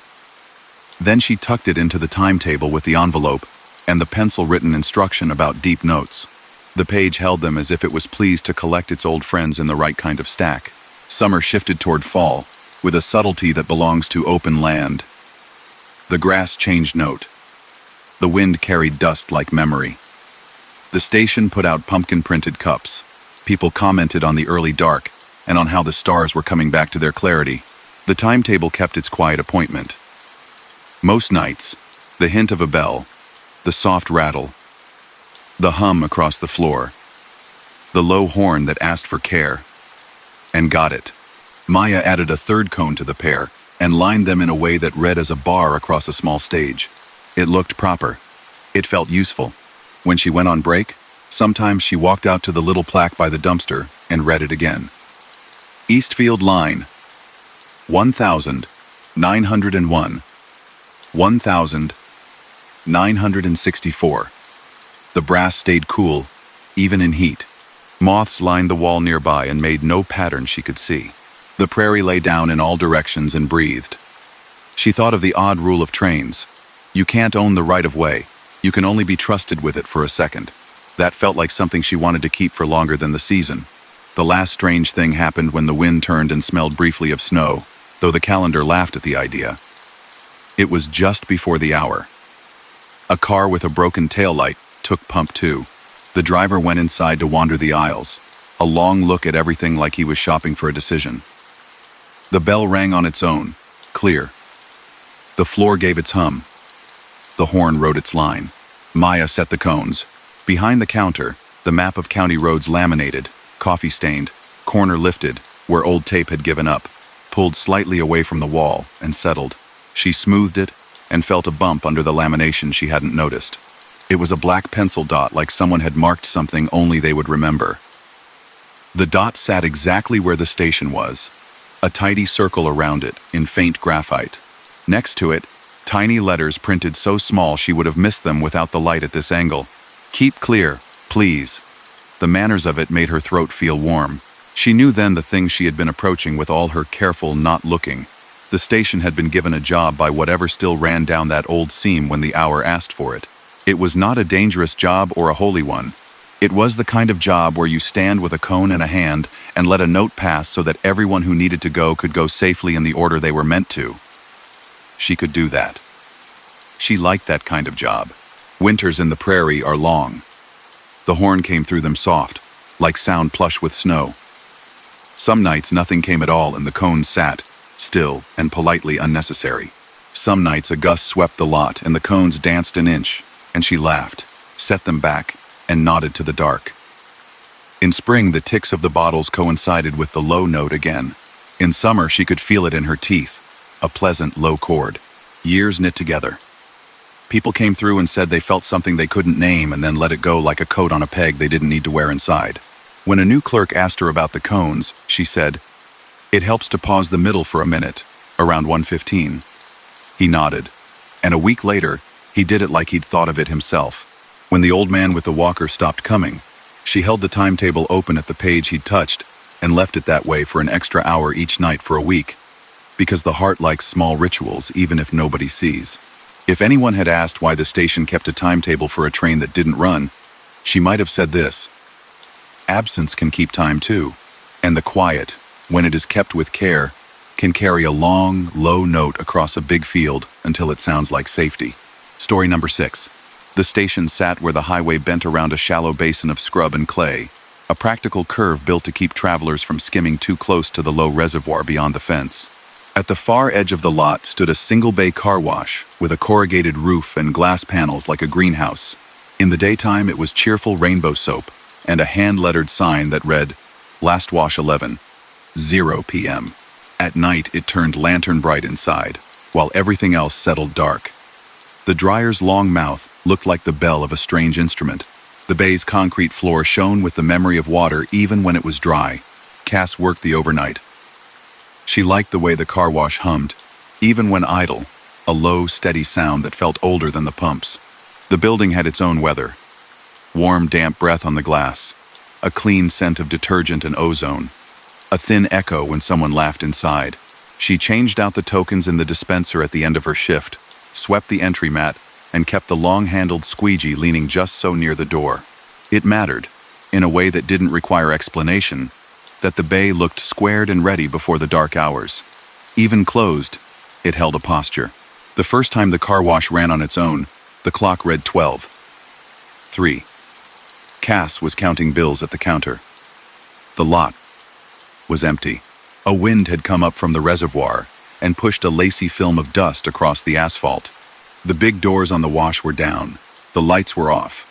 Then she tucked it into the timetable with the envelope and the pencil-written instruction about deep notes. The page held them as if it was pleased to collect its old friends in the right kind of stack. Summer shifted toward fall, with a subtlety that belongs to open land. The grass changed note. The wind carried dust like memory. The station put out pumpkin-printed cups. People commented on the early dark and on how the stars were coming back to their clarity. The timetable kept its quiet appointment. Most nights, the hint of a bell, the soft rattle, the hum across the floor, the low horn that asked for care, and got it. Maya added a 3rd cone to the pair and lined them in a way that read as a bar across a small stage. It looked proper. It felt useful. When she went on break, sometimes she walked out to the little plaque by the dumpster and read it again. Eastfield Line, 1901, 1964. The brass stayed cool, even in heat. Moths lined the wall nearby and made no pattern she could see. The prairie lay down in all directions and breathed. She thought of the odd rule of trains. You can't own the right-of-way. You can only be trusted with it for a second. That felt like something she wanted to keep for longer than the season. The last strange thing happened when the wind turned and smelled briefly of snow, though the calendar laughed at the idea. It was just before the hour. A car with a broken taillight took pump 2. The driver went inside to wander the aisles, a long look at everything like he was shopping for a decision. The bell rang on its own, clear. The floor gave its hum. The horn wrote its line. Maya set the cones. Behind the counter, the map of county roads laminated, coffee-stained, corner lifted, where old tape had given up, pulled slightly away from the wall and settled. She smoothed it and felt a bump under the lamination she hadn't noticed. It was a black pencil dot like someone had marked something only they would remember. The dot sat exactly where the station was, a tidy circle around it in faint graphite. Next to it, tiny letters printed so small she would have missed them without the light at this angle. "Keep clear, please." The manners of it made her throat feel warm. She knew then the thing she had been approaching with all her careful not looking. The station had been given a job by whatever still ran down that old seam when the hour asked for it. It was not a dangerous job or a holy one. It was the kind of job where you stand with a cone in a hand and let a note pass so that everyone who needed to go could go safely in the order they were meant to. She could do that. She liked that kind of job. Winters in the prairie are long. The horn came through them soft, like sound plush with snow. Some nights nothing came at all and the cones sat, still and politely unnecessary. Some nights a gust swept the lot and the cones danced an inch, and she laughed, set them back, and nodded to the dark. In spring, the ticks of the bottles coincided with the low note again. In summer, she could feel it in her teeth, a pleasant low chord. Years knit together. People came through and said they felt something they couldn't name and then let it go like a coat on a peg they didn't need to wear inside. When a new clerk asked her about the cones, she said, "It helps to pause the middle for a minute, around 1:15. He nodded, and a week later, he did it like he'd thought of it himself. When the old man with the walker stopped coming, she held the timetable open at the page he'd touched and left it that way for an extra hour each night for a week, because the heart likes small rituals even if nobody sees. If anyone had asked why the station kept a timetable for a train that didn't run, she might have said this: absence can keep time too, and the quiet, when it is kept with care, can carry a long, low note across a big field until it sounds like safety. Story number 6. The station sat where the highway bent around a shallow basin of scrub and clay, a practical curve built to keep travelers from skimming too close to the low reservoir beyond the fence. At the far edge of the lot stood a single-bay car wash with a corrugated roof and glass panels like a greenhouse. In the daytime, it was cheerful rainbow soap and a hand-lettered sign that read, "Last wash 11, 0 p.m. At night, it turned lantern-bright inside, while everything else settled dark. The dryer's long mouth looked like the bell of a strange instrument. The bay's concrete floor shone with the memory of water even when it was dry. Cass worked the overnight. She liked the way the car wash hummed, even when idle, a low, steady sound that felt older than the pumps. The building had its own weather. Warm, damp breath on the glass, a clean scent of detergent and ozone, a thin echo when someone laughed inside. She changed out the tokens in the dispenser at the end of her shift, swept the entry mat, and kept the long-handled squeegee leaning just so near the door. It mattered, in a way that didn't require explanation, that the bay looked squared and ready before the dark hours. Even closed, it held a posture. The first time the car wash ran on its own, the clock read 12:03. Cass was counting bills at the counter. The lot was empty. A wind had come up from the reservoir and pushed a lacy film of dust across the asphalt. The big doors on the wash were down. The lights were off.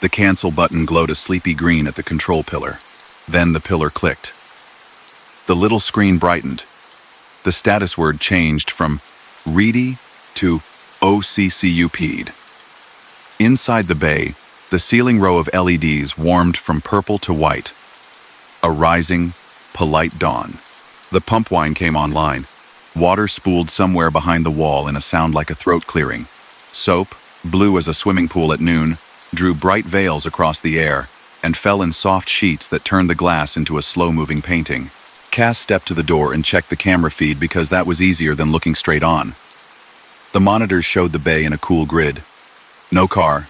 The cancel button glowed a sleepy green at the control pillar. Then the pillar clicked. The little screen brightened. The status word changed from "ready" to "OCCUP'd." Inside the bay, the ceiling row of LEDs warmed from purple to white. A rising, polite dawn. The pump wine came online. Water spooled somewhere behind the wall in a sound like a throat clearing. Soap, blue as a swimming pool at noon, drew bright veils across the air and fell in soft sheets that turned the glass into a slow-moving painting. Cass stepped to the door and checked the camera feed because that was easier than looking straight on. The monitors showed the bay in a cool grid. No car,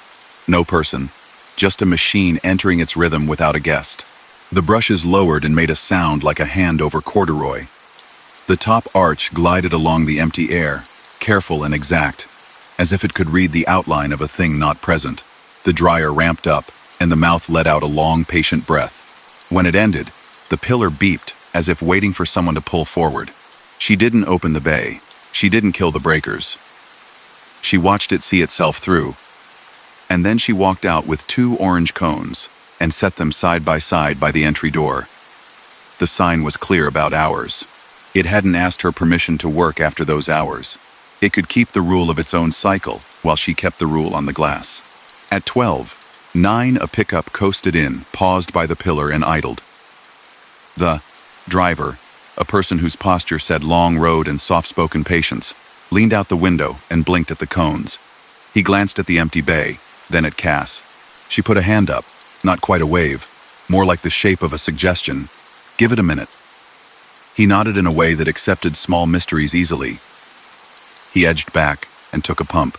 no person, just a machine entering its rhythm without a guest. The brushes lowered and made a sound like a hand over corduroy. The top arch glided along the empty air, careful and exact, as if it could read the outline of a thing not present. The dryer ramped up, and the mouth let out a long, patient breath. When it ended, the pillar beeped, as if waiting for someone to pull forward. She didn't open the bay. She didn't kill the breakers. She watched it see itself through. And then she walked out with 2 orange cones and set them side by the entry door. The sign was clear about hours. It hadn't asked her permission to work after those hours. It could keep the rule of its own cycle while she kept the rule on the glass. At 12:09, a pickup coasted in, paused by the pillar and idled. The driver, a person whose posture said long road and soft-spoken patience, leaned out the window and blinked at the cones. He glanced at the empty bay, then at Cass. She put a hand up, not quite a wave, more like the shape of a suggestion. Give it a minute. He nodded in a way that accepted small mysteries easily. He edged back and took a pump.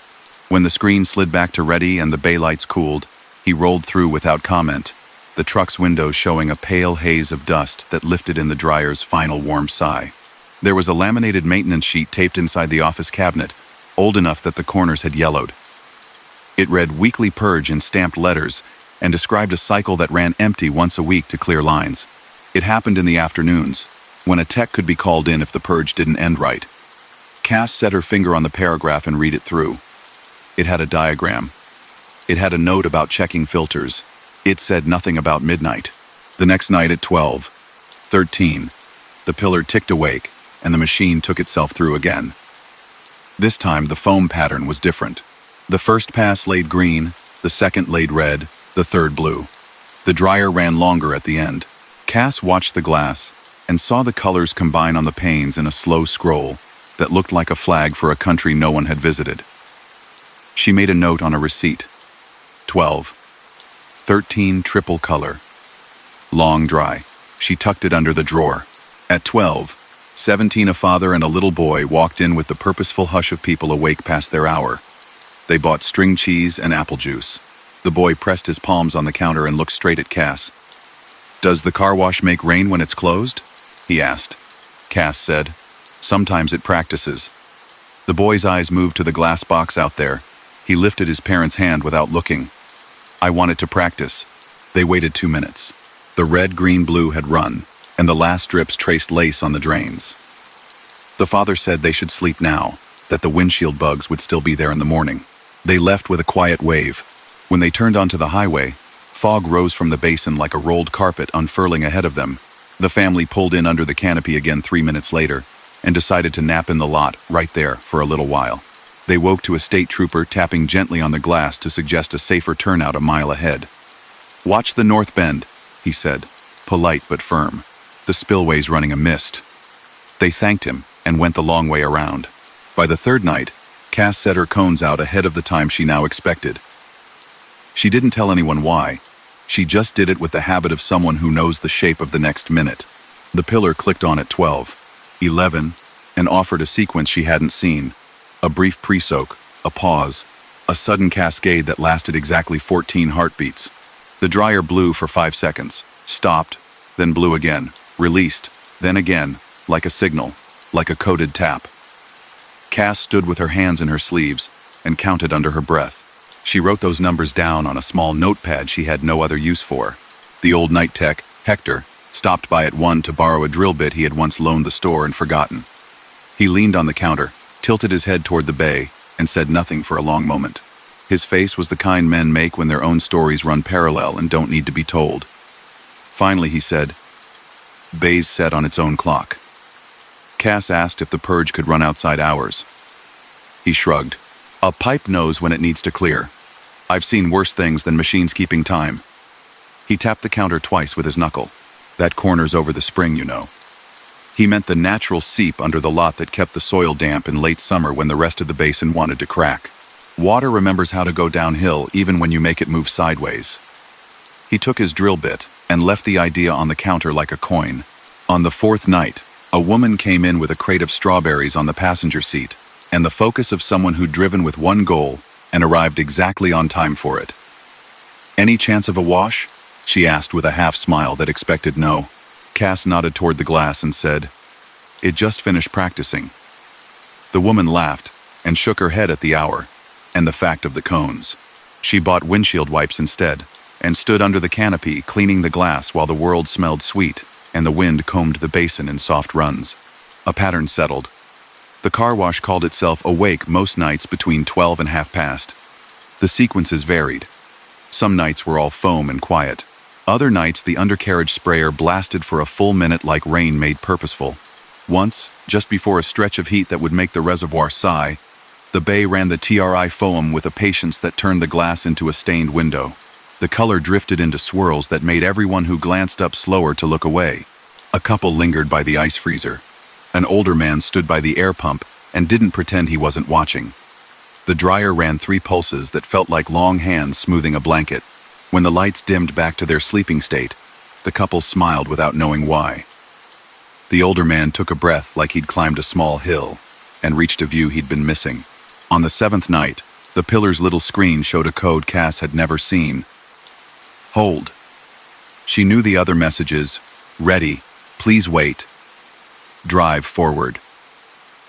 When the screen slid back to ready and the bay lights cooled, he rolled through without comment, the truck's windows showing a pale haze of dust that lifted in the dryer's final warm sigh. There was a laminated maintenance sheet taped inside the office cabinet, old enough that the corners had yellowed. It read "Weekly Purge" in stamped letters and described a cycle that ran empty once a week to clear lines. It happened in the afternoons, when a tech could be called in if the purge didn't end right. Cass set her finger on the paragraph and read it through. It had a diagram. It had a note about checking filters. It said nothing about midnight. The next night at 12:13, the pillar ticked awake and the machine took itself through again. This time the foam pattern was different. The first pass laid green, the second laid red, the third blue. The dryer ran longer at the end. Cass watched the glass and saw the colors combine on the panes in a slow scroll that looked like a flag for a country no one had visited. She made a note on a receipt. 12:13 triple color. Long dry. She tucked it under the drawer. At 12:17, a father and a little boy walked in with the purposeful hush of people awake past their hour. They bought string cheese and apple juice. The boy pressed his palms on the counter and looked straight at Cass. "Does the car wash make rain when it's closed?" he asked. Cass said, "Sometimes it practices." The boy's eyes moved to the glass box out there. He lifted his parent's hand without looking. "I wanted to practice." They waited 2 minutes. The red, green, blue had run, and the last strips traced lace on the drains. The father said they should sleep now, that the windshield bugs would still be there in the morning. They left with a quiet wave. When they turned onto the highway, fog rose from the basin like a rolled carpet unfurling ahead of them. The family pulled in under the canopy again 3 minutes later and decided to nap in the lot right there for a little while. They woke to a state trooper tapping gently on the glass to suggest a safer turnout a mile ahead. "Watch the north bend," he said, polite but firm. "The spillway's running a mist." They thanked him and went the long way around. By the third night, Cass set her cones out ahead of the time she now expected. She didn't tell anyone why. She just did it with the habit of someone who knows the shape of the next minute. The pillar clicked on at 12:11 and offered a sequence she hadn't seen. A brief pre-soak, a pause, a sudden cascade that lasted exactly 14 heartbeats. The dryer blew for 5 seconds, stopped, then blew again, released, then again, like a signal, like a coded tap. Cass stood with her hands in her sleeves and counted under her breath. She wrote those numbers down on a small notepad she had no other use for. The old night tech, Hector, stopped by at 1 to borrow a drill bit he had once loaned the store and forgotten. He leaned on the counter, tilted his head toward the bay, and said nothing for a long moment. His face was the kind men make when their own stories run parallel and don't need to be told. Finally he said, "Bay's set on its own clock." Cass asked if the purge could run outside hours. He shrugged. "A pipe knows when it needs to clear. I've seen worse things than machines keeping time." He tapped the counter twice with his knuckle. "That corner's over the spring, you know." He meant the natural seep under the lot that kept the soil damp in late summer when the rest of the basin wanted to crack. Water remembers how to go downhill even when you make it move sideways. He took his drill bit and left the idea on the counter like a coin. On the 4th night, a woman came in with a crate of strawberries on the passenger seat, and the focus of someone who'd driven with one goal and arrived exactly on time for it. "Any chance of a wash?" she asked with a half-smile that expected no. Cass nodded toward the glass and said, "It just finished practicing." The woman laughed and shook her head at the hour and the fact of the cones. She bought windshield wipes instead and stood under the canopy cleaning the glass while the world smelled sweet and the wind combed the basin in soft runs. A pattern settled. The car wash called itself awake most nights between 12 and half past. The sequences varied. Some nights were all foam and quiet. Other nights the undercarriage sprayer blasted for a full minute like rain made purposeful. Once, just before a stretch of heat that would make the reservoir sigh, the bay ran the TRI foam with a patience that turned the glass into a stained window. The color drifted into swirls that made everyone who glanced up slower to look away. A couple lingered by the ice freezer. An older man stood by the air pump and didn't pretend he wasn't watching. The dryer ran 3 pulses that felt like long hands smoothing a blanket. When the lights dimmed back to their sleeping state, the couple smiled without knowing why. The older man took a breath like he'd climbed a small hill and reached a view he'd been missing. On the 7th night, the pillar's little screen showed a code Cass had never seen. Hold. She knew the other messages. Ready. Please wait. Drive forward.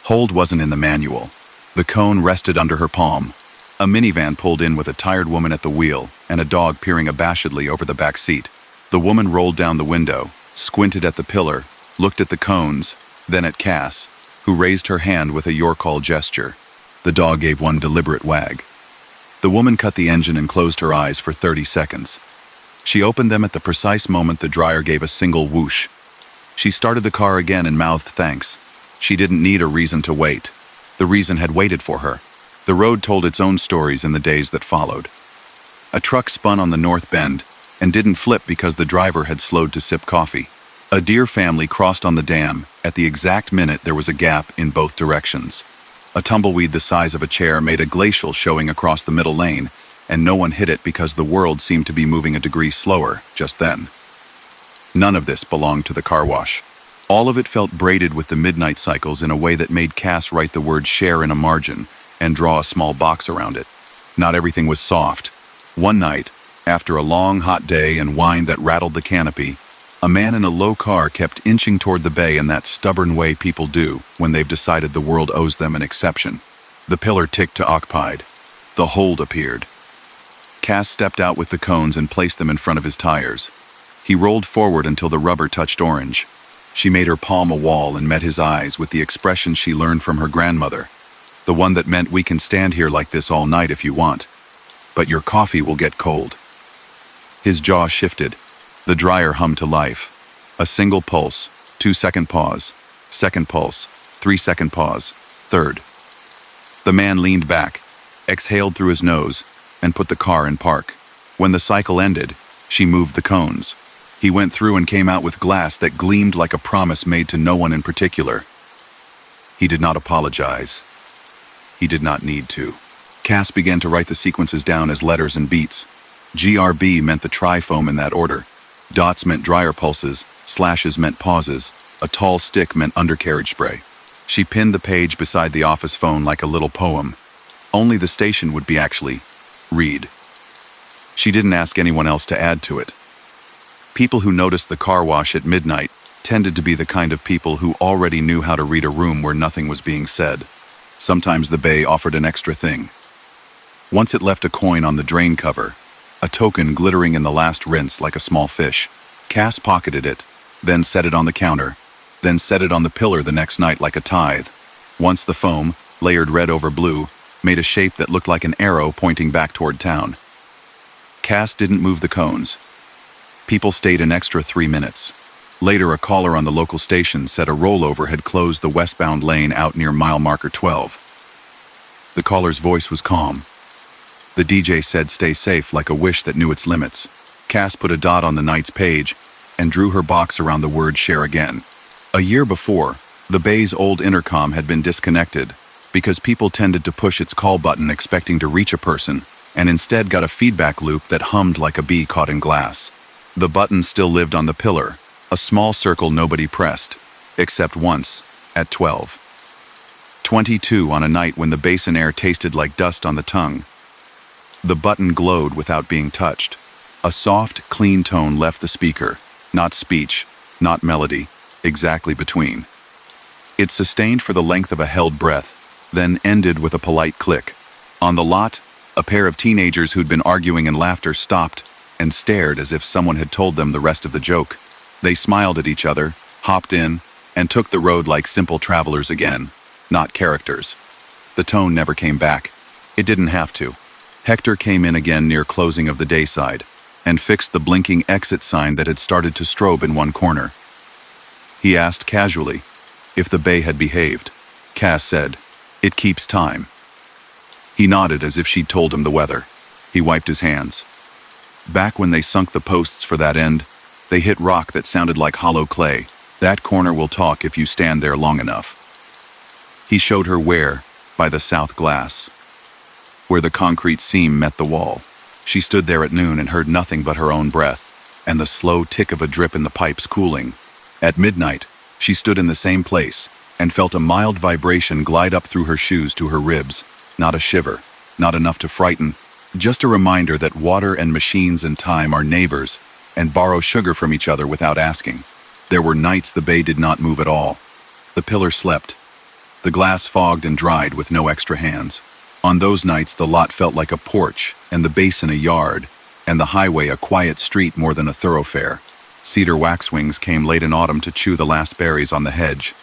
Hold wasn't in the manual. The cone rested under her palm. A minivan pulled in with a tired woman at the wheel and a dog peering abashedly over the back seat. The woman rolled down the window, squinted at the pillar, looked at the cones, then at Cass, who raised her hand with a your call gesture. The dog gave one deliberate wag. The woman cut the engine and closed her eyes for 30 seconds. She opened them at the precise moment the dryer gave a single whoosh. She started the car again and mouthed thanks. She didn't need a reason to wait. The reason had waited for her. The road told its own stories in the days that followed. A truck spun on the north bend and didn't flip because the driver had slowed to sip coffee. A deer family crossed on the dam at the exact minute there was a gap in both directions. A tumbleweed the size of a chair made a glacial showing across the middle lane, and no one hit it because the world seemed to be moving a degree slower just then. None of this belonged to the car wash. All of it felt braided with the midnight cycles in a way that made Cass write the word share in a margin and draw a small box around it. Not everything was soft. One night, after a long hot day and wine that rattled the canopy, a man in a low car kept inching toward the bay in that stubborn way people do when they've decided the world owes them an exception. The pillar ticked to occupied. The hold appeared. Cass stepped out with the cones and placed them in front of his tires. He rolled forward until the rubber touched orange. She made her palm a wall and met his eyes with the expression she learned from her grandmother. The one that meant, we can stand here like this all night if you want, but your coffee will get cold. His jaw shifted. The dryer hummed to life. A single pulse, 2-second pause, second pulse, 3-second pause, third. The man leaned back, exhaled through his nose, and put the car in park. When the cycle ended, she moved the cones. He went through and came out with glass that gleamed like a promise made to no one in particular. He did not apologize. He did not need to. Cass began to write the sequences down as letters and beats. GRB meant the trifoam in that order. Dots meant dryer pulses, slashes meant pauses, a tall stick meant undercarriage spray. She pinned the page beside the office phone like a little poem. Only the station would be actually read. She didn't ask anyone else to add to it. People who noticed the car wash at midnight tended to be the kind of people who already knew how to read a room where nothing was being said. Sometimes the bay offered an extra thing. Once it left a coin on the drain cover, a token glittering in the last rinse like a small fish. Cass pocketed it, then set it on the counter, then set it on the pillar the next night like a tithe. Once the foam, layered red over blue, made a shape that looked like an arrow pointing back toward town. Cass didn't move the cones. People stayed an extra 3 minutes. Later, a caller on the local station said a rollover had closed the westbound lane out near mile marker 12. The caller's voice was calm. The DJ said stay safe like a wish that knew its limits. Cass put a dot on the night's page and drew her box around the word share again. A year before, the bay's old intercom had been disconnected because people tended to push its call button expecting to reach a person and instead got a feedback loop that hummed like a bee caught in glass. The button still lived on the pillar, a small circle nobody pressed, except once, at 12:22 on a night when the basin air tasted like dust on the tongue. The button glowed without being touched. A soft, clean tone left the speaker, not speech, not melody, exactly between. It sustained for the length of a held breath, then ended with a polite click. On the lot, a pair of teenagers who'd been arguing in laughter stopped and stared as if someone had told them the rest of the joke. They smiled at each other, hopped in, and took the road like simple travelers again, not characters. The tone never came back. It didn't have to. Hector came in again near closing of the dayside and fixed the blinking exit sign that had started to strobe in one corner. He asked casually if the bay had behaved. Cass said, "It keeps time." He nodded as if she'd told him the weather. He wiped his hands. Back when they sunk the posts for that end, they hit rock that sounded like hollow clay. That corner will talk if you stand there long enough. He showed her where, by the south glass, where the concrete seam met the wall. She stood there at noon and heard nothing but her own breath, and the slow tick of a drip in the pipes cooling. At midnight, she stood in the same place, and felt a mild vibration glide up through her shoes to her ribs. Not a shiver, not enough to frighten, just a reminder that water and machines and time are neighbors, and borrow sugar from each other without asking. There were nights the bay did not move at all. The pillar slept. The glass fogged and dried with no extra hands. On those nights, the lot felt like a porch, and the basin a yard, and the highway a quiet street more than a thoroughfare. Cedar waxwings came late in autumn to chew the last berries on the hedge.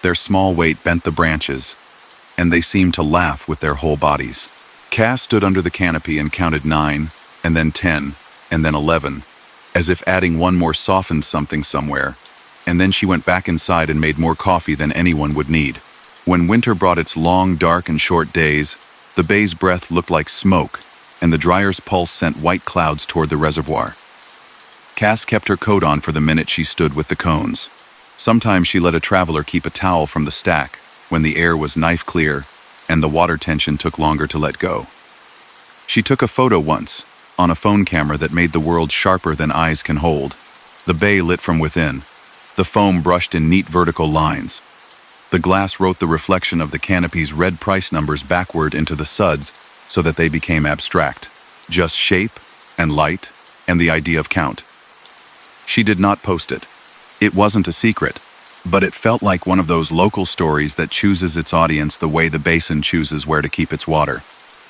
Their small weight bent the branches, and they seemed to laugh with their whole bodies. Cass stood under the canopy and counted 9, and then 10, and then 11, as if adding one more softened something somewhere, and then she went back inside and made more coffee than anyone would need. When winter brought its long, dark, and short days, the bay's breath looked like smoke, and the dryer's pulse sent white clouds toward the reservoir. Cass kept her coat on for the minute she stood with the cones. Sometimes she let a traveler keep a towel from the stack when the air was knife clear and the water tension took longer to let go. She took a photo once, on a phone camera that made the world sharper than eyes can hold. The bay lit from within. The foam brushed in neat vertical lines. The glass wrote the reflection of the canopy's red price numbers backward into the suds so that they became abstract. Just shape and light and the idea of count. She did not post it. It wasn't a secret, but it felt like one of those local stories that chooses its audience the way the basin chooses where to keep its water.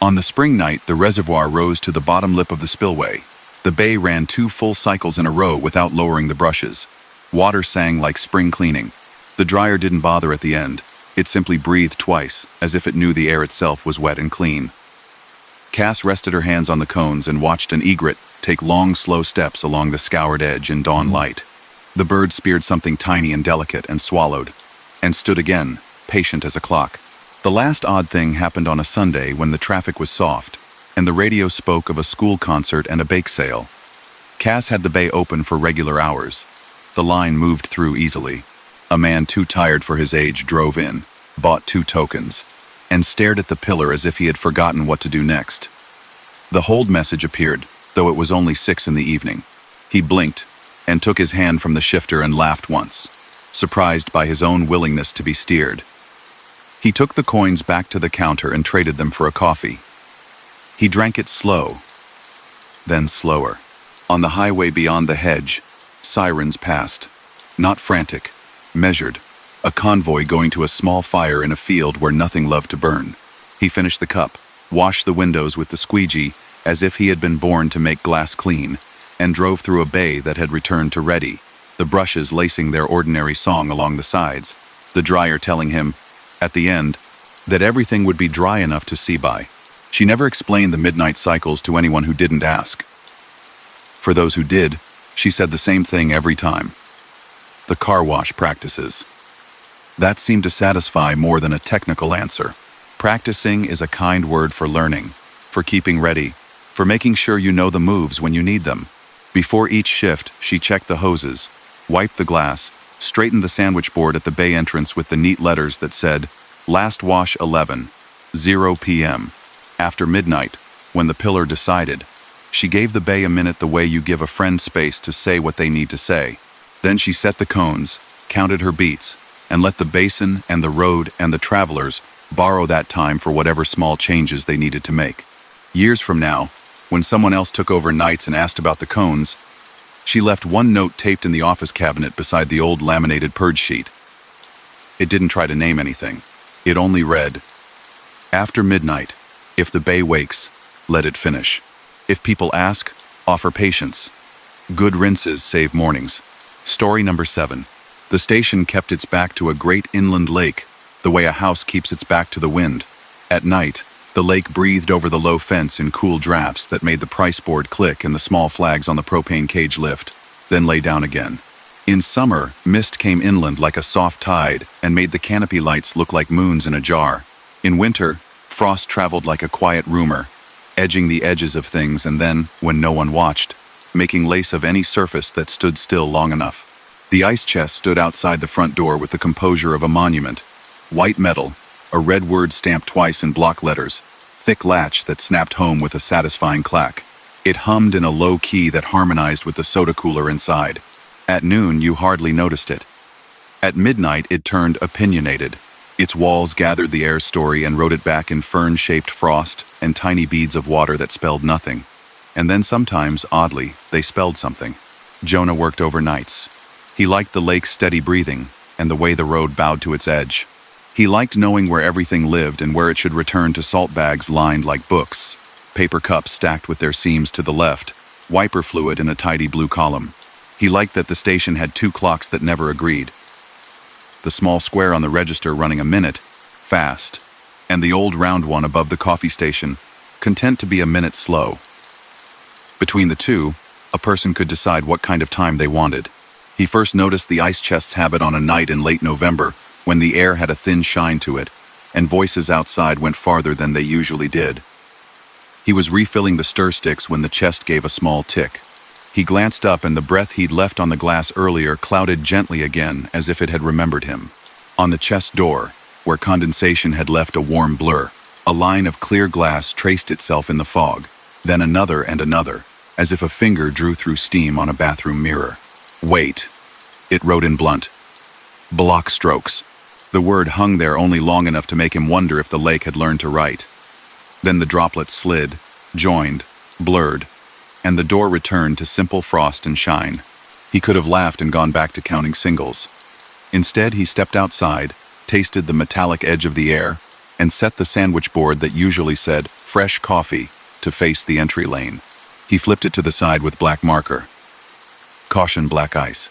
On the spring night, the reservoir rose to the bottom lip of the spillway. The bay ran 2 full cycles in a row without lowering the brushes. Water sang like spring cleaning. The dryer didn't bother at the end. It simply breathed twice, as if it knew the air itself was wet and clean. Cass rested her hands on the cones and watched an egret take long, slow steps along the scoured edge in dawn light. The bird speared something tiny and delicate and swallowed, and stood again, patient as a clock. The last odd thing happened on a Sunday when the traffic was soft, and the radio spoke of a school concert and a bake sale. Cass had the bay open for regular hours. The line moved through easily. A man too tired for his age drove in, bought 2 tokens, and stared at the pillar as if he had forgotten what to do next. The hold message appeared, though it was only 6 in the evening. He blinked, and took his hand from the shifter and laughed once, surprised by his own willingness to be steered. He took the coins back to the counter and traded them for a coffee. He drank it slow, then slower. On the highway beyond the hedge, sirens passed, not frantic, measured, a convoy going to a small fire in a field where nothing loved to burn. He finished the cup, washed the windows with the squeegee as if he had been born to make glass clean, and drove through a bay that had returned to ready, the brushes lacing their ordinary song along the sides, the dryer telling him, at the end, that everything would be dry enough to see by. She never explained the midnight cycles to anyone who didn't ask. For those who did, she said the same thing every time. The car wash practices. That seemed to satisfy more than a technical answer. Practicing is a kind word for learning, for keeping ready, for making sure you know the moves when you need them. Before each shift, she checked the hoses, wiped the glass, straightened the sandwich board at the bay entrance with the neat letters that said, "Last wash 11, 0 p.m. After midnight, when the pillar decided, she gave the bay a minute the way you give a friend space to say what they need to say. Then she set the cones, counted her beats, and let the basin and the road and the travelers borrow that time for whatever small changes they needed to make. Years from now, When someone else took over nights and asked about the cones, she left one note taped in the office cabinet beside the old laminated purge sheet. It didn't try to name anything. It only read, "After midnight, if the bay wakes, let it finish. If people ask, offer patience. Good rinses save mornings." Story number 7. The station kept its back to a great inland lake, the way a house keeps its back to the wind. At night, the lake breathed over the low fence in cool drafts that made the price board click and the small flags on the propane cage lift, then lay down again. In summer, mist came inland like a soft tide and made the canopy lights look like moons in a jar. In winter, frost traveled like a quiet rumor, edging the edges of things and then, when no one watched, making lace of any surface that stood still long enough. The ice chest stood outside the front door with the composure of a monument. White metal, a red word stamped twice in block letters, thick latch that snapped home with a satisfying clack. It hummed in a low key that harmonized with the soda cooler inside. At noon, you hardly noticed it. At midnight, it turned opinionated. Its walls gathered the air story and wrote it back in fern-shaped frost and tiny beads of water that spelled nothing. And then sometimes, oddly, they spelled something. Jonah worked overnights. He liked the lake's steady breathing and the way the road bowed to its edge. He liked knowing where everything lived and where it should return to salt bags lined like books, paper cups stacked with their seams to the left, wiper fluid in a tidy blue column. He liked that the station had 2 clocks that never agreed. The small square on the register running a minute, fast, and the old round one above the coffee station, content to be a minute slow. Between the two, a person could decide what kind of time they wanted. He first noticed the ice chest's habit on a night in late November, when the air had a thin shine to it, and voices outside went farther than they usually did. He was refilling the stir sticks when the chest gave a small tick. He glanced up and the breath he'd left on the glass earlier clouded gently again as if it had remembered him. On the chest door, where condensation had left a warm blur, a line of clear glass traced itself in the fog, then another and another, as if a finger drew through steam on a bathroom mirror. "Wait," it wrote in blunt. "Block strokes." The word hung there only long enough to make him wonder if the lake had learned to write. Then the droplets slid, joined, blurred, and the door returned to simple frost and shine. He could have laughed and gone back to counting singles. Instead, he stepped outside, tasted the metallic edge of the air, and set the sandwich board that usually said, "Fresh coffee," to face the entry lane. He flipped it to the side with black marker. "Caution, black ice."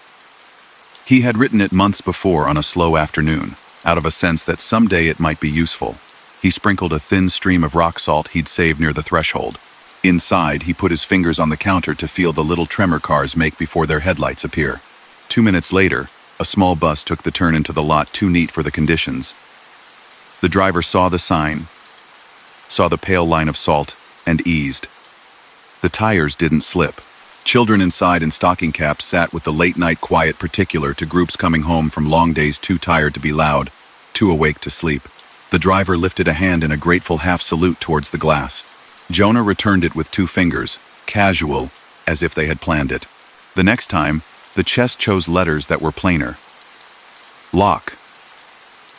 He had written it months before on a slow afternoon, out of a sense that someday it might be useful. He sprinkled a thin stream of rock salt he'd saved near the threshold. Inside, he put his fingers on the counter to feel the little tremor cars make before their headlights appear. 2 minutes later, a small bus took the turn into the lot too neat for the conditions. The driver saw the sign, saw the pale line of salt, and eased. The tires didn't slip. Children inside in stocking caps sat with the late-night quiet particular to groups coming home from long days too tired to be loud, too awake to sleep. The driver lifted a hand in a grateful half-salute towards the glass. Jonah returned it with 2 fingers, casual, as if they had planned it. The next time, the chest chose letters that were plainer. Lock.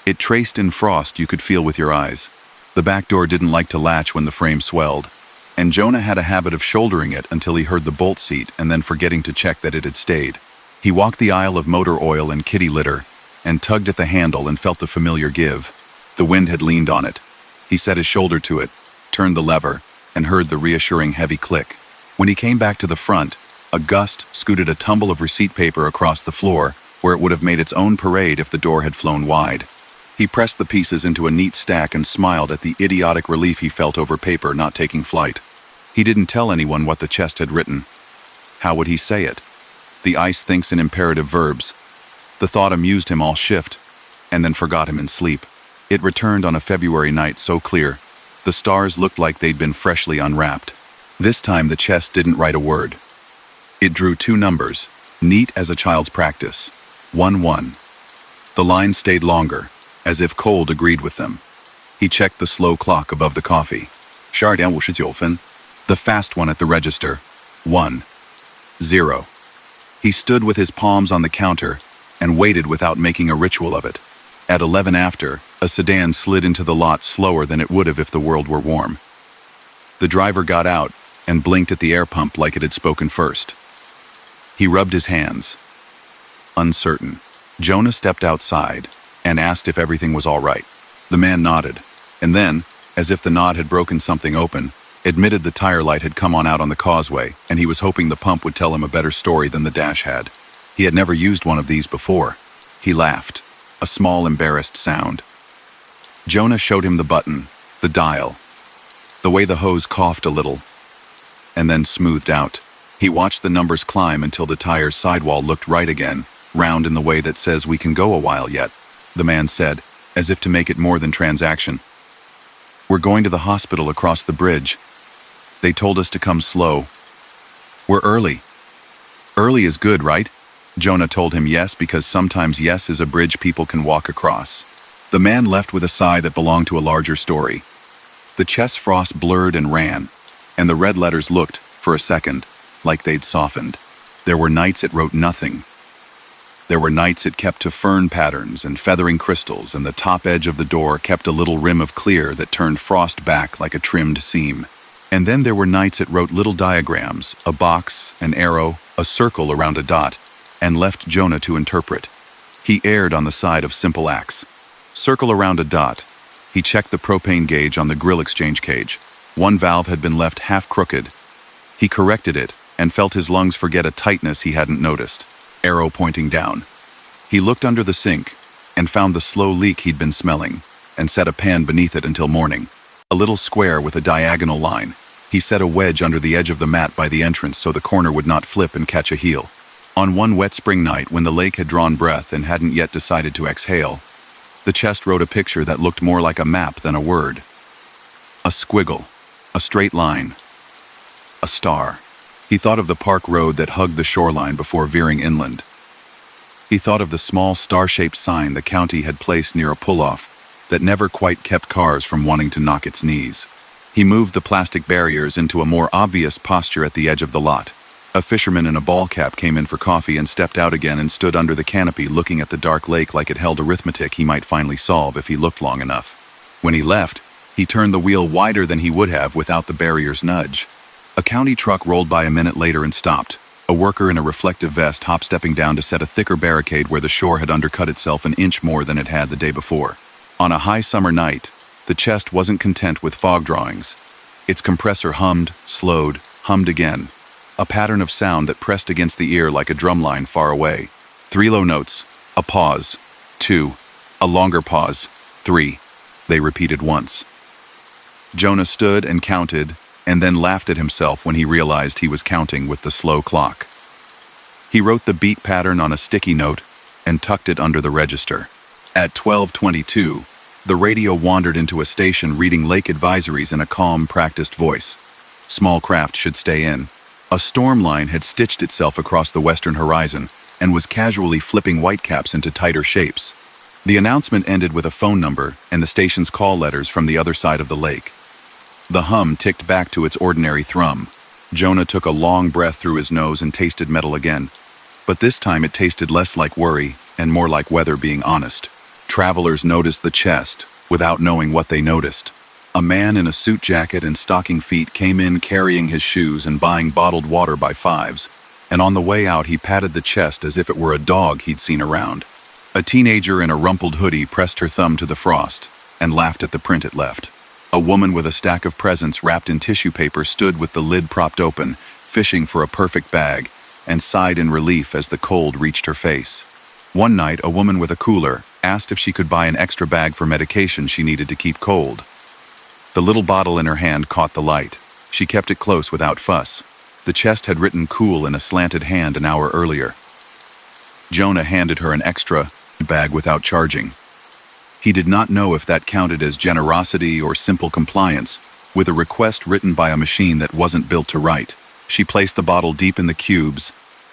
It traced in frost you could feel with your eyes. The back door didn't like to latch when the frame swelled, and Jonah had a habit of shouldering it until he heard the bolt seat and then forgetting to check that it had stayed. He walked the aisle of motor oil and kitty litter, and tugged at the handle and felt the familiar give. The wind had leaned on it. He set his shoulder to it, turned the lever, and heard the reassuring heavy click. When he came back to the front, a gust scooted a tumble of receipt paper across the floor, where it would have made its own parade if the door had flown wide. He pressed the pieces into a neat stack and smiled at the idiotic relief he felt over paper not taking flight. He didn't tell anyone what the chest had written. How would he say it? The ice thinks in imperative verbs. The thought amused him all shift, and then forgot him in sleep. It returned on a February night so clear, the stars looked like they'd been freshly unwrapped. This time the chest didn't write a word. It drew 2 numbers, neat as a child's practice. 1-1. The line stayed longer, as if cold agreed with them. He checked the slow clock above the coffee. 12:59. The fast one at the register. 1-0. He stood with his palms on the counter and waited without making a ritual of it. At 11 after, a sedan slid into the lot slower than it would have if the world were warm. The driver got out, and blinked at the air pump like it had spoken first. He rubbed his hands, uncertain. Jonah stepped outside and asked if everything was all right. The man nodded, and then, as if the nod had broken something open, admitted the tire light had come on out on the causeway, and he was hoping the pump would tell him a better story than the dash had. He had never used one of these before. He laughed, a small embarrassed sound. Jonah showed him the button, the dial, the way the hose coughed a little, and then smoothed out. He watched the numbers climb until the tire's sidewall looked right again, round in the way that says we can go a while yet, the man said, as if to make it more than transaction. We're going to the hospital across the bridge. They told us to come slow. We're early. Early is good, right? Jonah told him yes, because sometimes yes is a bridge people can walk across. The man left with a sigh that belonged to a larger story. The chest frost blurred and ran, and the red letters looked, for a second, like they'd softened. There were nights it wrote nothing. There were nights it kept to fern patterns and feathering crystals, and the top edge of the door kept a little rim of clear that turned frost back like a trimmed seam. And then there were nights it wrote little diagrams, a box, an arrow, a circle around a dot, and left Jonah to interpret. He erred on the side of simple acts. Circle around a dot. He checked the propane gauge on the grill exchange cage. One valve had been left half crooked. He corrected it and felt his lungs forget a tightness he hadn't noticed. Arrow pointing down. He looked under the sink and found the slow leak he'd been smelling, and set a pan beneath it until morning. A little square with a diagonal line. He set a wedge under the edge of the mat by the entrance so the corner would not flip and catch a heel. On one wet spring night when the lake had drawn breath and hadn't yet decided to exhale, the chest wrote a picture that looked more like a map than a word. A squiggle, a straight line, a star. He thought of the park road that hugged the shoreline before veering inland. He thought of the small star-shaped sign the county had placed near a pull-off that never quite kept cars from wanting to knock its knees. He moved the plastic barriers into a more obvious posture at the edge of the lot. A fisherman in a ball cap came in for coffee and stepped out again and stood under the canopy looking at the dark lake like it held arithmetic he might finally solve if he looked long enough. When he left, he turned the wheel wider than he would have without the barrier's nudge. A county truck rolled by a minute later and stopped. A worker in a reflective vest hop-stepping down to set a thicker barricade where the shore had undercut itself an inch more than it had the day before. On a high summer night, the chest wasn't content with fog drawings. Its compressor hummed, slowed, hummed again. A pattern of sound that pressed against the ear like a drumline far away. 3 low notes, a pause, 2, a longer pause, 3. They repeated once. Jonah stood and counted, and then laughed at himself when he realized he was counting with the slow clock. He wrote the beat pattern on a sticky note and tucked it under the register. At 12:22, the radio wandered into a station reading lake advisories in a calm, practiced voice. Small craft should stay in. A storm line had stitched itself across the western horizon and was casually flipping whitecaps into tighter shapes. The announcement ended with a phone number and the station's call letters from the other side of the lake. The hum ticked back to its ordinary thrum. Jonah took a long breath through his nose and tasted metal again. But this time it tasted less like worry and more like weather being honest. Travelers noticed the chest without knowing what they noticed. A man in a suit jacket and stocking feet came in carrying his shoes and buying bottled water by fives, and on the way out he patted the chest as if it were a dog he'd seen around. A teenager in a rumpled hoodie pressed her thumb to the frost and laughed at the print it left. A woman with a stack of presents wrapped in tissue paper stood with the lid propped open, fishing for a perfect bag, and sighed in relief as the cold reached her face. One night, a woman with a cooler asked if she could buy an extra bag for medication she needed to keep cold. The little bottle in her hand caught the light. She kept it close without fuss. The chest had written cool in a slanted hand an hour earlier. Jonah handed her an extra bag without charging. He did not know if that counted as generosity or simple compliance with a request written by a machine that wasn't built to write. She placed the bottle deep in the cubes,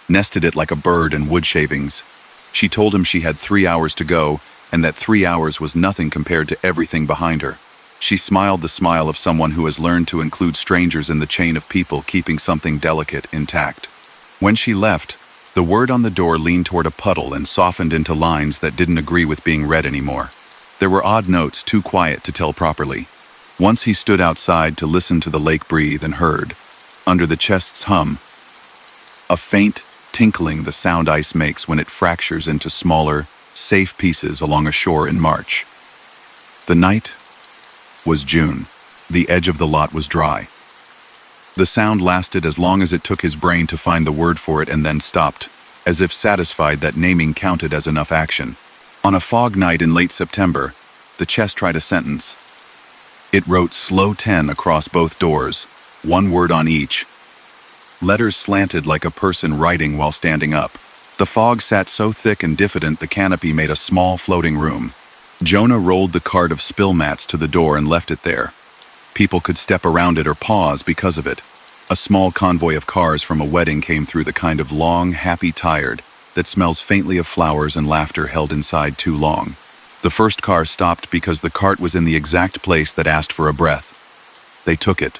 nested it like a bird in wood shavings. She told him she had 3 hours to go and that 3 hours was nothing compared to everything behind her. She smiled the smile of someone who has learned to include strangers in the chain of people keeping something delicate intact. When she left, the word on the door leaned toward a puddle and softened into lines that didn't agree with being read anymore. There were odd notes too quiet to tell properly. Once he stood outside to listen to the lake breathe and heard, under the chest's hum, a faint tinkling the sound ice makes when it fractures into smaller, safe pieces along a shore in March. The night was June. The edge of the lot was dry. The sound lasted as long as it took his brain to find the word for it and then stopped, as if satisfied that naming counted as enough action. On a fog night in late September, the chest tried a sentence. It wrote slow 10 across both doors, one word on each. Letters slanted like a person writing while standing up. The fog sat so thick and diffident the canopy made a small floating room. Jonah rolled the cart of spill mats to the door and left it there. People could step around it or pause because of it. A small convoy of cars from a wedding came through, the kind of long, happy tired that smells faintly of flowers and laughter held inside too long. The first car stopped because the cart was in the exact place that asked for a breath. They took it.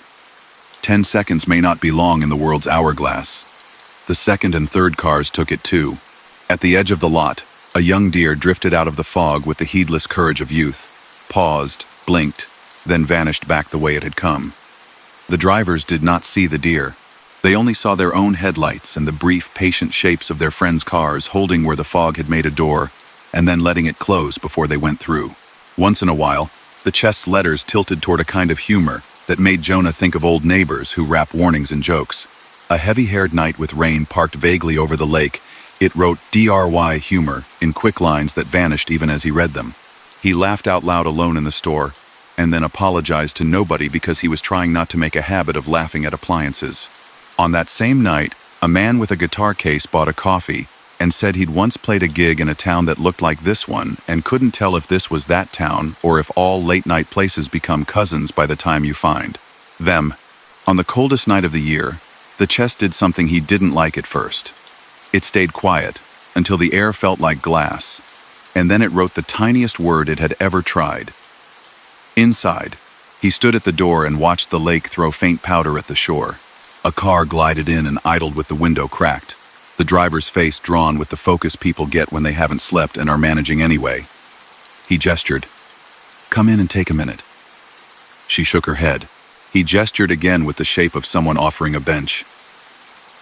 10 seconds may not be long in the world's hourglass. The second and third cars took it too. At the edge of the lot, a young deer drifted out of the fog with the heedless courage of youth, paused, blinked, then vanished back the way it had come. The drivers did not see the deer. They only saw their own headlights and the brief, patient shapes of their friends' cars holding where the fog had made a door and then letting it close before they went through. Once in a while, the chest's letters tilted toward a kind of humor that made Jonah think of old neighbors who rap warnings and jokes. A heavy-haired knight with rain parked vaguely over the lake. It wrote DRY humor in quick lines that vanished even as he read them. He laughed out loud alone in the store, and then apologized to nobody because he was trying not to make a habit of laughing at appliances. On that same night, a man with a guitar case bought a coffee and said he'd once played a gig in a town that looked like this one and couldn't tell if this was that town or if all late-night places become cousins by the time you find them. On the coldest night of the year, the chest did something he didn't like at first. It stayed quiet until the air felt like glass, and then it wrote the tiniest word it had ever tried. Inside, he stood at the door and watched the lake throw faint powder at the shore. A car glided in and idled with the window cracked, the driver's face drawn with the focus people get when they haven't slept and are managing anyway. He gestured. "Come in and take a minute." She shook her head. He gestured again with the shape of someone offering a bench.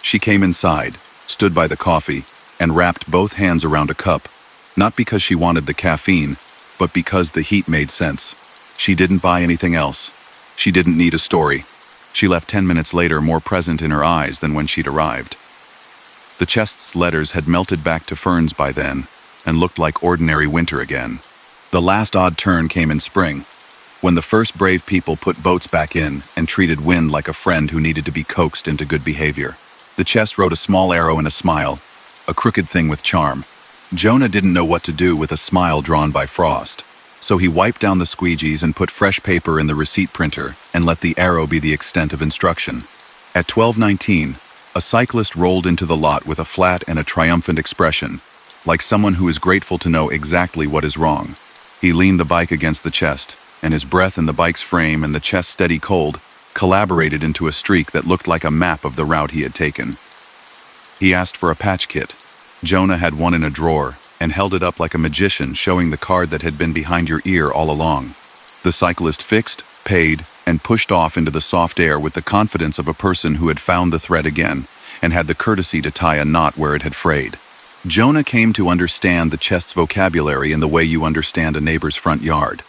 She came inside, stood by the coffee, and wrapped both hands around a cup, not because she wanted the caffeine, but because the heat made sense. She didn't buy anything else. She didn't need a story. She left 10 minutes later more present in her eyes than when she'd arrived. The chest's letters had melted back to ferns by then, and looked like ordinary winter again. The last odd turn came in spring, when the first brave people put boats back in and treated wind like a friend who needed to be coaxed into good behavior. The chest wrote a small arrow and a smile, a crooked thing with charm. Jonah didn't know what to do with a smile drawn by frost, so he wiped down the squeegees and put fresh paper in the receipt printer and let the arrow be the extent of instruction. At 12:19, a cyclist rolled into the lot with a flat and a triumphant expression, like someone who is grateful to know exactly what is wrong. He leaned the bike against the chest, and his breath in the bike's frame and the chest's steady cold collaborated into a streak that looked like a map of the route he had taken. He asked for a patch kit. Jonah had one in a drawer and held it up like a magician, showing the card that had been behind your ear all along. The cyclist fixed, paid, and pushed off into the soft air with the confidence of a person who had found the thread again and had the courtesy to tie a knot where it had frayed. Jonah came to understand the chest's vocabulary in the way you understand a neighbor's front yard.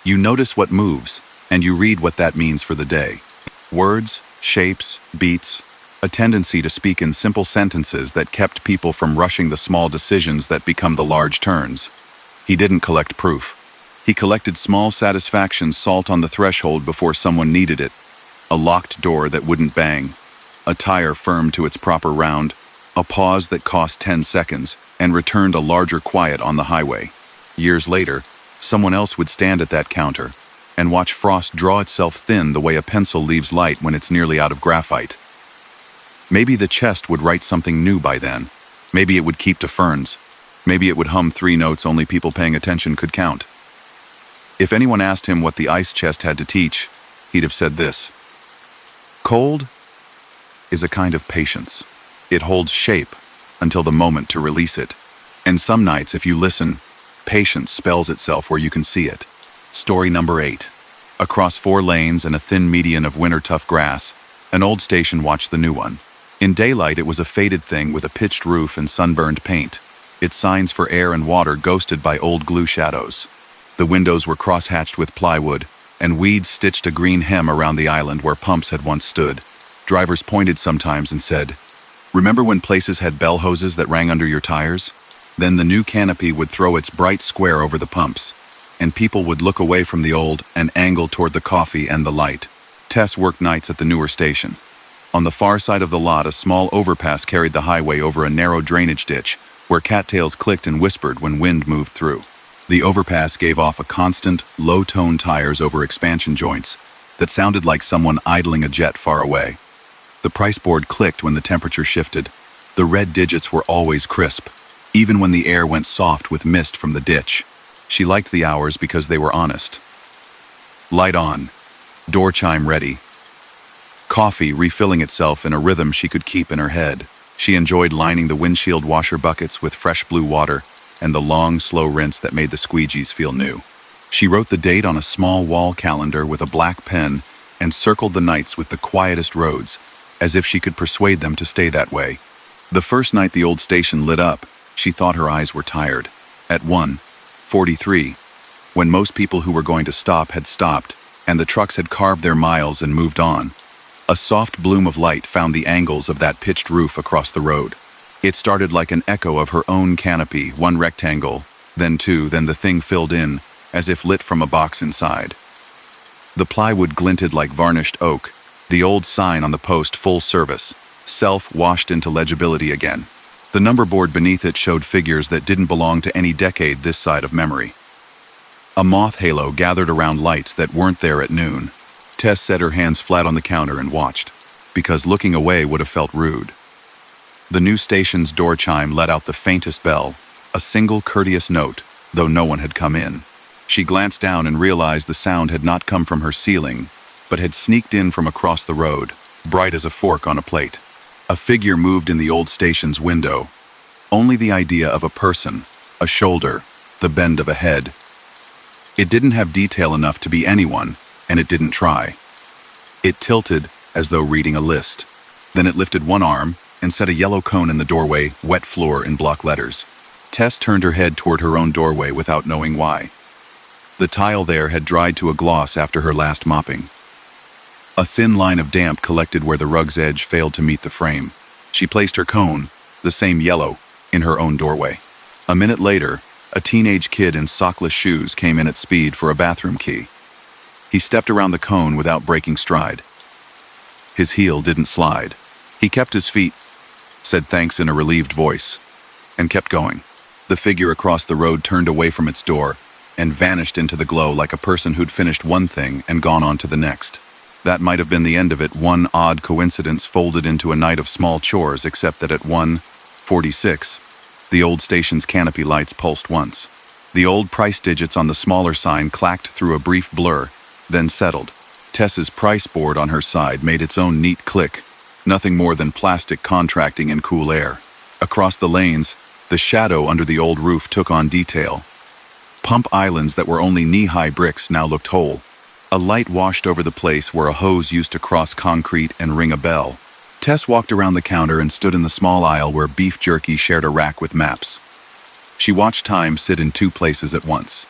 You notice what moves, and you read what that means for the day. Words, shapes, beats, a tendency to speak in simple sentences that kept people from rushing the small decisions that become the large turns. He didn't collect proof. He collected small satisfactions, salt on the threshold before someone needed it. A locked door that wouldn't bang. A tire firm to its proper round. A pause that cost 10 seconds and returned a larger quiet on the highway. Years later, someone else would stand at that counter and watch frost draw itself thin the way a pencil leaves light when it's nearly out of graphite. Maybe the chest would write something new by then. Maybe it would keep to ferns. Maybe it would hum 3 notes only people paying attention could count. If anyone asked him what the ice chest had to teach, he'd have said this. Cold is a kind of patience. It holds shape until the moment to release it. And some nights, if you listen, patience spells itself where you can see it. Story number 8. Across 4 lanes and a thin median of winter-tough grass, An old station watched the new one. In daylight, it was a faded thing with a pitched roof and sunburned paint, its signs for air and water ghosted by old glue shadows. The windows were cross-hatched with plywood, and weeds stitched a green hem around the island where pumps had once stood. Drivers pointed sometimes and said, "Remember when places had bell hoses that rang under your tires?" Then the new canopy would throw its bright square over the pumps, and people would look away from the old and angle toward the coffee and the light. Tess worked nights at the newer station. On the far side of the lot, a small overpass carried the highway over a narrow drainage ditch, where cattails clicked and whispered when wind moved through. The overpass gave off a constant, low-tone tires over expansion joints that sounded like someone idling a jet far away. The price board clicked when the temperature shifted. The red digits were always crisp, even when the air went soft with mist from the ditch. She liked the hours because they were honest. Light on. Door chime ready. Coffee refilling itself in a rhythm she could keep in her head. She enjoyed lining the windshield washer buckets with fresh blue water and the long, slow rinse that made the squeegees feel new. She wrote the date on a small wall calendar with a black pen and circled the nights with the quietest roads, as if she could persuade them to stay that way. The first night the old station lit up, she thought her eyes were tired. At 1:43, when most people who were going to stop had stopped, and the trucks had carved their miles and moved on, a soft bloom of light found the angles of that pitched roof across the road. It started like an echo of her own canopy, one rectangle, then two, then the thing filled in, as if lit from a box inside. The plywood glinted like varnished oak, the old sign on the post full service, self washed into legibility again. The number board beneath it showed figures that didn't belong to any decade this side of memory. A moth halo gathered around lights that weren't there at noon. Tess set her hands flat on the counter and watched, because looking away would have felt rude. The new station's door chime let out the faintest bell, a single courteous note, though no one had come in. She glanced down and realized the sound had not come from her ceiling, but had sneaked in from across the road, bright as a fork on a plate. A figure moved in the old station's window. Only the idea of a person, a shoulder, the bend of a head. It didn't have detail enough to be anyone, and it didn't try. It tilted as though reading a list. Then it lifted one arm and set a yellow cone in the doorway, wet floor in block letters. Tess turned her head toward her own doorway without knowing why. The tile there had dried to a gloss after her last mopping. A thin line of damp collected where the rug's edge failed to meet the frame. She placed her cone, the same yellow, in her own doorway. A minute later, a teenage kid in sockless shoes came in at speed for a bathroom key. He stepped around the cone without breaking stride. His heel didn't slide. He kept his feet, said thanks in a relieved voice, and kept going. The figure across the road turned away from its door and vanished into the glow like a person who'd finished one thing and gone on to the next. That might have been the end of it, one odd coincidence folded into a night of small chores, except that at 1:46, the old station's canopy lights pulsed once. The old price digits on the smaller sign clacked through a brief blur, then settled. Tess's price board on her side made its own neat click, nothing more than plastic contracting in cool air. Across the lanes, the shadow under the old roof took on detail. Pump islands that were only knee-high bricks now looked whole. A light washed over the place where a hose used to cross concrete and ring a bell. Tess walked around the counter and stood in the small aisle where beef jerky shared a rack with maps. She watched time sit in two places at once.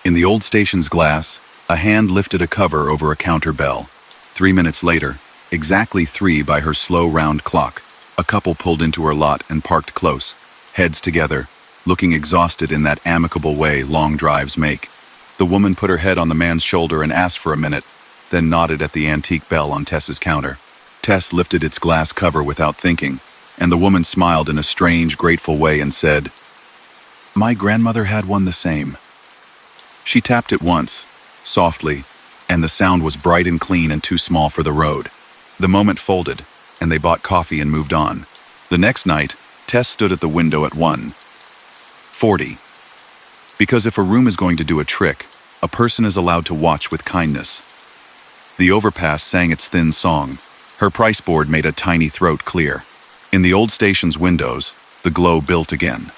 In the old station's glass, a hand lifted a cover over a counter bell. 3 minutes later, exactly 3 by her slow round clock, a couple pulled into her lot and parked close, heads together, looking exhausted in that amicable way long drives make. The woman put her head on the man's shoulder and asked for a minute, then nodded at the antique bell on Tess's counter. Tess lifted its glass cover without thinking, and the woman smiled in a strange, grateful way and said, "My grandmother had one the same." She tapped it once, softly, and the sound was bright and clean and too small for the road. The moment folded, and they bought coffee and moved on. The next night, Tess stood at the window at 1:40. Because if a room is going to do a trick, a person is allowed to watch with kindness. The overpass sang its thin song. Her price board made a tiny throat clear. In the old station's windows, the glow built again.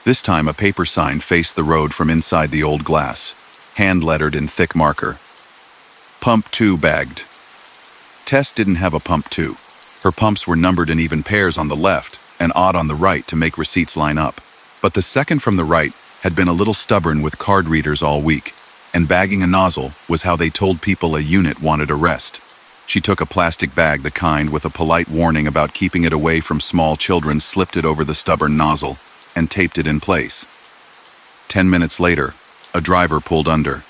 This time a paper sign faced the road from inside the old glass, hand-lettered in thick marker. Pump 2 bagged. Tess didn't have a pump too. Her pumps were numbered in even pairs on the left and odd on the right to make receipts line up. But the second from the right had been a little stubborn with card readers all week, and bagging a nozzle was how they told people a unit wanted a rest. She took a plastic bag, the kind with a polite warning about keeping it away from small children, slipped it over the stubborn nozzle, and taped it in place. 10 minutes later, a driver pulled under.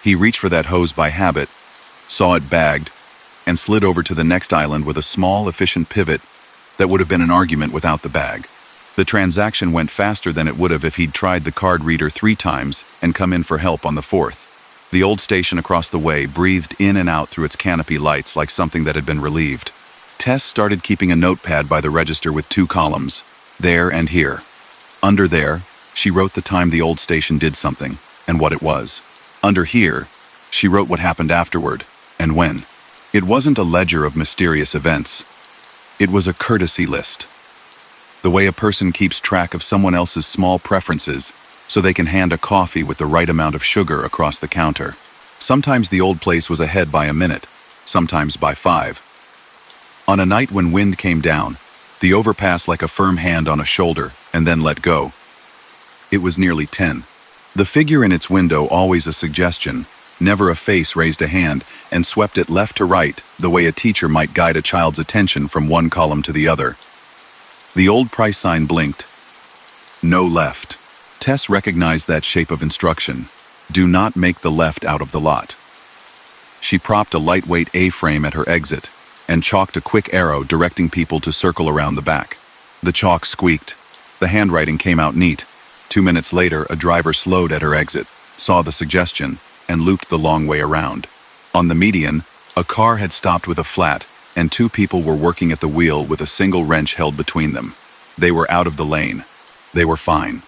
He reached for that hose by habit, saw it bagged, and slid over to the next island with a small, efficient pivot that would have been an argument without the bag. The transaction went faster than it would have if he'd tried the card reader 3 times and come in for help on the 4th. The old station across the way breathed in and out through its canopy lights like something that had been relieved. Tess started keeping a notepad by the register with 2 columns, there and here. Under there, she wrote the time the old station did something, and what it was. Under here, she wrote what happened afterward, and when. It wasn't a ledger of mysterious events. It was a courtesy list. The way a person keeps track of someone else's small preferences so they can hand a coffee with the right amount of sugar across the counter. Sometimes the old place was ahead by a minute, sometimes by 5. On a night when wind came down, the overpass like a firm hand on a shoulder and then let go. It was nearly 10. The figure in its window, always a suggestion, never a face, raised a hand and swept it left to right the way a teacher might guide a child's attention from one column to the other. The old price sign blinked. No left. Tess recognized that shape of instruction. Do not make the left out of the lot. She propped a lightweight A-frame at her exit and chalked a quick arrow directing people to circle around the back. The chalk squeaked. The handwriting came out neat. 2 minutes later, a driver slowed at her exit, saw the suggestion, and looped the long way around. On the median, a car had stopped with a flat, and 2 people were working at the wheel with a single wrench held between them. They were out of the lane. They were fine.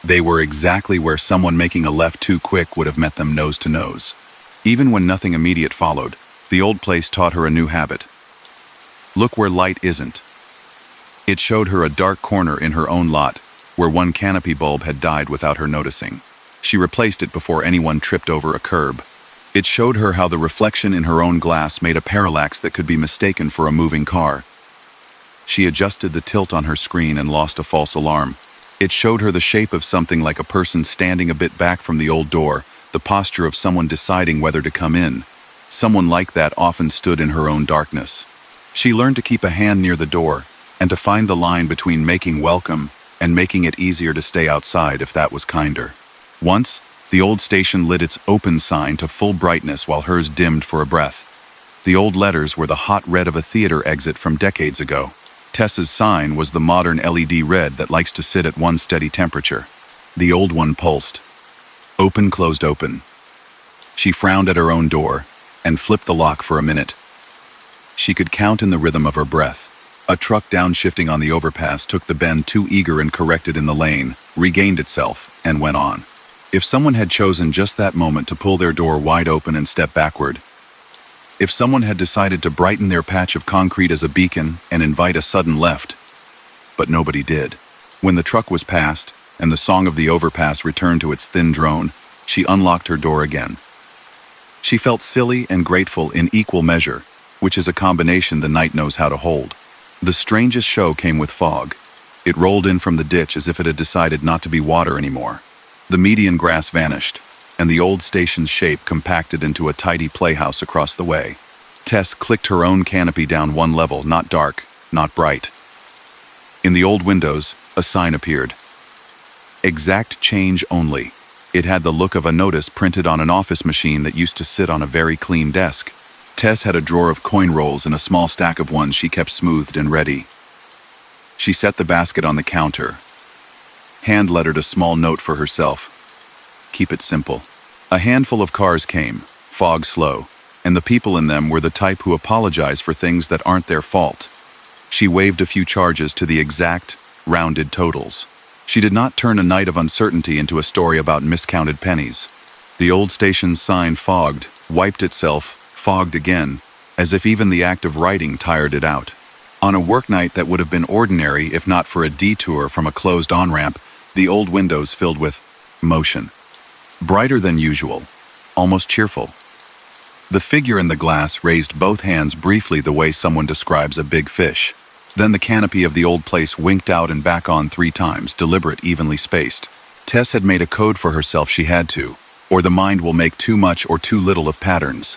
They were exactly where someone making a left too quick would have met them nose to nose. Even when nothing immediate followed, the old place taught her a new habit. Look where light isn't. It showed her a dark corner in her own lot, where one canopy bulb had died without her noticing. She replaced it before anyone tripped over a curb. It showed her how the reflection in her own glass made a parallax that could be mistaken for a moving car. She adjusted the tilt on her screen and lost a false alarm. It showed her the shape of something like a person standing a bit back from the old door, the posture of someone deciding whether to come in. Someone like that often stood in her own darkness. She learned to keep a hand near the door and to find the line between making welcome and making it easier to stay outside if that was kinder. Once, the old station lit its open sign to full brightness while hers dimmed for a breath. The old letters were the hot red of a theater exit from decades ago. Tess's sign was the modern LED red that likes to sit at one steady temperature. The old one pulsed. Open, closed, open. She frowned at her own door and flipped the lock for a minute. She could count in the rhythm of her breath. A truck downshifting on the overpass took the bend too eager and corrected in the lane, regained itself, and went on. If someone had chosen just that moment to pull their door wide open and step backward, if someone had decided to brighten their patch of concrete as a beacon and invite a sudden left, but nobody did. When the truck was past and the song of the overpass returned to its thin drone, she unlocked her door again. She felt silly and grateful in equal measure, which is a combination the night knows how to hold. The strangest show came with fog. It rolled in from the ditch as if it had decided not to be water anymore. The median grass vanished, and the old station's shape compacted into a tidy playhouse across the way. Tess clicked her own canopy down one level, not dark, not bright. In the old windows, a sign appeared. Exact change only. It had the look of a notice printed on an office machine that used to sit on a very clean desk. Tess had a drawer of coin rolls and a small stack of ones she kept smoothed and ready. She set the basket on the counter, hand-lettered a small note for herself. Keep it simple. A handful of cars came, fog slow, and the people in them were the type who apologize for things that aren't their fault. She waved a few charges to the exact, rounded totals. She did not turn a night of uncertainty into a story about miscounted pennies. The old station's sign fogged, wiped itself, fogged again, as if even the act of writing tired it out. On a work night that would have been ordinary if not for a detour from a closed on-ramp, the old windows filled with motion. Brighter than usual, almost cheerful. The figure in the glass raised both hands briefly the way someone describes a big fish. Then the canopy of the old place winked out and back on 3 times, deliberate, evenly spaced. Tess had made a code for herself she had to, or the mind will make too much or too little of patterns.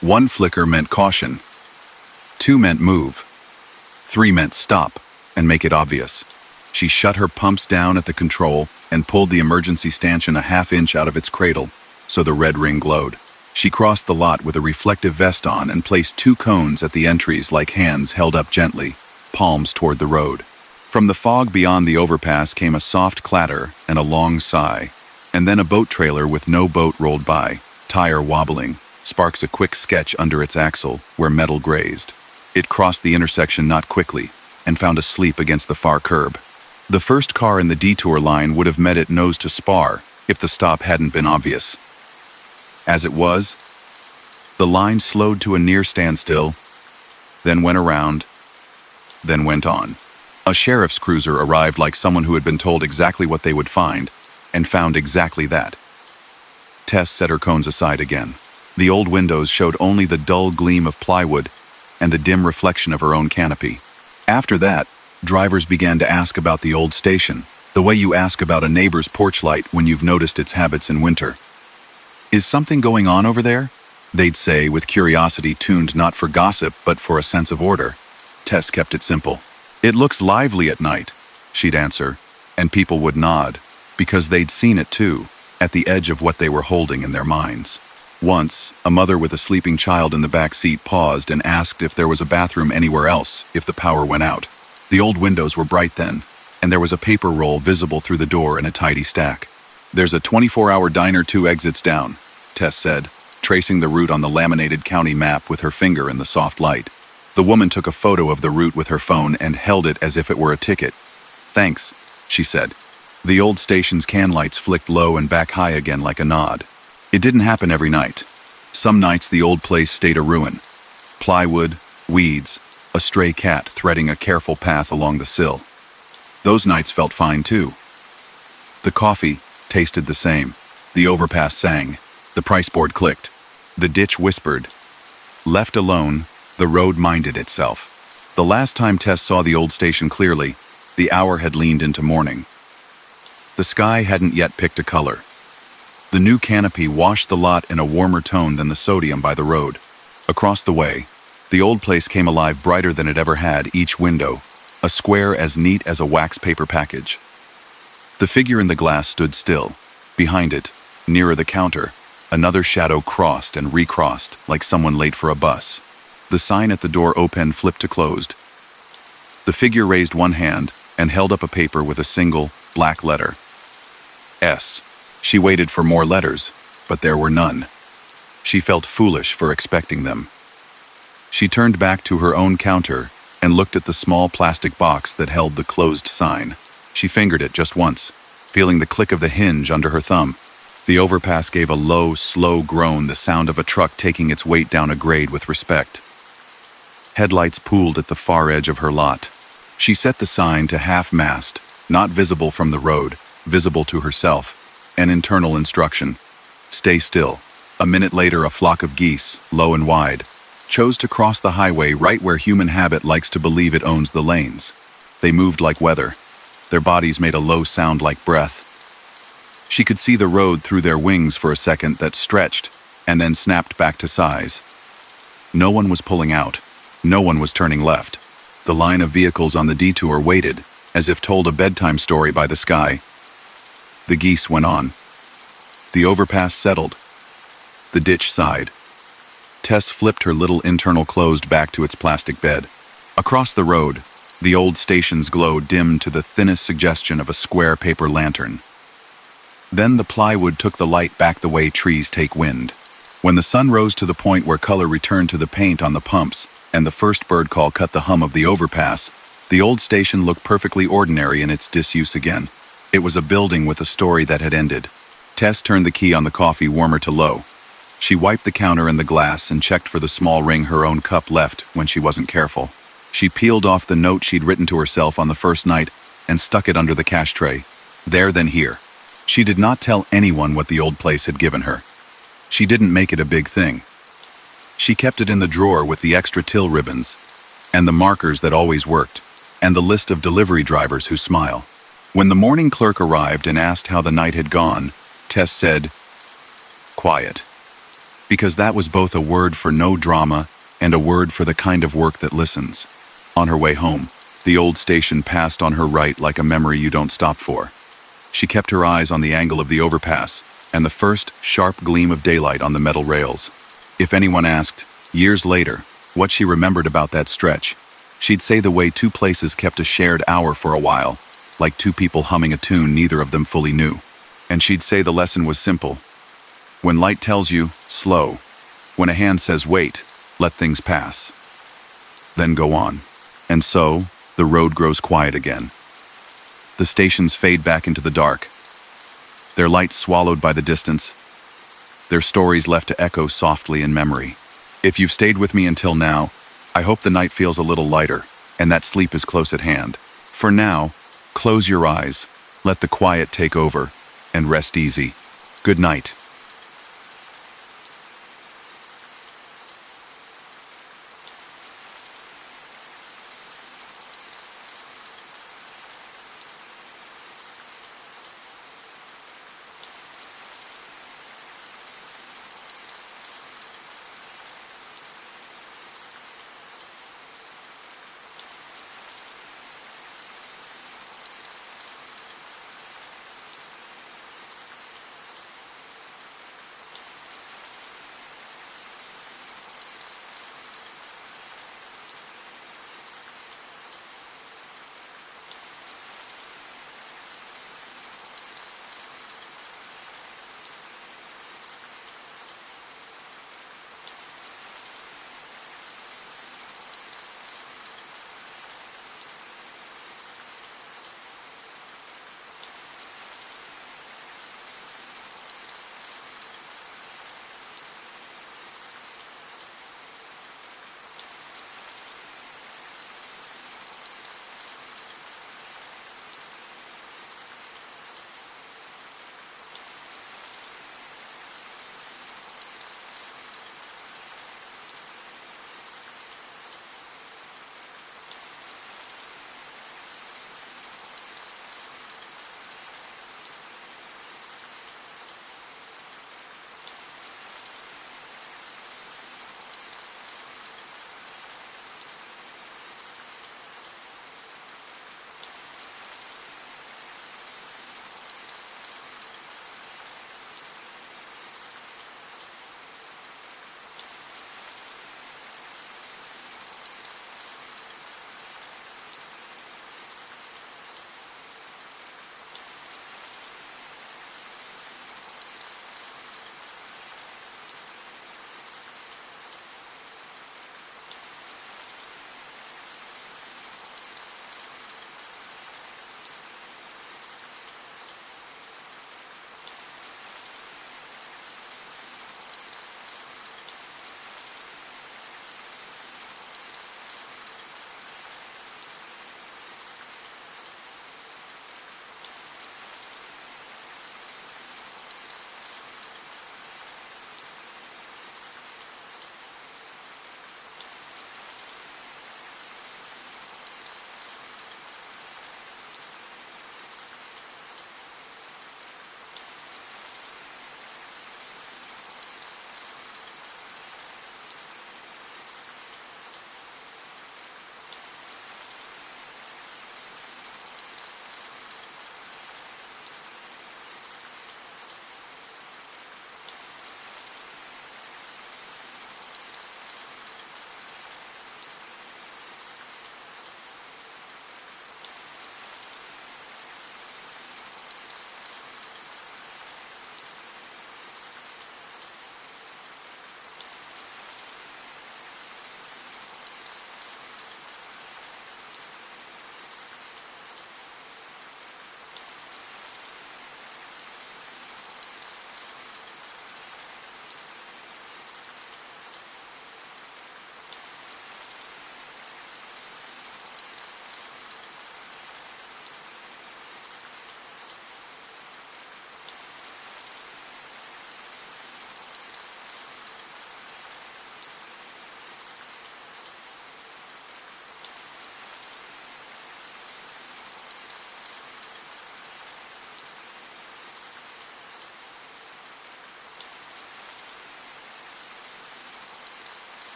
1 flicker meant caution. 2 meant move. 3 meant stop, and make it obvious. She shut her pumps down at the control and pulled the emergency stanchion a ½ inch out of its cradle, so the red ring glowed. She crossed the lot with a reflective vest on and placed 2 cones at the entries like hands held up gently, palms toward the road. From the fog beyond the overpass came a soft clatter and a long sigh, and then a boat trailer with no boat rolled by, tire wobbling, sparks a quick sketch under its axle where metal grazed. It crossed the intersection not quickly and found asleep against the far curb. The first car in the detour line would have met it nose to spar if the stop hadn't been obvious. As it was, the line slowed to a near standstill, then went around, then went on. A sheriff's cruiser arrived like someone who had been told exactly what they would find, and found exactly that. Tess set her cones aside again. The old windows showed only the dull gleam of plywood and the dim reflection of her own canopy. After that, drivers began to ask about the old station, the way you ask about a neighbor's porch light when you've noticed its habits in winter. "Is something going on over there?" they'd say, with curiosity tuned not for gossip but for a sense of order. Tess kept it simple. "It looks lively at night," she'd answer, and people would nod, because they'd seen it too, at the edge of what they were holding in their minds. Once, a mother with a sleeping child in the back seat paused and asked if there was a bathroom anywhere else if the power went out. The old windows were bright then, and there was a paper roll visible through the door in a tidy stack. "There's a 24-hour diner 2 exits down," Tess said, tracing the route on the laminated county map with her finger in the soft light. The woman took a photo of the route with her phone and held it as if it were a ticket. "Thanks," she said. The old station's can lights flicked low and back high again like a nod. It didn't happen every night. Some nights the old place stayed a ruin. Plywood, weeds, a stray cat threading a careful path along the sill. Those nights felt fine too. The coffee tasted the same. The overpass sang. The price board clicked. The ditch whispered. Left alone, the road minded itself. The last time Tess saw the old station clearly, the hour had leaned into morning. The sky hadn't yet picked a color. The new canopy washed the lot in a warmer tone than the sodium by the road. Across the way, the old place came alive brighter than it ever had, each window, a square as neat as a wax paper package. The figure in the glass stood still. Behind it, nearer the counter, another shadow crossed and recrossed like someone late for a bus. The sign at the door open flipped to closed. The figure raised one hand and held up a paper with a single, black letter. S. She waited for more letters, but there were none. She felt foolish for expecting them. She turned back to her own counter and looked at the small plastic box that held the closed sign. She fingered it just once, feeling the click of the hinge under her thumb. The overpass gave a low, slow groan, the sound of a truck taking its weight down a grade with respect. Headlights pooled at the far edge of her lot. She set the sign to half-mast, not visible from the road, visible to herself. An internal instruction. Stay still. A minute later, a flock of geese, low and wide, chose to cross the highway right where human habit likes to believe it owns the lanes. They moved like weather. Their bodies made a low sound like breath. She could see the road through their wings for a second that stretched and then snapped back to size. No one was pulling out. No one was turning left. The line of vehicles on the detour waited, as if told a bedtime story by the sky. The geese went on. The overpass settled. The ditch sighed. Tess flipped her little internal closed back to its plastic bed. Across the road, the old station's glow dimmed to the thinnest suggestion of a square paper lantern. Then the plywood took the light back the way trees take wind. When the sun rose to the point where color returned to the paint on the pumps and the first bird call cut the hum of the overpass, the old station looked perfectly ordinary in its disuse again. It was a building with a story that had ended. Tess turned the key on the coffee warmer to low. She wiped the counter and the glass and checked for the small ring her own cup left when she wasn't careful. She peeled off the note she'd written to herself on the first night and stuck it under the cash tray. There then here. She did not tell anyone what the old place had given her. She didn't make it a big thing. She kept it in the drawer with the extra till ribbons, and the markers that always worked, and the list of delivery drivers who smile. When the morning clerk arrived and asked how the night had gone, Tess said, "Quiet." Because that was both a word for no drama and a word for the kind of work that listens. On her way home, the old station passed on her right like a memory you don't stop for. She kept her eyes on the angle of the overpass and the first sharp gleam of daylight on the metal rails. If anyone asked, years later, what she remembered about that stretch, she'd say the way two places kept a shared hour for a while, like two people humming a tune neither of them fully knew. And she'd say the lesson was simple. When light tells you, slow. When a hand says wait, let things pass. Then go on. And so, the road grows quiet again. The stations fade back into the dark, their lights swallowed by the distance, their stories left to echo softly in memory. If you've stayed with me until now, I hope the night feels a little lighter, and that sleep is close at hand. For now, close your eyes, let the quiet take over, and rest easy. Good night.